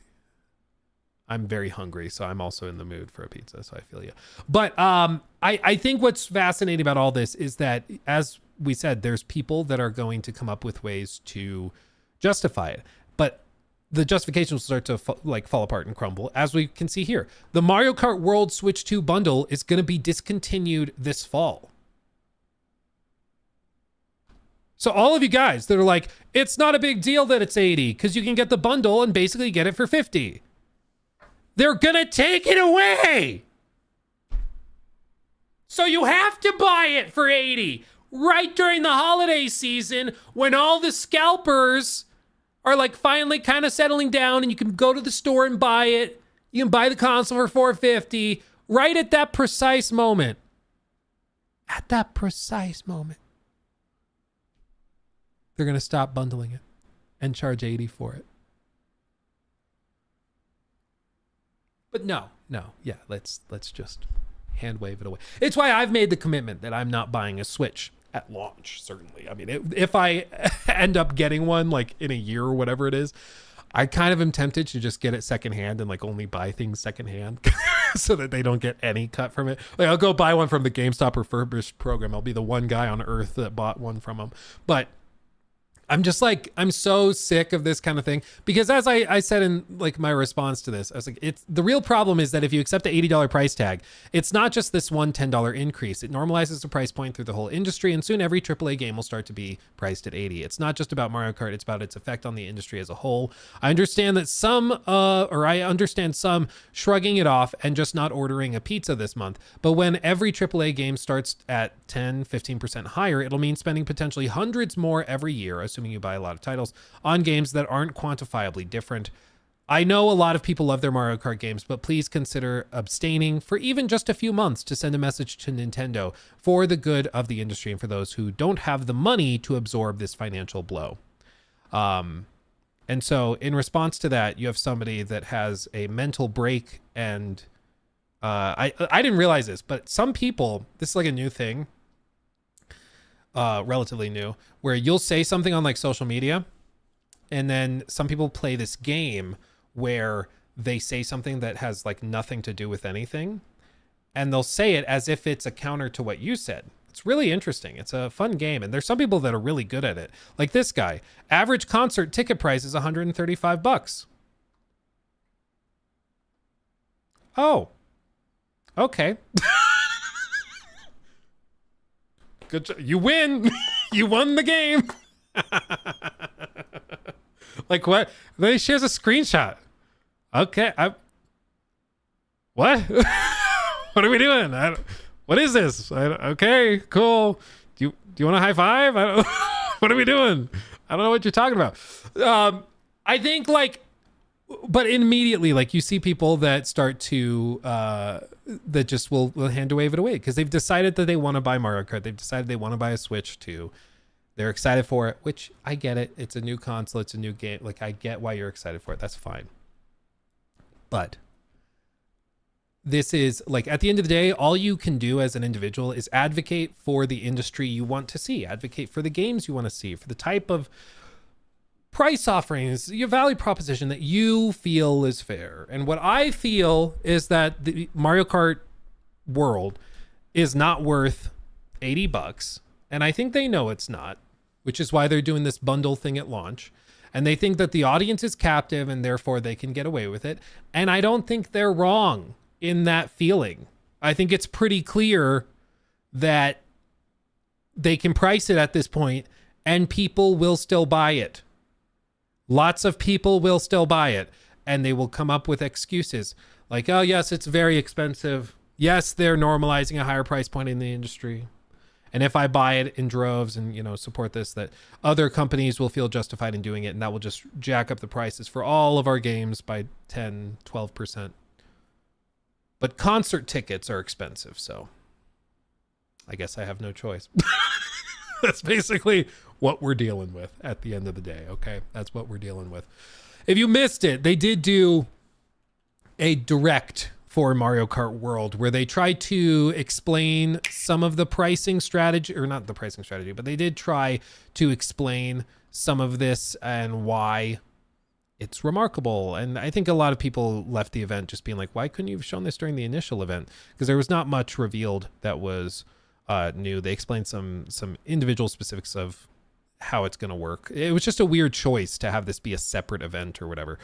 I'm very hungry, so I'm also in the mood for a pizza, so I feel you. But I think what's fascinating about all this is that, as we said, there's people that are going to come up with ways to justify it. But the justification will start to fall apart and crumble, as we can see here. The Mario Kart World Switch 2 bundle is going to be discontinued this fall. So all of you guys that are like, it's not a big deal that it's 80 because you can get the bundle and basically get it for 50. They're going to take it away. So you have to buy it for 80 right during the holiday season when all the scalpers are like finally kind of settling down and you can go to the store and buy it. You can buy the console for $450 right at that precise moment. At that precise moment. They're going to stop bundling it and charge $80 for it. But no, yeah, let's just hand wave it away. It's why I've made the commitment that I'm not buying a Switch at launch, certainly. I mean, if I end up getting one like in a year or whatever it is, I kind of am tempted to just get it secondhand and like only buy things secondhand so that they don't get any cut from it. Like, I'll go buy one from the GameStop refurbished program. I'll be the one guy on earth that bought one from them. But I'm just like, I'm so sick of this kind of thing because as I said in like my response to this, I was like, it's the real problem is that if you accept the $80 price tag, it's not just this one $10 increase. It normalizes the price point through the whole industry, and soon every AAA game will start to be priced at 80. It's not just about Mario Kart. It's about its effect on the industry as a whole. I understand that some shrugging it off and just not ordering a pizza this month. But when every AAA game starts at 10, 15% higher, it'll mean spending potentially hundreds more every year, assuming you buy a lot of titles, on games that aren't quantifiably different. I know a lot of people love their Mario Kart games, but please consider abstaining for even just a few months to send a message to Nintendo for the good of the industry and for those who don't have the money to absorb this financial blow. And so in response to that, you have somebody that has a mental break, and I didn't realize this, but some people, this is like a new thing, relatively new, where you'll say something on like social media, and then some people play this game where they say something that has like nothing to do with anything, and they'll say it as if it's a counter to what you said. It's really interesting. It's a fun game, and there's some people that are really good at it. Like this guy. Average concert ticket price is $135. Oh. Okay. Good job. You win. You won the game. Like what? Then he shares a screenshot. Okay. What? What are we doing? What is this? Okay, cool. Do you want a high five? What are we doing? I don't know what you're talking about. I think like, but immediately, like you see people that start to, that just will hand wave it away because they've decided that they want to buy Mario Kart. They've decided they want to buy a Switch 2. They're excited for it, which I get it. It's a new console. It's a new game. Like I get why you're excited for it. That's fine. But this is like, at the end of the day, all you can do as an individual is advocate for the industry you want to see, advocate for the games you want to see, for the type of price offerings, your value proposition that you feel is fair. And what I feel is that the Mario Kart world is not worth $80. And I think they know it's not, which is why they're doing this bundle thing at launch. And they think that the audience is captive and therefore they can get away with it. And I don't think they're wrong in that feeling. I think it's pretty clear that they can price it at this point and people will still buy it. Lots of people will still buy it, and they will come up with excuses like, oh yes, it's very expensive. Yes, they're normalizing a higher price point in the industry. And if I buy it in droves and, you know, support this, that other companies will feel justified in doing it. And that will just jack up the prices for all of our games by 10, 12%. But concert tickets are expensive. So I guess I have no choice. That's basically what we're dealing with at the end of the day. Okay. That's what we're dealing with. If you missed it, they did do a direct for Mario Kart World where they tried to explain some of the pricing strategy, or not the pricing strategy, but they did try to explain some of this and why it's remarkable. And I think a lot of people left the event just being like, why couldn't you have shown this during the initial event? Because there was not much revealed that was new. They explained some individual specifics of how it's going to work. It was just a weird choice to have this be a separate event or whatever.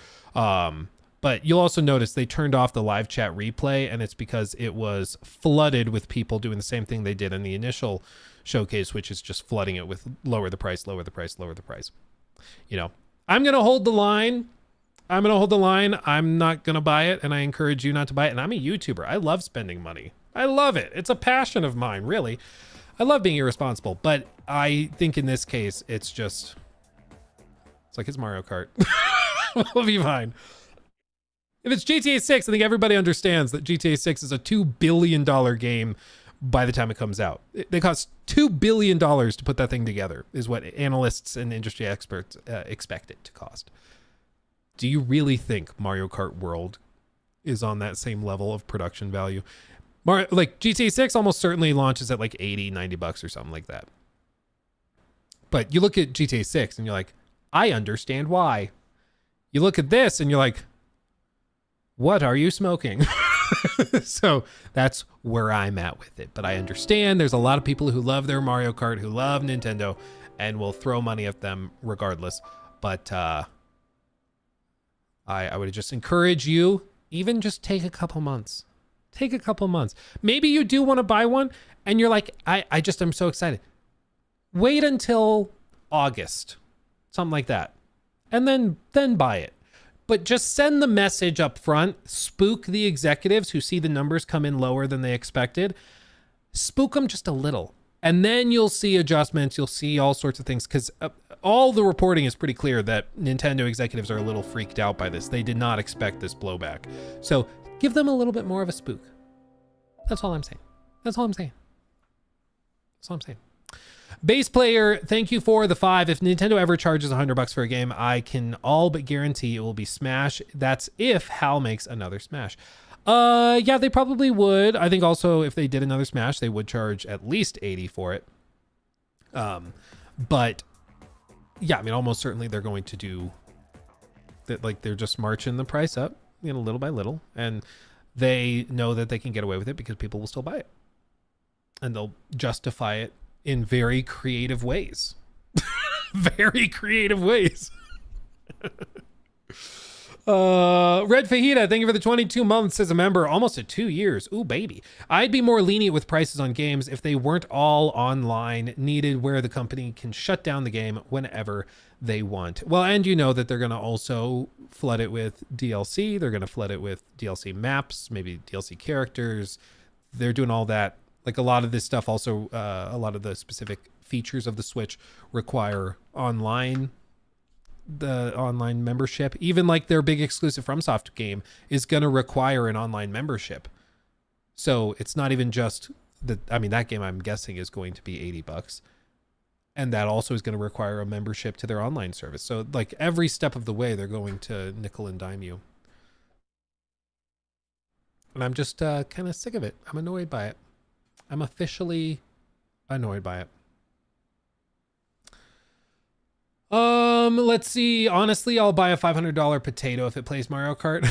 But you'll also notice they turned off the live chat replay, and it's because it was flooded with people doing the same thing they did in the initial showcase, which is just flooding it with lower the price, lower the price, lower the price. You know, I'm going to hold the line. I'm not going to buy it, and I encourage you not to buy it. And I'm a YouTuber. I love spending money. I love it. It's a passion of mine, really. I love being irresponsible, but I think in this case, it's like it's Mario Kart. We'll be fine. If it's GTA 6, I think everybody understands that GTA 6 is a $2 billion game by the time it comes out. They cost $2 billion to put that thing together, is what analysts and industry experts expect it to cost. Do you really think Mario Kart World is on that same level of production value? Like GTA 6 almost certainly launches at like $80, $90 or something like that. But you look at GTA 6 and you're like, I understand why. You look at this and you're like, what are you smoking? So that's where I'm at with it. But I understand there's a lot of people who love their Mario Kart, who love Nintendo, and will throw money at them regardless. But I would just encourage you, even just take a couple months. Take a couple months. Maybe you do want to buy one and you're like, I'm so excited. Wait until August, something like that. And then buy it. But just send the message up front, spook the executives who see the numbers come in lower than they expected. Spook them just a little. And then you'll see adjustments. You'll see all sorts of things, because all the reporting is pretty clear that Nintendo executives are a little freaked out by this. They did not expect this blowback. So give them a little bit more of a spook. That's all I'm saying. That's all I'm saying. That's all I'm saying. Bass player, thank you for the 5. If Nintendo ever charges $100 for a game, I can all but guarantee it will be Smash. That's if HAL makes another Smash. Yeah, they probably would. I think also if they did another Smash, they would charge at least $80 for it. But yeah, I mean, almost certainly they're going to do that. Like, they're just marching the price up, you know, little by little, and they know that they can get away with it because people will still buy it. and they'll justify it in very creative ways. Very creative ways. Red Fajita, thank you for the 22 months as a member, almost at 2 years. Ooh, baby. I'd be more lenient with prices on games if they weren't all online, needed where the company can shut down the game whenever they want. Well, and you know that they're going to also flood it with DLC. They're going to flood it with DLC maps, maybe DLC characters. They're doing all that. Like a lot of this stuff also, a lot of the specific features of the Switch require the online membership. Even like their big exclusive FromSoft game is going to require an online membership. So it's not even just that game I'm guessing is going to be $80. And that also is going to require a membership to their online service. So like every step of the way, they're going to nickel and dime you. And I'm just kind of sick of it. I'm annoyed by it. I'm officially annoyed by it. Let's see. Honestly, I'll buy a $500 potato if it plays Mario Kart.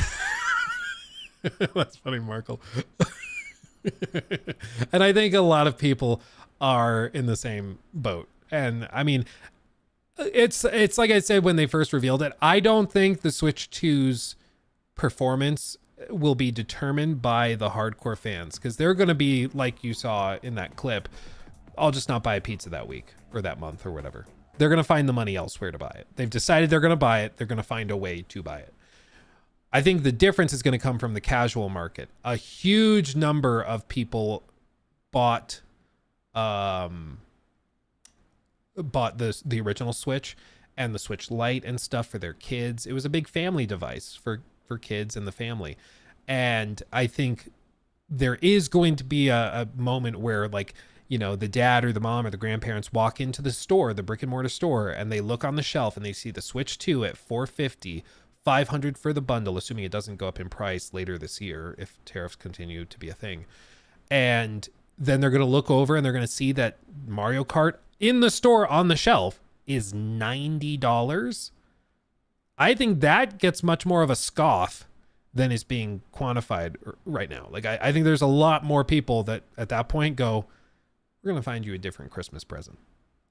That's funny, Markle. And I think a lot of people are in the same boat. And I mean, it's like I said when they first revealed it, I don't think the Switch 2's performance will be determined by the hardcore fans, because they're going to be like you saw in that clip. I'll just not buy a pizza that week or that month or whatever. They're going to find the money elsewhere to buy it. They've decided they're going to buy it. They're going to find a way to buy it. I think the difference is going to come from the casual market. A huge number of people bought the original Switch and the Switch Lite and stuff for their kids. It was a big family device for kids and the family. And I think there is going to be a moment where, like, you know, the dad or the mom or the grandparents walk into the store, the brick and mortar store, and they look on the shelf and they see the Switch 2 at $450, $500 for the bundle, assuming it doesn't go up in price later this year if tariffs continue to be a thing. And then they're going to look over and they're going to see that Mario Kart in the store on the shelf is $90. I think that gets much more of a scoff than is being quantified right now. Like, I think there's a lot more people that at that point go, we're going to find you a different Christmas present.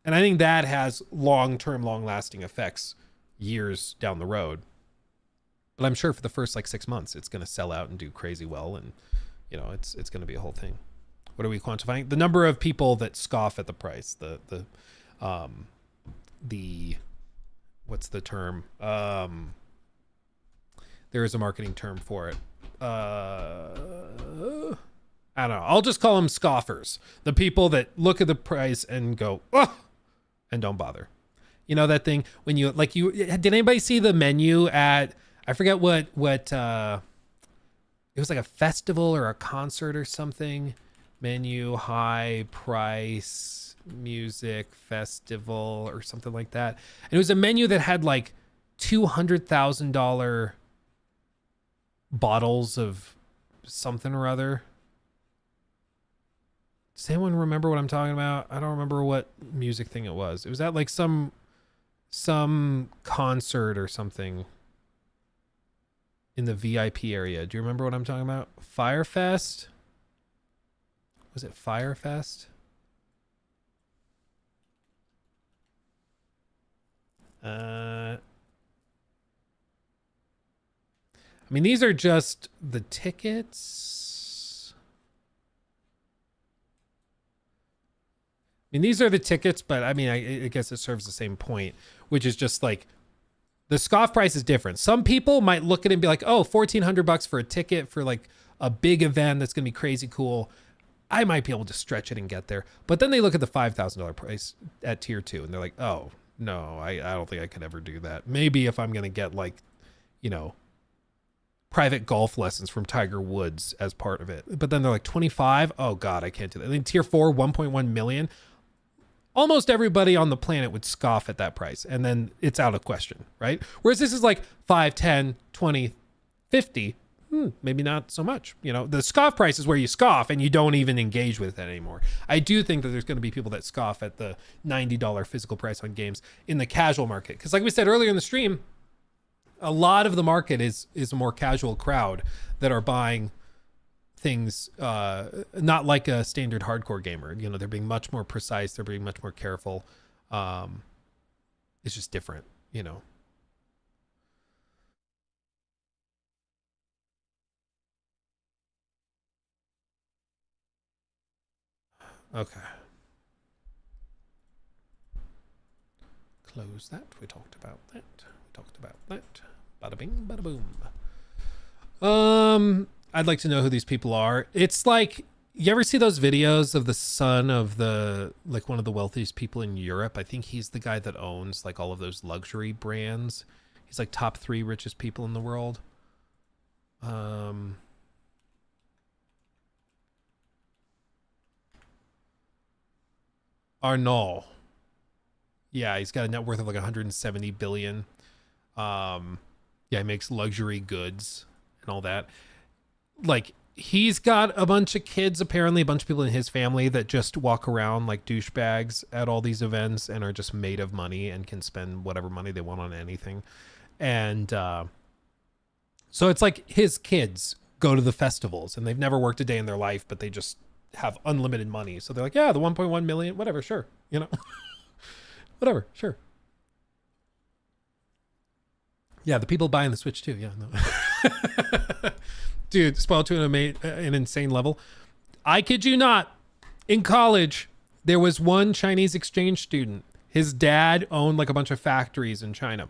And I think that has long-term, long-lasting effects years down the road. But I'm sure for the first like 6 months, it's going to sell out and do crazy well. And, you know, it's going to be a whole thing. What are we quantifying? The number of people that scoff at the price, the what's the term? There is a marketing term for it. I don't know. I'll just call them scoffers. The people that look at the price and go, oh, and don't bother. You know that thing when did anybody see the menu at, I forget what it was, like a festival or a concert or something. Menu, high price, music, festival or something like that. And it was a menu that had like $200,000 bottles of something or other. Does anyone remember what I'm talking about? I don't remember what music thing it was. It was at like some concert or something in the VIP area. Do you remember what I'm talking about? Firefest? Was it Firefest? I mean, these are just the tickets. I mean, these are the tickets, but I mean, I guess it serves the same point, which is just like the scoff price is different. Some people might look at it and be like, oh, $1,400 for a ticket for like a big event that's going to be crazy cool. I might be able to stretch it and get there. But then they look at the $5,000 price at tier 2 and they're like, oh, no, I don't think I could ever do that. Maybe if I'm going to get like, you know, private golf lessons from Tiger Woods as part of it. But then they're like 25. Oh God, I can't do that. I mean, tier 4, 1.1 million. Almost everybody on the planet would scoff at that price. And then it's out of question, right? Whereas this is like 5, 10, 20, 50. Maybe not so much. You know, the scoff price is where you scoff and you don't even engage with it anymore. I do think that there's going to be people that scoff at the $90 physical price on games in the casual market. Because like we said earlier in the stream, a lot of the market is a more casual crowd that are buying things not like a standard hardcore gamer. You know, they're being much more precise, they're being much more careful. It's just different, you know. Okay. Close that. We talked about that. We talked about that. Bada bing, bada boom. I'd like to know who these people are. It's like, you ever see those videos of the son of the, like, one of the wealthiest people in Europe? I think he's the guy that owns like all of those luxury brands. He's like top 3 richest people in the world. Arnault. Yeah, he's got a net worth of like 170 billion. Yeah, he makes luxury goods and all that. Like, he's got a bunch of kids, apparently, a bunch of people in his family that just walk around like douchebags at all these events and are just made of money and can spend whatever money they want on anything. And so it's like his kids go to the festivals and they've never worked a day in their life, but they just have unlimited money. So they're like, yeah, the 1.1 million, whatever, sure, you know. Whatever, sure. Yeah, the people buying the Switch too, yeah, no. Dude, spoiled to an insane level. I kid you not, in college, there was one Chinese exchange student. His dad owned like a bunch of factories in China.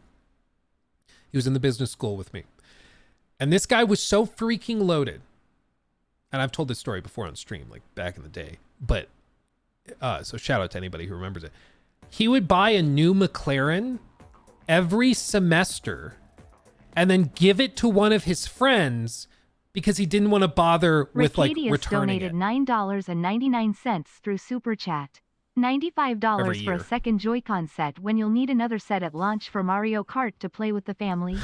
He was in the business school with me. And this guy was so freaking loaded. And I've told this story before on stream, like back in the day. But, so shout out to anybody who remembers it. He would buy a new McLaren every semester and then give it to one of his friends because he didn't want to bother with like returning donated it. $9.99 through Super Chat. $95 for a second Joy-Con set when you'll need another set at launch for Mario Kart to play with the family.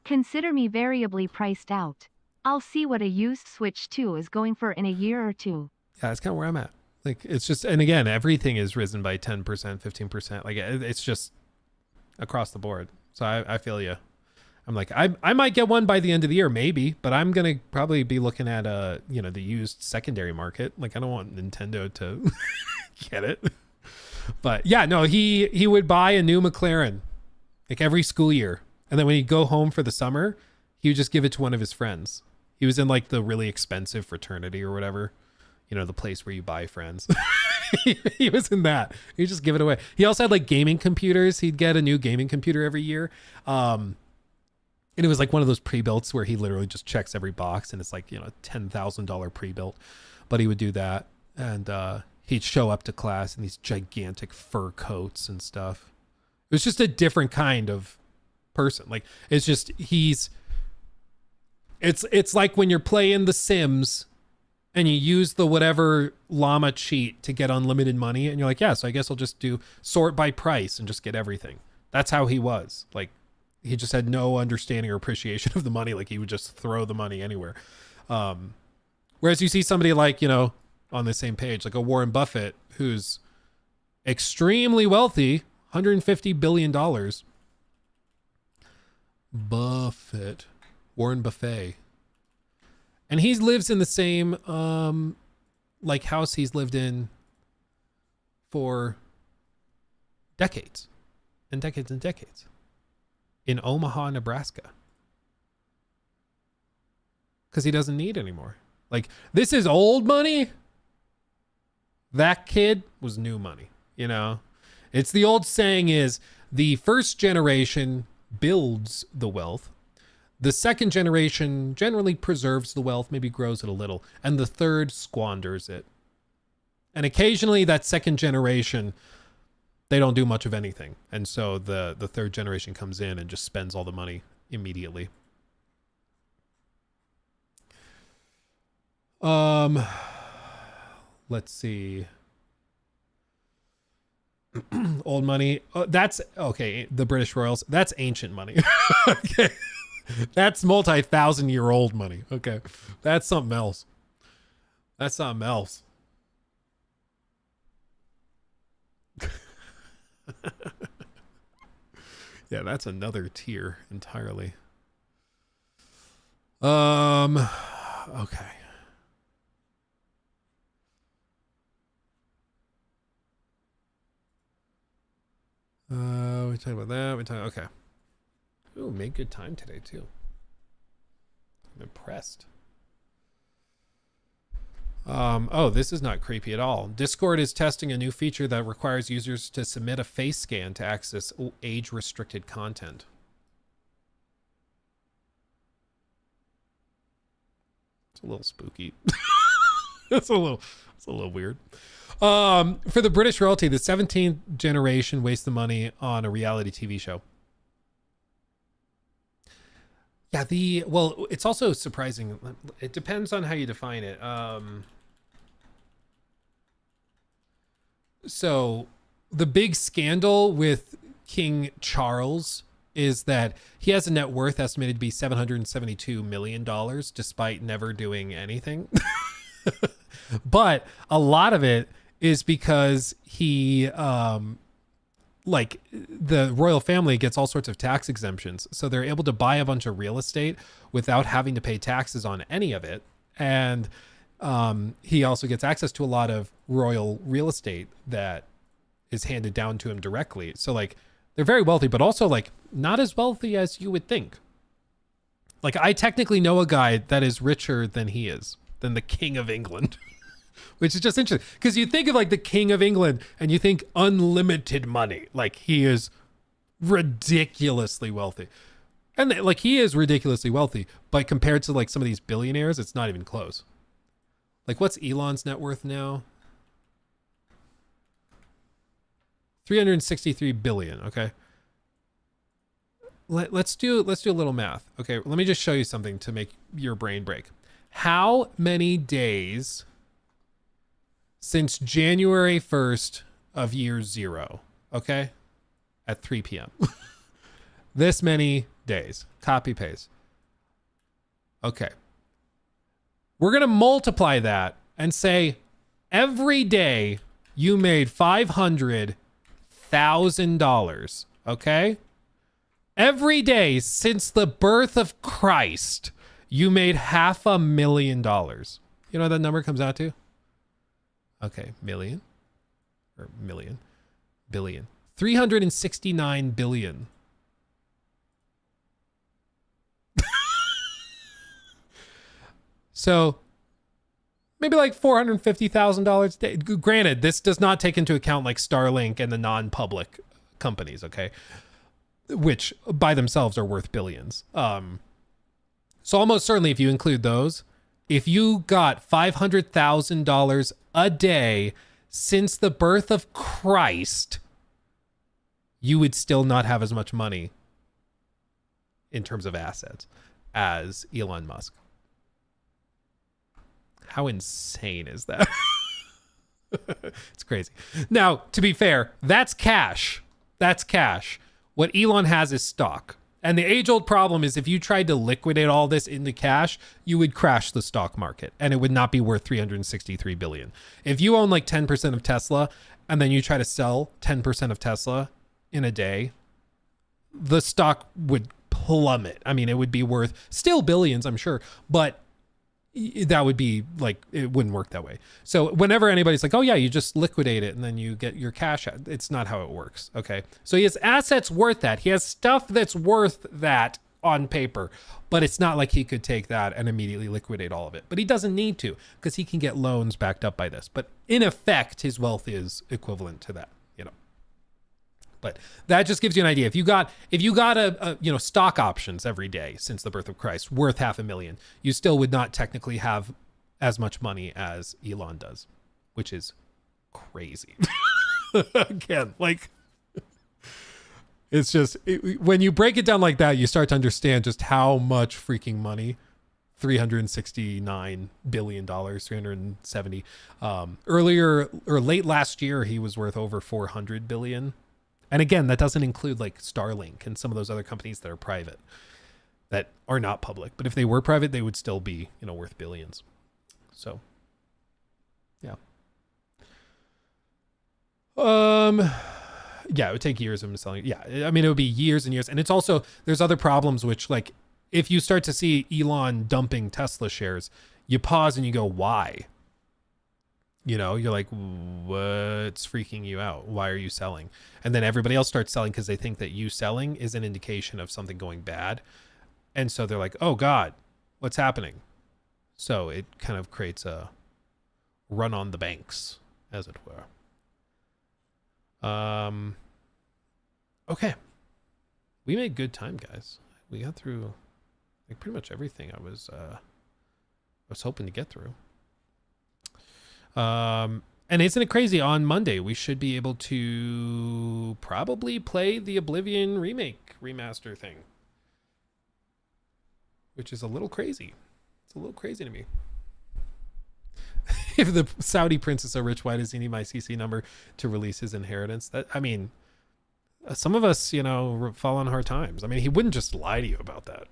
Consider me variably priced out. I'll see what a used Switch 2 is going for in a year or two. Yeah, that's kind of where I'm at. Like, it's just, and again, everything is risen by 10%, 15%. Like, it's just across the board. So I feel you. I'm like, I might get one by the end of the year, maybe, but I'm going to probably be looking at, you know, the used secondary market. Like, I don't want Nintendo to get it. But yeah, no, he would buy a new McLaren like every school year. And then when he'd go home for the summer, he would just give it to one of his friends. He was in like the really expensive fraternity or whatever. You know, the place where you buy friends. He was in that. He'd just give it away. He also had like gaming computers. He'd get a new gaming computer every year. And it was like one of those pre-builts where he literally just checks every box and it's like, you know, $10,000 pre-built. But he would do that. And he'd show up to class in these gigantic fur coats and stuff. It was just a different kind of person. Like, it's just, it's like when you're playing The Sims and you use the whatever llama cheat to get unlimited money, and you're like, yeah, so I guess I'll just do sort by price and just get everything. That's how he was. Like, he just had no understanding or appreciation of the money. Like, he would just throw the money anywhere. Whereas you see somebody like, you know, on the same page, like a Warren Buffett, who's extremely wealthy, $150 billion. Buffett. Warren Buffet. And he lives in the same like house he's lived in for decades and decades and decades in Omaha, Nebraska. Because he doesn't need anymore. Like, this is old money. That kid was new money, you know? It's the old saying is the first generation builds the wealth. The second generation generally preserves the wealth, maybe grows it a little, and the third squanders it. And occasionally that second generation, they don't do much of anything. And so the third generation comes in and just spends all the money immediately. Let's see. Old money. That's okay. The British Royals. That's ancient money. Okay. That's multi-thousand-year-old money. Okay. That's something else. That's something else. Yeah, that's another tier entirely. Okay. talking about that. We're talking, okay. Ooh, made good time today too. I'm impressed. Oh, this is not creepy at all. Discord is testing a new feature that requires users to submit a face scan to access age-restricted content. It's a little spooky. It's a little weird. For the British royalty, the 17th generation wastes the money on a reality TV show. Yeah, well, it's also surprising. It depends on how you define it. So the big scandal with King Charles is that he has a net worth estimated to be $772 million, despite never doing anything. But a lot of it is because he, like the royal family gets all sorts of tax exemptions. So they're able to buy a bunch of real estate without having to pay taxes on any of it. And he also gets access to a lot of royal real estate that is handed down to him directly. So like they're very wealthy, but also like not as wealthy as you would think. Like I technically know a guy that is richer than he is, than the King of England, which is just interesting because you think of like the King of England and you think unlimited money. Like he is ridiculously wealthy. And like he is ridiculously wealthy, but compared to like some of these billionaires, it's not even close. Like what's Elon's net worth now? 363 billion. Okay. Let's do a little math. Okay. Let me just show you something to make your brain break. How many days since January 1st of year 0? Okay. At 3 p.m. This many days. Copy paste. Okay. We're going to multiply that and say every day you made $500,000. Okay. Every day since the birth of Christ, you made $500,000. You know what that number comes out to? Okay. Million or million, billion, 369 billion. So maybe like $450,000 a day. Granted, this does not take into account like Starlink and the non-public companies, okay? Which by themselves are worth billions. So almost certainly if you include those, if you got $500,000 a day since the birth of Christ, you would still not have as much money in terms of assets as Elon Musk. How insane is that? It's crazy. Now, to be fair, that's cash. That's cash. What Elon has is stock. And the age-old problem is if you tried to liquidate all this into cash, you would crash the stock market and it would not be worth 363 billion. If you own like 10% of Tesla and then you try to sell 10% of Tesla in a day, the stock would plummet. I mean, it would be worth still billions, I'm sure, but that would be like, it wouldn't work that way. So whenever anybody's like, oh yeah, you just liquidate it and then you get your cash out, it's not how it works. Okay. So he has assets worth that. He has stuff that's worth that on paper, but it's not like he could take that and immediately liquidate all of it. But he doesn't need to because he can get loans backed up by this. But in effect, his wealth is equivalent to that, you know. But that just gives you an idea. If you got a stock options every day since the birth of Christ worth $500,000, you still would not technically have as much money as Elon does, which is crazy. Again, like it's just when you break it down like that, you start to understand just how much freaking money. $369 billion, 370. Earlier or late last year, he was worth over 400 billion. And again, that doesn't include like Starlink and some of those other companies that are private, that are not public. But if they were private, they would still be, worth billions. So, yeah. Yeah, it would take years of him selling. Yeah, I mean, it would be years and years. And it's also, there's other problems, which like, if you start to see Elon dumping Tesla shares, you pause and you go, why? You know, you're like, what's freaking you out? Why are you selling? And then everybody else starts selling because they think that you selling is an indication of something going bad. And so they're like, oh God, what's happening? So it kind of creates a run on the banks, as it were. Okay. We made good time, guys. We got through like pretty much everything I was hoping to get through. And isn't it crazy? On Monday, we should be able to probably play the Oblivion remaster thing, which is a little crazy. It's a little crazy to me. If the Saudi prince is so rich, why does he need my CC number to release his inheritance? That, I mean, some of us, you know, fall on hard times. I mean, he wouldn't just lie to you about that.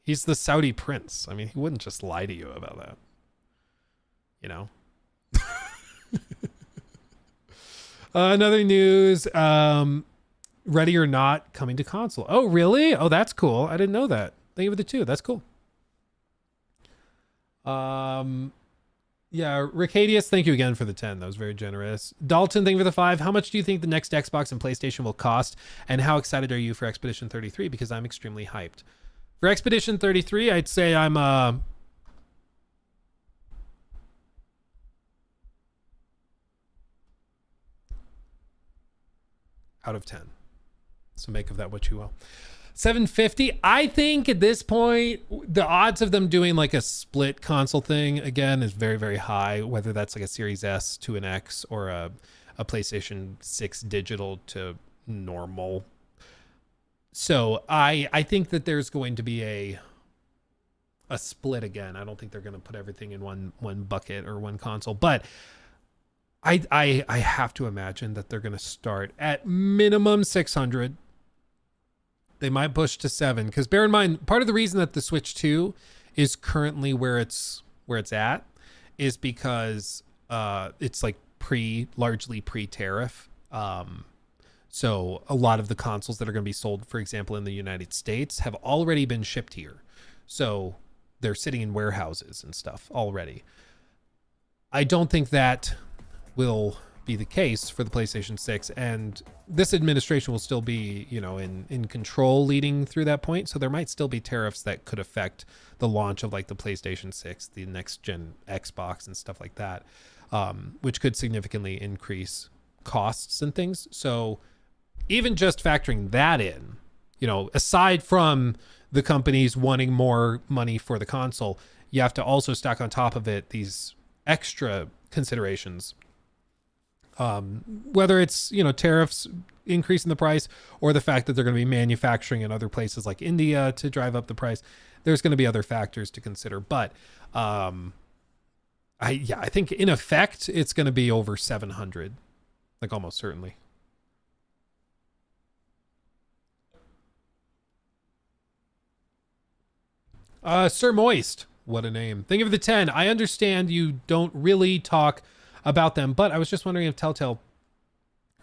He's the Saudi prince. I mean, he wouldn't just lie to you about that. You know? Another news, Ready or Not coming to console. Oh, really? Oh, that's cool. I didn't know that. Thank you for the 2. That's cool. Yeah, Ricadius, thank you again for the 10. That was very generous. Dalton, thank you for the 5. How much do you think the next Xbox and PlayStation will cost? And how excited are you for Expedition 33? Because I'm extremely hyped. For Expedition 33, I'd say I'm out of 10. So make of that what you will. 750. I think at this point, the odds of them doing like a split console thing again is very, very high. Whether that's like a Series S to an X or a PlayStation 6 digital to normal. So I think that there's going to be a split again. I don't think they're going to put everything in one bucket or one console, but I have to imagine that they're going to start at minimum 600. They might push to 7 because bear in mind, part of the reason that the Switch 2 is currently where it's at is because it's like largely pre-tariff. So a lot of the consoles that are going to be sold, for example, in the United States have already been shipped here. So they're sitting in warehouses and stuff already. I don't think that will be the case for the PlayStation 6, and this administration will still be, you know, in control leading through that point. So there might still be tariffs that could affect the launch of like the PlayStation 6, the next gen Xbox and stuff like that, which could significantly increase costs and things. So even just factoring that in, you know, aside from the companies wanting more money for the console, you have to also stack on top of it these extra considerations. Whether it's, you know, tariffs increasing the price or the fact that they're going to be manufacturing in other places like India to drive up the price, there's going to be other factors to consider. But I think in effect, it's going to be over 700, like almost certainly. Sir Moist, what a name. Thank you for the 10. I understand you don't really talk about them, but I was just wondering if Telltale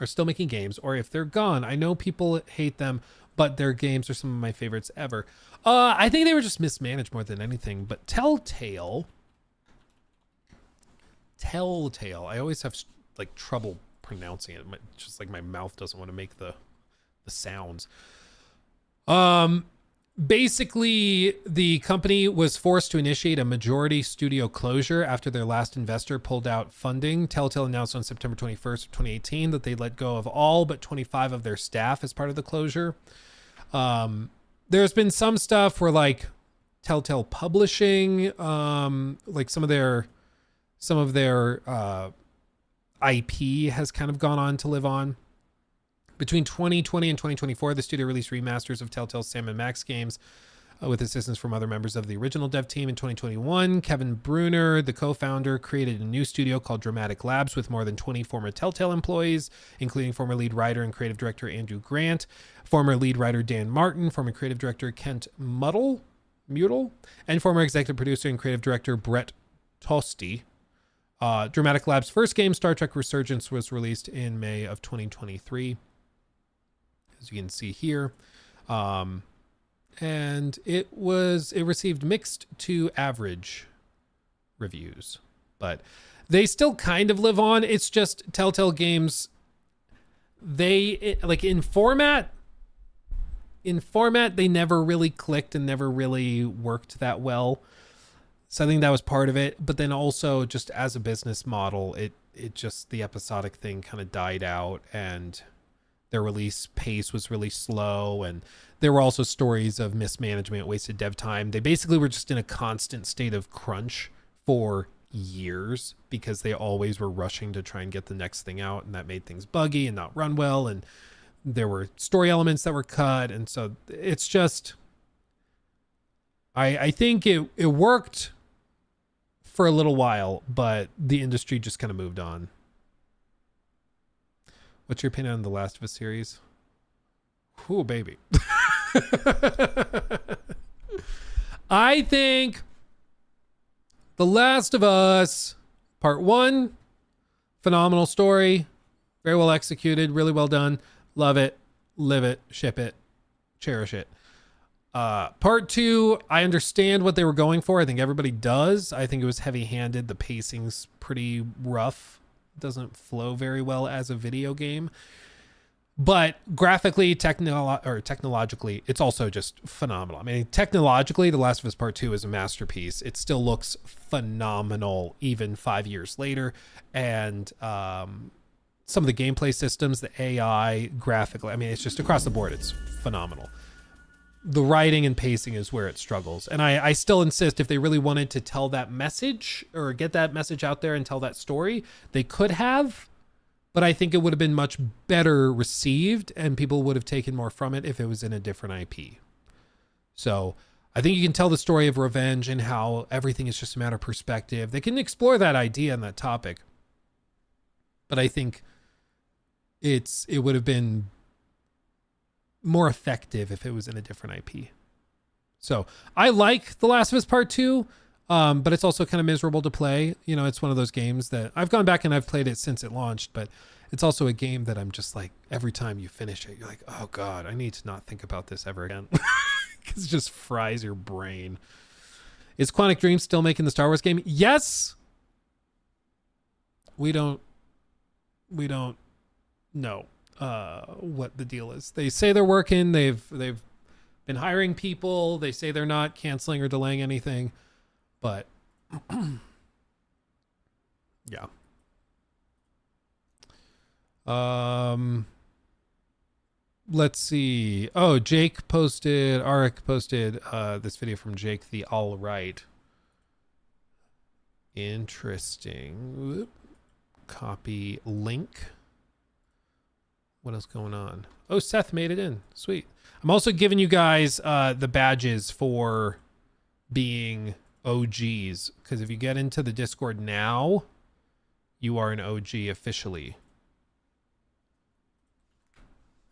are still making games or if they're gone. I know people hate them, but their games are some of my favorites ever. I think they were just mismanaged more than anything, but Telltale, I always have like trouble pronouncing it. Just like my mouth doesn't want to make the sounds. Basically, the company was forced to initiate a majority studio closure after their last investor pulled out funding. Telltale announced on September 21st, 2018 that they let go of all but 25 of their staff as part of the closure. There's been some stuff where like Telltale Publishing, like some of their IP has kind of gone on to live on. Between 2020 and 2024, the studio released remasters of Telltale's Sam & Max games with assistance from other members of the original dev team. In 2021, Kevin Bruner, the co-founder, created a new studio called Dramatic Labs with more than 20 former Telltale employees, including former lead writer and creative director Andrew Grant, former lead writer Dan Martin, former creative director Kent Muddle, and former executive producer and creative director Brett Tosti. Dramatic Labs' first game, Star Trek Resurgence, was released in May of 2023. As you can see here. And it received mixed to average reviews, but they still kind of live on. It's just Telltale Games, like in format, they never really clicked and never really worked that well. So I think that was part of it. But then also just as a business model, it just, the episodic thing kind of died out, and their release pace was really slow. And there were also stories of mismanagement, wasted dev time. They basically were just in a constant state of crunch for years because they always were rushing to try and get the next thing out. And that made things buggy and not run well. And there were story elements that were cut. And so it's just, I think it worked for a little while, but the industry just kind of moved on. What's your opinion on the Last of Us series? Ooh, baby. I think The Last of Us Part 1, phenomenal story, very well executed, really well done. Love it, live it, ship it, cherish it. Part 2, I understand what they were going for. I think everybody does. I think it was heavy-handed. The pacing's pretty rough. Doesn't flow very well as a video game. But graphically, technologically, it's also just phenomenal. I mean, technologically, The Last of Us Part 2 is a masterpiece. It still looks phenomenal even 5 years later. And some of the gameplay systems, the AI, graphically, I mean, it's just across the board, it's phenomenal. The writing and pacing is where it struggles. And I still insist, if they really wanted to tell that message or get that message out there and tell that story, they could have, but I think it would have been much better received and people would have taken more from it if it was in a different IP. So I think you can tell the story of revenge and how everything is just a matter of perspective. They can explore that idea and that topic, but I think it would have been more effective if it was in a different IP. So I like The Last of Us Part 2, but it's also kind of miserable to play. You know, it's one of those games that I've gone back and I've played it since it launched, but it's also a game that I'm just like, every time you finish it, you're like, oh God, I need to not think about this ever again. Because it just fries your brain. Is Quantic Dream still making the Star Wars game? Yes. We don't know what the deal is. They say they're working. They've been hiring people. They say they're not canceling or delaying anything, but yeah. Let's see. Oh, Arik posted this video from Jake the All Right. Interesting. Copy link. What else going on? Oh, Seth made it in. Sweet. I'm also giving you guys the badges for being OGs, because if you get into the Discord now, you are an OG officially.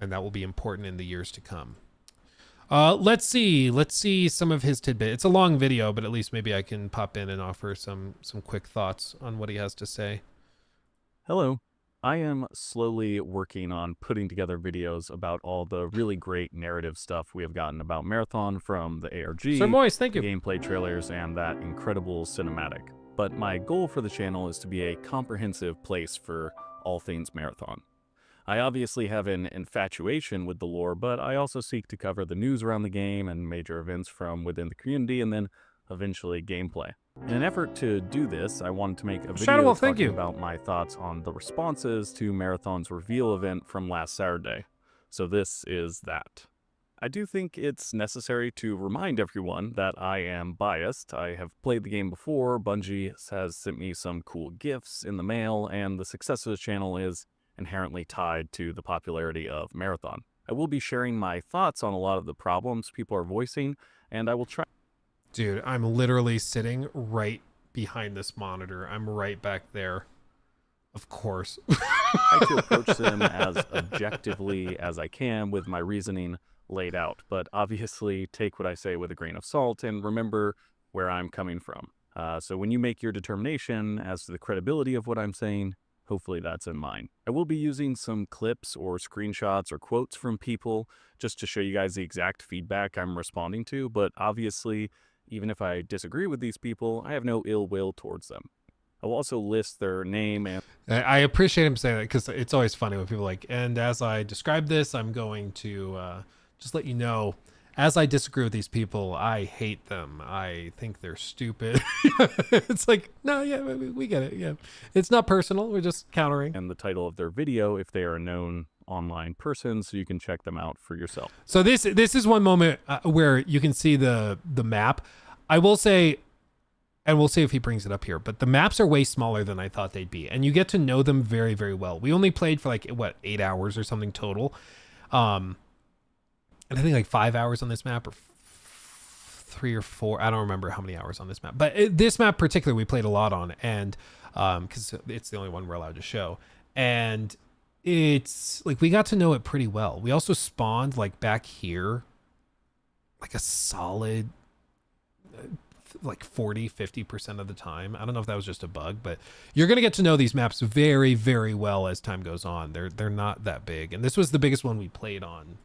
And that will be important in the years to come. Let's see some of his tidbit. It's a long video, but at least maybe I can pop in and offer some quick thoughts on what he has to say. Hello. I am slowly working on putting together videos about all the really great narrative stuff we have gotten about Marathon from the ARG, Sir Moist, thank you. gameplay trailers, and that incredible cinematic. But my goal for the channel is to be a comprehensive place for all things Marathon. I obviously have an infatuation with the lore, but I also seek to cover the news around the game and major events from within the community, and then eventually gameplay. In an effort to do this, I wanted to make a video talking about my thoughts on the responses to Marathon's reveal event from last Saturday. So this is that. I do think it's necessary to remind everyone that I am biased. I have played the game before, Bungie has sent me some cool gifts in the mail, and the success of the channel is inherently tied to the popularity of Marathon. I will be sharing my thoughts on a lot of the problems people are voicing, and I will try. Dude, I'm literally sitting right behind this monitor. I'm right back there. Of course. I to approach them as objectively as I can with my reasoning laid out, but obviously take what I say with a grain of salt and remember where I'm coming from. So when you make your determination as to the credibility of what I'm saying, hopefully that's in mind. I will be using some clips or screenshots or quotes from people just to show you guys the exact feedback I'm responding to, but obviously, even if I disagree with these people, I have no ill will towards them. I will also list their name and... I appreciate him saying that because it's always funny when people are like, and as I describe this, I'm going to just let you know, as I disagree with these people, I hate them. I think they're stupid. It's like, no, yeah, we get it. Yeah, it's not personal. We're just countering. And the title of their video if they are a known online person, so you can check them out for yourself. So this is one moment where you can see the map. I will say, and we'll see if he brings it up here, but the maps are way smaller than I thought they'd be, and you get to know them very, very well. We only played for like, what, 8 hours or something total. And I think like 5 hours on this map, or 3 or 4. I don't remember how many hours on this map, but this map particularly we played a lot on, and because it's the only one we're allowed to show. And it's like, we got to know it pretty well. We also spawned like back here, like a solid like 40-50% of the time. I don't know if that was just a bug, but you're going to get to know these maps very, very well as time goes on. They're not that big, and this was the biggest one we played on.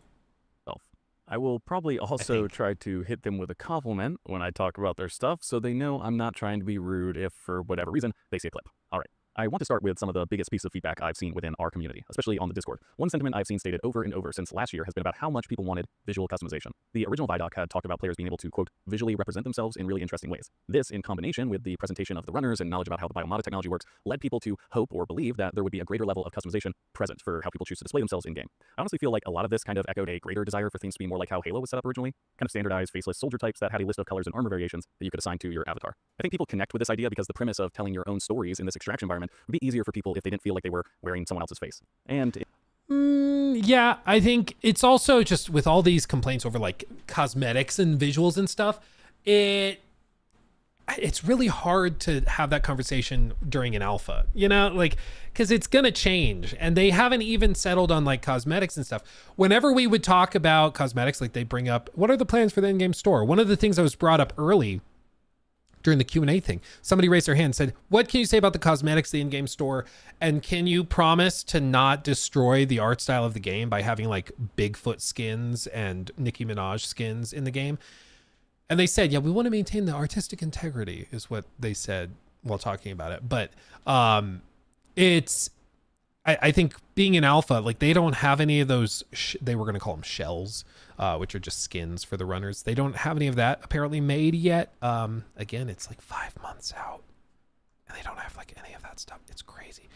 I will probably also try to hit them with a compliment when I talk about their stuff, so they know I'm not trying to be rude if, for whatever reason, they see a clip. All right. I want to start with some of the biggest pieces of feedback I've seen within our community, especially on the Discord. One sentiment I've seen stated over and over since last year has been about how much people wanted visual customization. The original Vidoc had talked about players being able to, quote, visually represent themselves in really interesting ways. This, in combination with the presentation of the runners and knowledge about how the biomod technology works, led people to hope or believe that there would be a greater level of customization present for how people choose to display themselves in-game. I honestly feel like a lot of this kind of echoed a greater desire for things to be more like how Halo was set up originally, kind of standardized faceless soldier types that had a list of colors and armor variations that you could assign to your avatar. I think people connect with this idea because the premise of telling your own stories in this extraction environment would be easier for people if they didn't feel like they were wearing someone else's face. And yeah, I think it's also just with all these complaints over like cosmetics and visuals and stuff, it's really hard to have that conversation during an alpha, you know, like, because it's gonna change, and they haven't even settled on like cosmetics and stuff. Whenever we would talk about cosmetics, like they bring up, what are the plans for the in-game store? One of the things that was brought up early during the Q&A thing, somebody raised their hand and said, what can you say about the cosmetics, the in-game store? And can you promise to not destroy the art style of the game by having like Bigfoot skins and Nicki Minaj skins in the game? And they said, yeah, we want to maintain the artistic integrity, is what they said while talking about it. But I think being in alpha, like they don't have any of those, they were going to call them shells, which are just skins for the runners. They don't have any of that apparently made yet. Again, it's like 5 months out and they don't have like any of that stuff. It's crazy.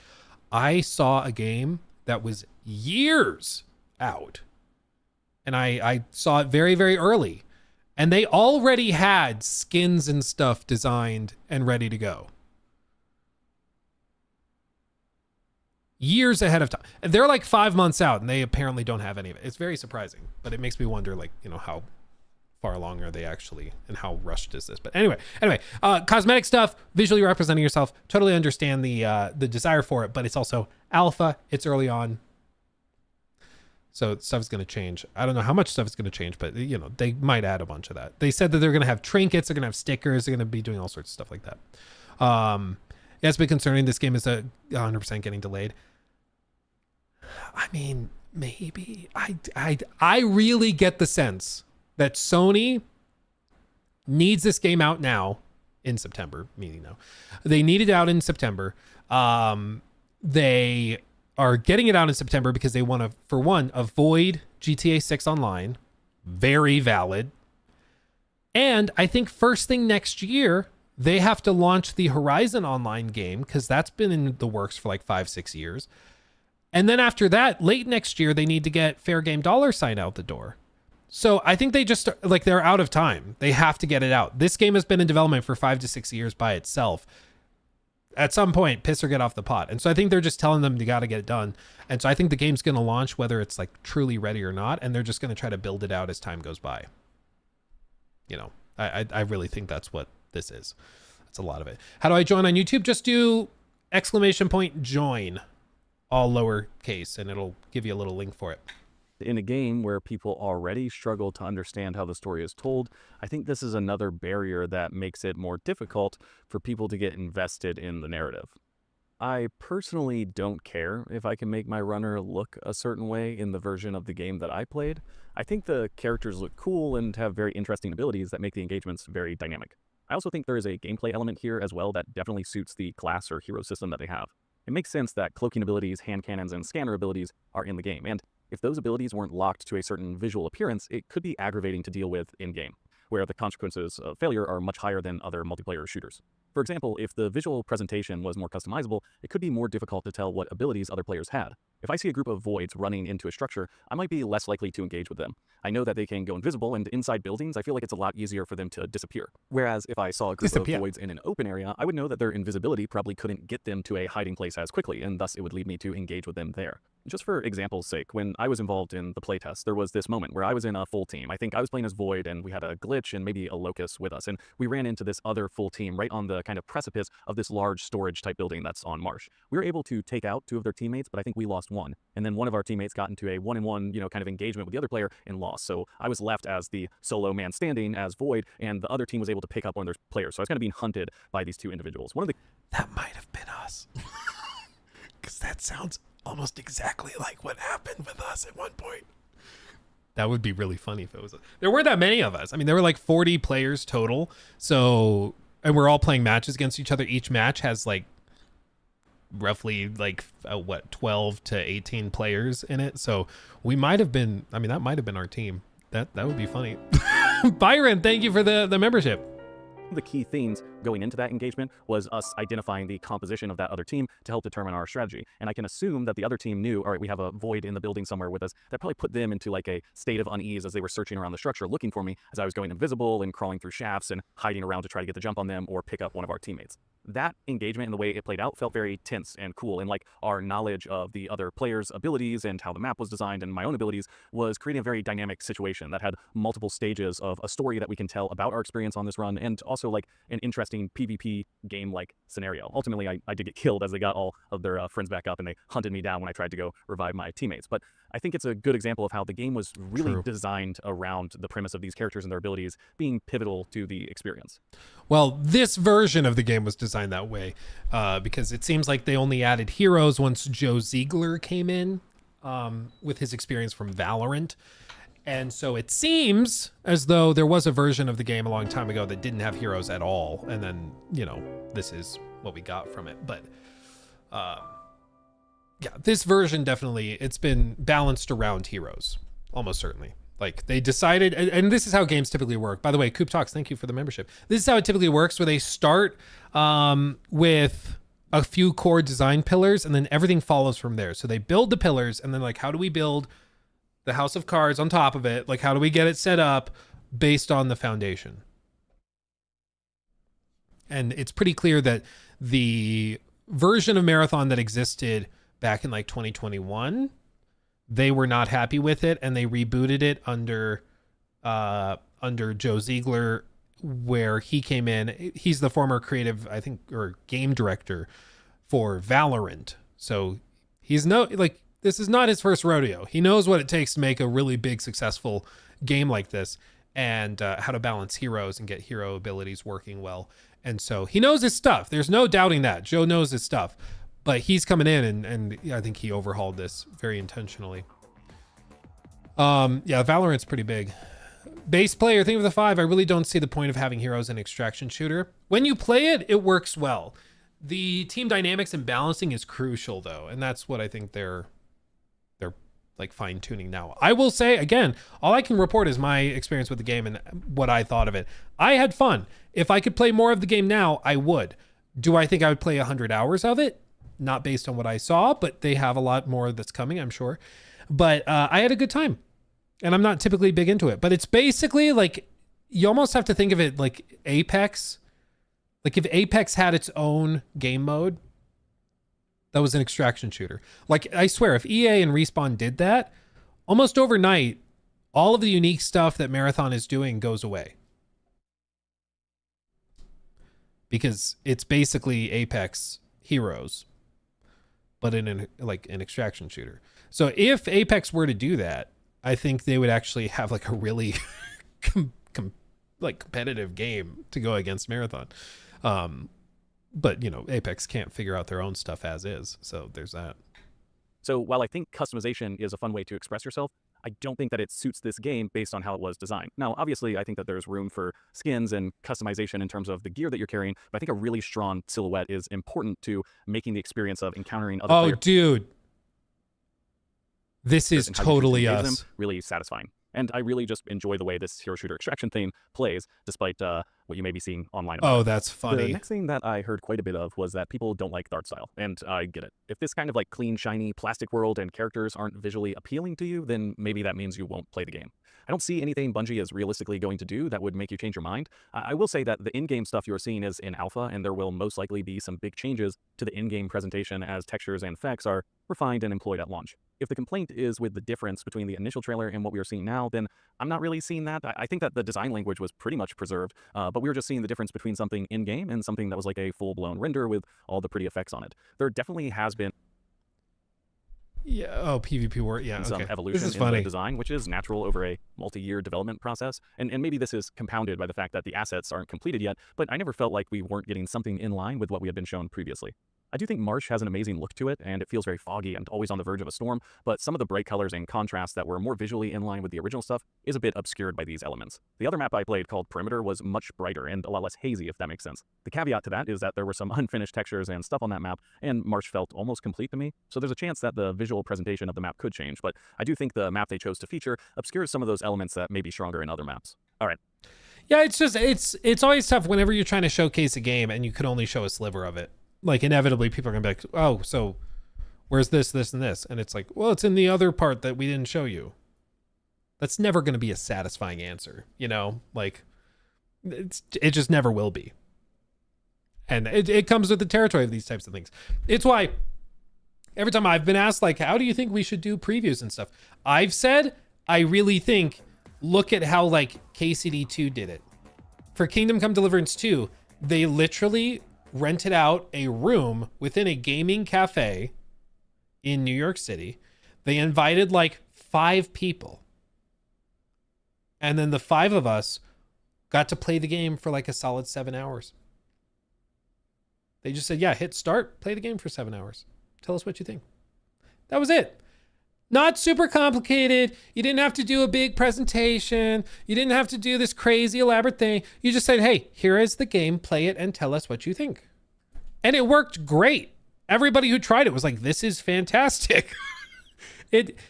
I saw a game that was years out, and I saw it very, very early, and they already had skins and stuff designed and ready to go. Years ahead of time. They're like 5 months out, and they apparently don't have any of it. It's very surprising, but it makes me wonder, like, you know, how far along are they actually, and how rushed is this? But anyway, cosmetic stuff, visually representing yourself, totally understand the desire for it, but it's also alpha. It's early on, so stuff's going to change. I don't know how much stuff is going to change, but you know, they might add a bunch of that. They said that they're going to have trinkets, they're going to have stickers, they're going to be doing all sorts of stuff like that. Yeah, it's been concerning. This game is 100% getting delayed. I mean, maybe. I really get the sense that Sony needs this game out now in September, meaning now. They need it out in September. They are getting it out in September because they want to, for one, avoid GTA 6 Online. Very valid. And I think first thing next year, they have to launch the Horizon Online game, because that's been in the works for like 5-6 years. And then after that, late next year, they need to get Fair Game dollar sign out the door. So I think they just, like, they're out of time. They have to get it out. This game has been in development for 5 to 6 years by itself. At some point, piss or get off the pot. And so I think they're just telling them you got to get it done. And so I think the game's going to launch whether it's like truly ready or not. And they're just going to try to build it out as time goes by. You know, I really think that's what this is. That's a lot of it. How do I join on YouTube? Just do !join, all lowercase, and it'll give you a little link for it. In a game where people already struggle to understand how the story is told, I think this is another barrier that makes it more difficult for people to get invested in the narrative. I personally don't care if I can make my runner look a certain way in the version of the game that I played. I think the characters look cool and have very interesting abilities that make the engagements very dynamic. I also think there is a gameplay element here as well that definitely suits the class or hero system that they have. It makes sense that cloaking abilities, hand cannons, and scanner abilities are in the game, and if those abilities weren't locked to a certain visual appearance, it could be aggravating to deal with in-game, where the consequences of failure are much higher than other multiplayer shooters. For example, if the visual presentation was more customizable, it could be more difficult to tell what abilities other players had. If I see a group of voids running into a structure, I might be less likely to engage with them. I know that they can go invisible, and inside buildings, I feel like it's a lot easier for them to disappear. Whereas if I saw a group of voids in an open area, I would know that their invisibility probably couldn't get them to a hiding place as quickly, and thus it would lead me to engage with them there. Just for example's sake, when I was involved in the playtest, there was this moment where I was in a full team. I think I was playing as Void, and we had a glitch and maybe a Locust with us, and we ran into this other full team right on the kind of precipice of this large storage type building that's on Marsh. We were able to take out 2 of their teammates, but I think we lost 1. And then one of our teammates got into a 1-on-1, kind of engagement with the other player and lost. So I was left as the solo man standing as Void, and the other team was able to pick up one of their players. So I was kind of being hunted by these 2 individuals. That might have been us. Because that sounds almost exactly like what happened with us at one point. That would be really funny if it was. There weren't that many of us. I mean, there were like 40 players total. So, and we're all playing matches against each other. Each match has like roughly 12 to 18 players in it. So we might have been, that might have been our team. That would be funny. Byron, thank you for the membership. The key themes going into that engagement was us identifying the composition of that other team to help determine our strategy. And I can assume that the other team knew, all right, we have a Void in the building somewhere with us. That probably put them into like a state of unease as they were searching around the structure looking for me as I was going invisible and crawling through shafts and hiding around to try to get the jump on them or pick up one of our teammates. That engagement and the way it played out felt very tense and cool, and like our knowledge of the other players' abilities and how the map was designed and my own abilities was creating a very dynamic situation that had multiple stages of a story that we can tell about our experience on this run, and also like an interesting PvP game-like scenario. Ultimately, I did get killed as they got all of their friends back up and they hunted me down when I tried to go revive my teammates. But I think it's a good example of how the game was really designed around the premise of these characters and their abilities being pivotal to the experience. Well, this version of the game was designed that way because it seems like they only added heroes once Joe Ziegler came in with his experience from Valorant. And so it seems as though there was a version of the game a long time ago that didn't have heroes at all. And then, this is what we got from it. But yeah, this version definitely, it's been balanced around heroes, almost certainly. Like they decided, and this is how games typically work. By the way, Coop Talks, thank you for the membership. This is how it typically works, where they start with a few core design pillars and then everything follows from there. So they build the pillars and then like, how do we build the house of cards on top of it? Like, how do we get it set up based on the foundation? And it's pretty clear that the version of Marathon that existed back in like 2021, they were not happy with it and they rebooted it under Joe Ziegler, where he came in. He's the former creative, I think, or game director for Valorant. So he's this is not his first rodeo. He knows what it takes to make a really big, successful game like this, and how to balance heroes and get hero abilities working well. And so he knows his stuff. There's no doubting that. Joe knows his stuff. But he's coming in and I think he overhauled this very intentionally. Yeah, Valorant's pretty big. Base player, think of the 5. I really don't see the point of having heroes in extraction shooter. When you play it, it works well. The team dynamics and balancing is crucial though. And that's what I think they're like fine tuning now. I will say again, all I can report is my experience with the game and what I thought of it. I had fun. If I could play more of the game now, I would. Do I think I would play 100 hours of it? Not based on what I saw, but they have a lot more that's coming, I'm sure. But I had a good time, and I'm not typically big into it. But it's basically like, you almost have to think of it like Apex. Like if Apex had its own game mode, that was an extraction shooter. Like I swear, if EA and Respawn did that, almost overnight, all of the unique stuff that Marathon is doing goes away. Because it's basically Apex Heroes, but in an extraction shooter. So if Apex were to do that, I think they would actually have like a really competitive game to go against Marathon. But Apex can't figure out their own stuff as is. So there's that. So while I think customization is a fun way to express yourself, I don't think that it suits this game based on how it was designed. Now, obviously, I think that there's room for skins and customization in terms of the gear that you're carrying, but I think a really strong silhouette is important to making the experience of encountering other players. Oh, dude. This is totally us. Really satisfying. And I really just enjoy the way this hero shooter extraction thing plays, despite what you may be seeing online about Oh, it. that's funny. The next thing that I heard quite a bit of was that people don't like the art style, and I get it. If this kind of like clean, shiny, plastic world and characters aren't visually appealing to you, then maybe that means you won't play the game. I don't see anything Bungie is realistically going to do that would make you change your mind. I will say that the in-game stuff you're seeing is in alpha, and there will most likely be some big changes to the in-game presentation as textures and effects are refined and employed at launch. If the complaint is with the difference between the initial trailer and what we are seeing now, then I'm not really seeing that. I think that the design language was pretty much preserved, but we were just seeing the difference between something in-game and something that was like a full-blown render with all the pretty effects on it. There definitely has been PvP war. Yeah, some okay. evolution This is in funny. the design, which is natural over a multi-year development process. And maybe this is compounded by the fact that the assets aren't completed yet, but I never felt like we weren't getting something in line with what we had been shown previously. I do think Marsh has an amazing look to it, and it feels very foggy and always on the verge of a storm, but some of the bright colors and contrasts that were more visually in line with the original stuff is a bit obscured by these elements. The other map I played, called Perimeter, was much brighter and a lot less hazy, if that makes sense. The caveat to that is that there were some unfinished textures and stuff on that map, and Marsh felt almost complete to me, so there's a chance that the visual presentation of the map could change, but I do think the map they chose to feature obscures some of those elements that may be stronger in other maps. All right. Yeah, it's always tough whenever you're trying to showcase a game and you can only show a sliver of it. Like, inevitably people are gonna be like, oh, so where's this, and this? And it's like, well, it's in the other part that we didn't show you. That's never gonna be a satisfying answer, you know? Like, it just never will be. And it comes with the territory of these types of things. It's why every time I've been asked, like, how do you think we should do previews and stuff? I've said, I really think, look at how, like, KCD2 did it. For Kingdom Come Deliverance 2, they literally rented out a room within a gaming cafe in New York City. They invited like 5 people. And then the 5 of us got to play the game for like a solid 7 hours. They just said, yeah, hit start, play the game for 7 hours. Tell us what you think. That was it. Not super complicated. You didn't have to do a big presentation. You didn't have to do this crazy elaborate thing. You just said, hey, here is the game, play it and tell us what you think. And it worked great. Everybody who tried it was like, this is fantastic.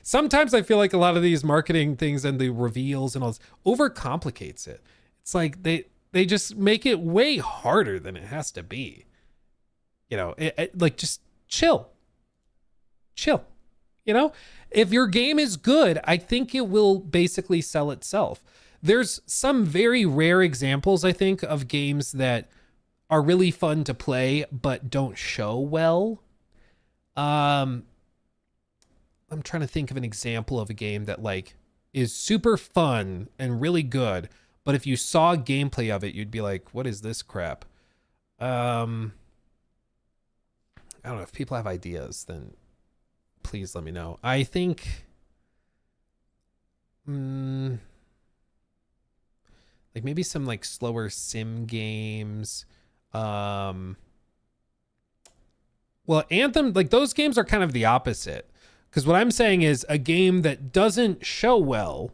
Sometimes I feel like a lot of these marketing things and the reveals and all this overcomplicates it. It's like they just make it way harder than it has to be. You know, like, just chill. You know, if your game is good, I think it will basically sell itself. There's some very rare examples, I think, of games that are really fun to play but don't show well. I'm trying to think of an example of a game that like is super fun and really good, but if you saw gameplay of it, you'd be like, what is this crap? I don't know. If people have ideas, then please let me know. I think like maybe some like slower sim games. Well, Anthem, like those games are kind of the opposite, because what I'm saying is a game that doesn't show well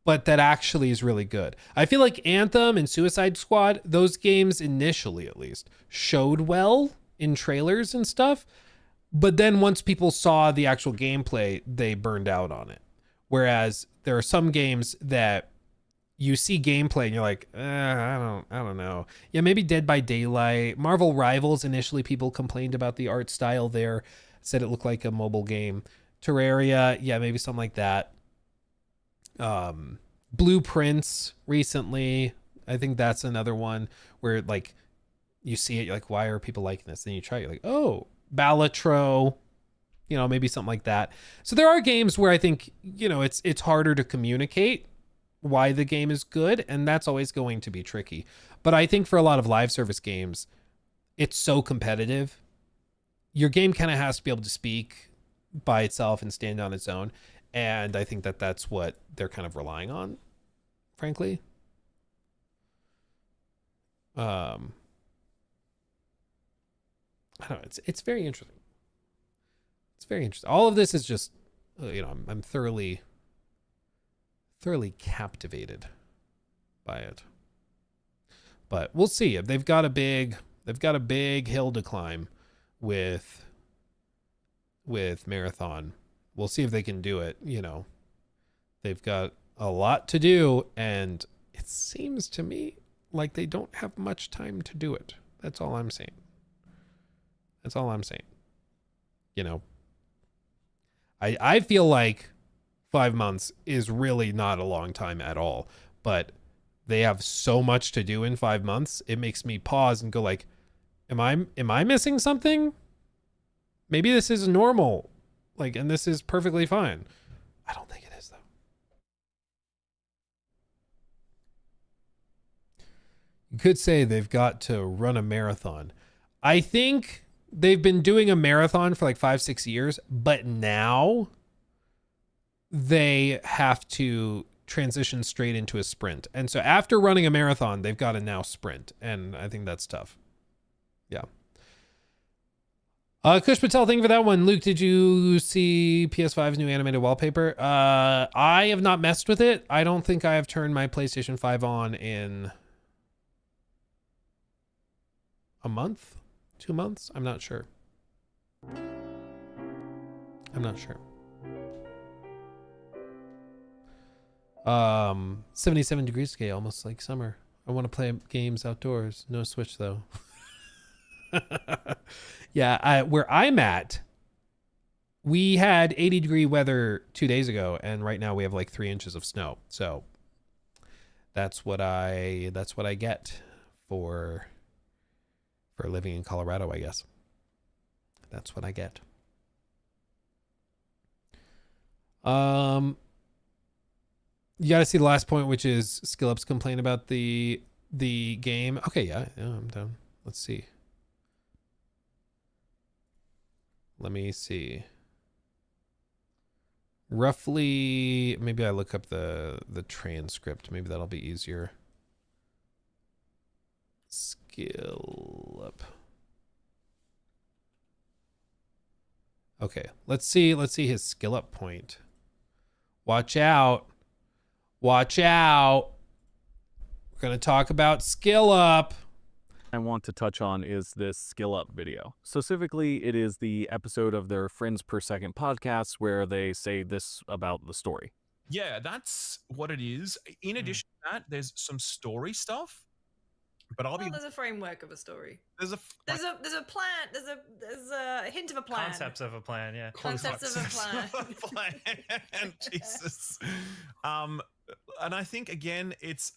but that actually is really good. I feel like Anthem and Suicide Squad, those games initially at least showed well in trailers and stuff, but then once people saw the actual gameplay, they burned out on it. Whereas there are some games that you see gameplay and you're like, I don't know. Yeah, maybe Dead by Daylight. Marvel Rivals, initially people complained about the art style there, said it looked like a mobile game. Terraria, yeah, maybe something like that. Blueprints recently, I think that's another one where like you see it, you're like, why are people liking this? Then you try it, you're like, oh, Balatro, you know, maybe something like that. So there are games where I think, you know, it's harder to communicate why the game is good, and that's always going to be tricky. But I think for a lot of live service games, it's so competitive. Your game kind of has to be able to speak by itself and stand on its own. And I think that that's what they're kind of relying on, frankly. I don't know. It's very interesting. It's very interesting. All of this is just, you know, I'm thoroughly thoroughly captivated by it. But we'll see. If they've got a big hill to climb with Marathon. We'll see if they can do it. You know, they've got a lot to do, and it seems to me like they don't have much time to do it. That's all I'm saying. That's all I'm saying. You know, I feel like 5 months is really not a long time at all, but they have so much to do in 5 months. It makes me pause and go like, am I missing something? Maybe this is normal, like, and this is perfectly fine. I don't think it is, though. You could say they've got to run a marathon. I think they've been doing a marathon for like 5-6 years, but now they have to transition straight into a sprint. And so after running a marathon, they've got to now sprint. And I think that's tough. Yeah. Kush Patel, thank you for that one. Luke, did you see PS5's new animated wallpaper? I have not messed with it. I don't think I have turned my PlayStation 5 on in a month, 2 months. I'm not sure. 77 degrees today, almost like summer. I want to play games outdoors. No Switch though. Yeah, where I'm at, we had 80-degree weather 2 days ago, and right now we have like 3 inches of snow. So that's what I get for living in Colorado, I guess. That's what I get. You got to see the last point, which is SkillUp's complaint about the game. Okay, yeah, I'm done. Let's see. Let me see. Roughly, maybe I look up the transcript. Maybe that'll be easier. SkillUp. Okay, let's see his SkillUp point. Watch out. Watch out. We're going to talk about SkillUp. I want to touch on is this SkillUp video. Specifically, it is the episode of their Friends Per Second podcast where they say this about the story. Yeah, that's what it is. In addition to that, there's some story stuff. But there's a framework of a story. There's a plan. There's a hint of a plan. Concepts of a plan, yeah. Concepts of a plan. Jesus. And I think again, it's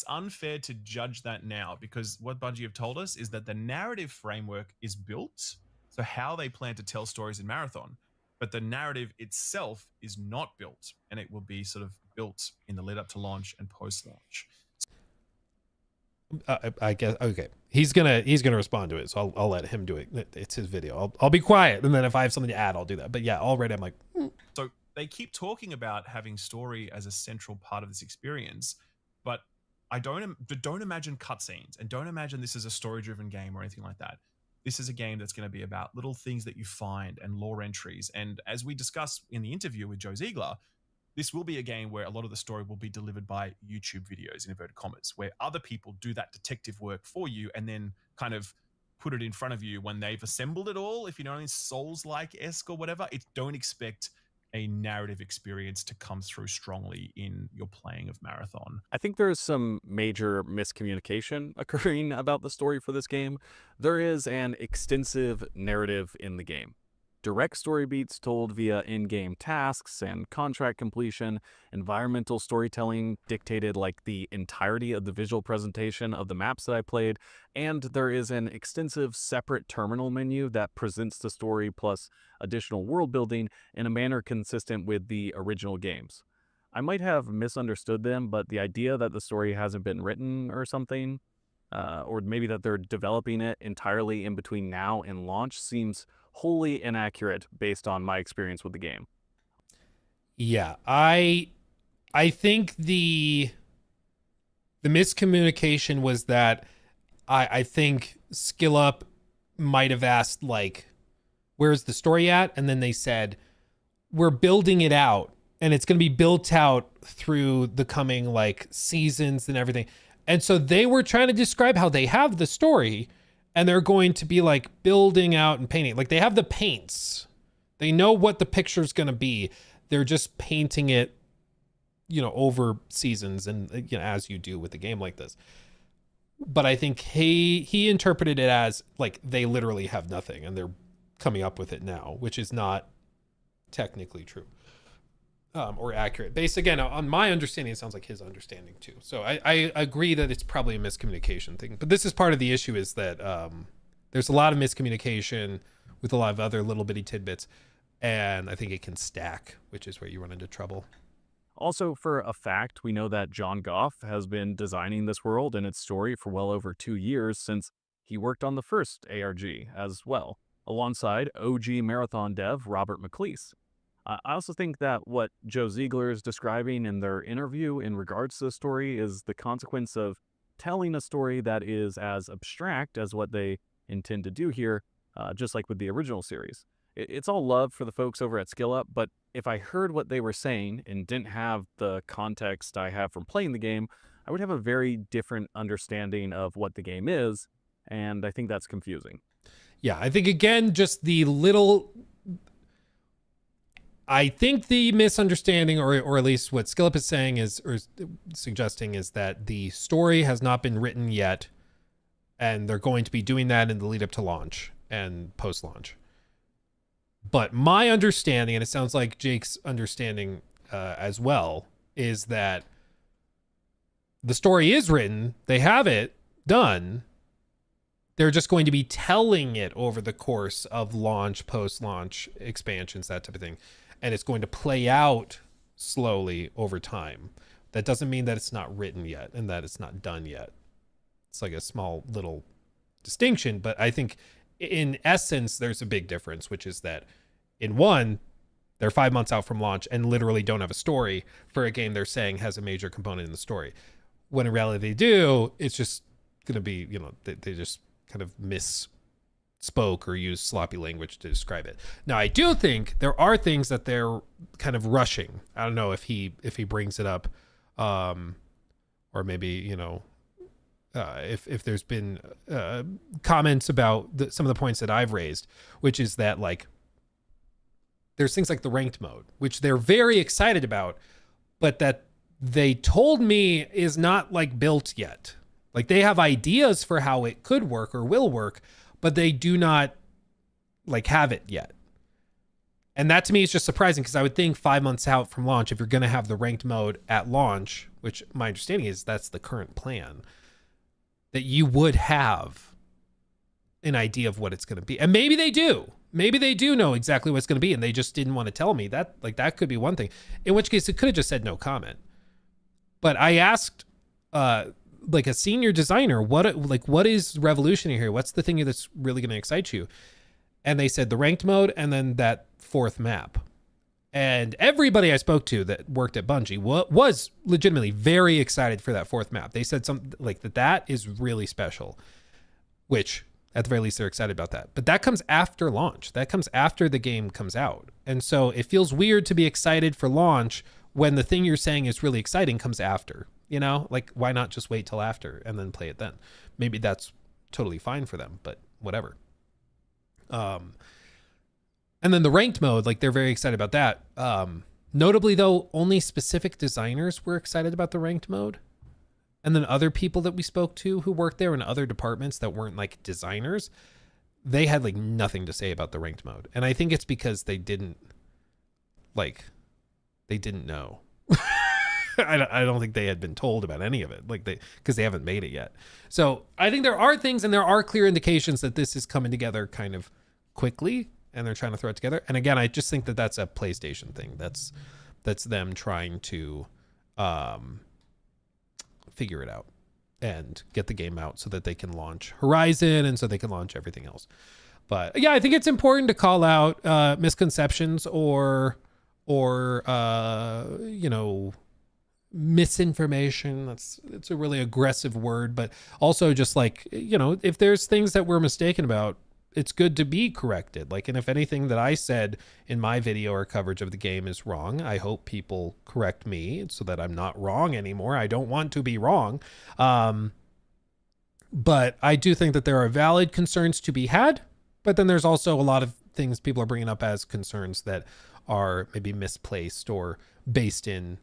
unfair to judge that now, because what Bungie have told us is that the narrative framework is built. So how they plan to tell stories in Marathon, but the narrative itself is not built, and it will be sort of built in the lead up to launch and post launch. I guess, okay, he's gonna respond to it, so I'll let him do it. It's his video. I'll be quiet, and then if I have something to add, I'll do that. But yeah, already I'm like, So they keep talking about having story as a central part of this experience, but I don't imagine cutscenes, and don't imagine this is a story-driven game or anything like that. This is a game that's going to be about little things that you find and lore entries. And as we discussed in the interview with Joe Ziegler, this will be a game where a lot of the story will be delivered by YouTube videos, in inverted commas, where other people do that detective work for you and then kind of put it in front of you when they've assembled it all. If you know, Souls-like-esque or whatever, don't expect a narrative experience to come through strongly in your playing of Marathon. I think there's some major miscommunication occurring about the story for this game. There is an extensive narrative in the game. Direct story beats told via in-game tasks and contract completion. Environmental storytelling dictated like the entirety of the visual presentation of the maps that I played. And there is an extensive separate terminal menu that presents the story plus additional world building in a manner consistent with the original games. I might have misunderstood them, but the idea that the story hasn't been written or something, or maybe that they're developing it entirely in between now and launch, seems wholly inaccurate based on my experience with the game. Yeah, I think the miscommunication was that I think SkillUp might have asked, like, where's the story at? And then they said, we're building it out. and it's going to be built out through the coming like seasons and everything. And so they were trying to describe how they have the story and they're going to be like building out and painting. Like they have the paints. They know what the picture's going to be. They're just painting it, you know, over seasons and, you know, as you do with a game like this. But I think he interpreted it as like they literally have nothing and they're coming up with it now, which is not technically true. Or accurate. Based again on my understanding, it sounds like his understanding too. So I agree that it's probably a miscommunication thing. But this is part of the issue, is that there's a lot of miscommunication with a lot of other little bitty tidbits, and I think it can stack, which is where you run into trouble. Also, for a fact, we know that John Goff has been designing this world and its story for well over 2 years, since he worked on the first ARG as well, alongside OG Marathon dev Robert McLeese. I also think that what Joe Ziegler is describing in their interview in regards to the story is the consequence of telling a story that is as abstract as what they intend to do here, just like with the original series. It's all love for the folks over at SkillUp, but if I heard what they were saying and didn't have the context I have from playing the game, I would have a very different understanding of what the game is, and I think that's confusing. Yeah, I think, again, just the little... I think the misunderstanding, or at least what SkillUp is saying is, or suggesting, is that the story has not been written yet, and they're going to be doing that in the lead up to launch and post-launch. But my understanding, and it sounds like Jake's understanding as well, is that the story is written, they have it done, they're just going to be telling it over the course of launch, post-launch, expansions, that type of thing. And it's going to play out slowly over time. That doesn't mean that it's not written yet and that it's not done yet. It's like a small little distinction, but I think in essence, there's a big difference, which is that in one, they're 5 months out from launch and literally don't have a story for a game they're saying has a major component in the story. When in reality they do, it's just going to be, you know, they just kind of misspoke or use sloppy language to describe it. Now, I do think there are things that they're kind of rushing. I don't know if he brings it up, or maybe, you know, if there's been comments about some of the points that I've raised, which is that, like, there's things like the ranked mode, which they're very excited about, but that they told me is not like built yet. Like, they have ideas for how it could work or will work, but they do not like have it yet. And that to me is just surprising, because I would think 5 months out from launch, if you're going to have the ranked mode at launch, which my understanding is that's the current plan, that you would have an idea of what it's going to be. And maybe they do. Maybe they do know exactly what it's going to be, and they just didn't want to tell me that. Like, that could be one thing, in which case it could have just said no comment. But I asked like a senior designer, what is revolutionary here? What's the thing that's really going to excite you? And they said the ranked mode and then that fourth map. And everybody I spoke to that worked at Bungie was legitimately very excited for that fourth map. They said something like that is really special, which at the very least they're excited about that. But that comes after launch. That comes after the game comes out. And so it feels weird to be excited for launch when the thing you're saying is really exciting comes after. You know, like, why not just wait till after and then play it then? Maybe that's totally fine for them, but whatever. And then the ranked mode, like, they're very excited about that. Notably, though, only specific designers were excited about the ranked mode. And then other people that we spoke to who worked there in other departments that weren't like designers, they had like nothing to say about the ranked mode. And I think it's because they didn't know. I don't think they had been told about any of it, because they haven't made it yet. So I think there are things, and there are clear indications that this is coming together kind of quickly, and they're trying to throw it together. And again, I just think that that's a PlayStation thing. That's them trying to figure it out and get the game out so that they can launch Horizon and so they can launch everything else. But yeah, I think it's important to call out misconceptions or you know, misinformation. It's a really aggressive word, but also just like, you know, if there's things that we're mistaken about, it's good to be corrected. Like, and if anything that I said in my video or coverage of the game is wrong, I hope people correct me so that I'm not wrong anymore. I don't want to be wrong. But I do think that there are valid concerns to be had, but then there's also a lot of things people are bringing up as concerns that are maybe misplaced or based in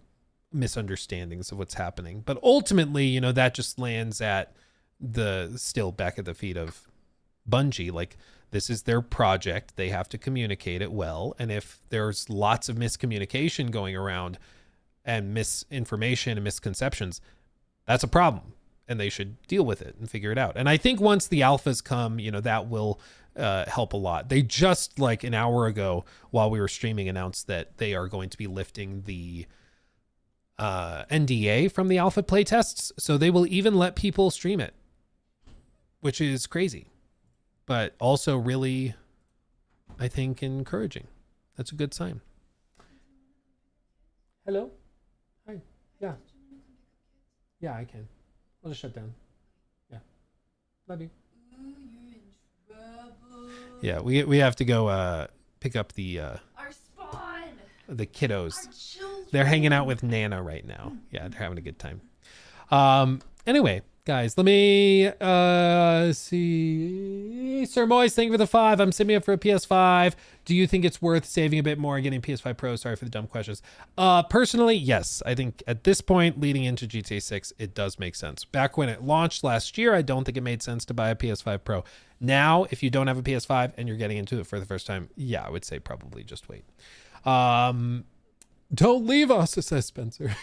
misunderstandings of what's happening. But ultimately, you know, that just lands at still back at the feet of Bungie. Like, this is their project. They have to communicate it well. And if there's lots of miscommunication going around and misinformation and misconceptions, that's a problem. And they should deal with it and figure it out. And I think once the alphas come, you know, that will help a lot. They just, like, an hour ago while we were streaming, announced that they are going to be lifting the NDA from the alpha playtests. So they will even let people stream it, which is crazy, but also really, I think, encouraging. That's a good sign. Hello? Hi. Yeah. Yeah, I can. I'll just shut down. Yeah. Love you. Yeah, we have to go pick up the Our spawn. The kiddos. Our children. They're hanging out with Nana right now. Yeah, they're having a good time. Anyway, guys, let me see. Sir Moist, thank you for the 5. I'm sitting up for a PS5. Do you think it's worth saving a bit more and getting PS5 Pro? Sorry for the dumb questions. Personally, yes. I think at this point, leading into GTA 6, it does make sense. Back when it launched last year, I don't think it made sense to buy a PS5 Pro. Now, if you don't have a PS5 and you're getting into it for the first time, yeah, I would say probably just wait. Don't leave us, says Spencer.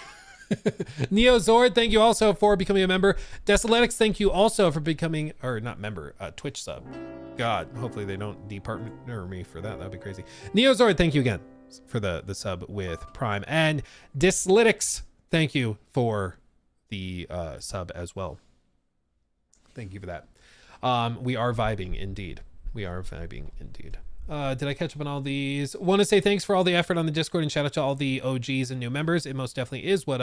Neo Zord, thank you also for becoming a member. Desoletics, thank you also for becoming, or not member, Twitch sub. God, hopefully they don't departner me for that. That'd be crazy. Neo Zord, thank you again for the sub with Prime. And Dislytics, thank you for the sub as well. Thank you for that. We are vibing indeed. We are vibing indeed. Did I catch up on all these? Want to say thanks for all the effort on the Discord and shout out to all the OGs and new members. It most definitely is what's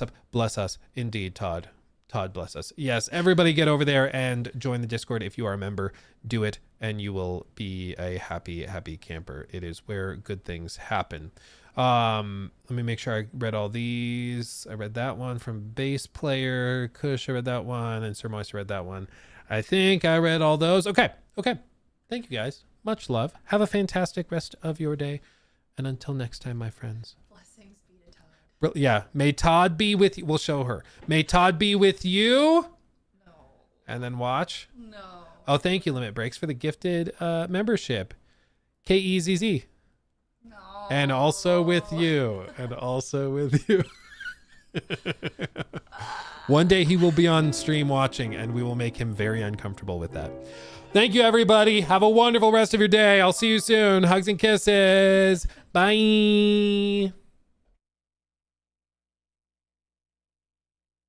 up. Bless us. Indeed, Todd. Todd, bless us. Yes, everybody get over there and join the Discord. If you are a member, do it and you will be a happy, happy camper. It is where good things happen. Let me make sure I read all these. I read that one from Bass Player. Kush, I read that one. And Sir Moist, I read that one. I think I read all those. Okay. Thank you, guys. Much love. Have a fantastic rest of your day. And until next time, my friends. Blessings be to Todd. Yeah. May Todd be with you. We'll show her. May Todd be with you. No. And then watch. No. Oh, thank you, Limit Breaks, for the gifted membership. KEZZ. No. And also with you. One day he will be on stream watching and we will make him very uncomfortable with that. Thank you, everybody. Have a wonderful rest of your day. I'll see you soon. Hugs and kisses. Bye.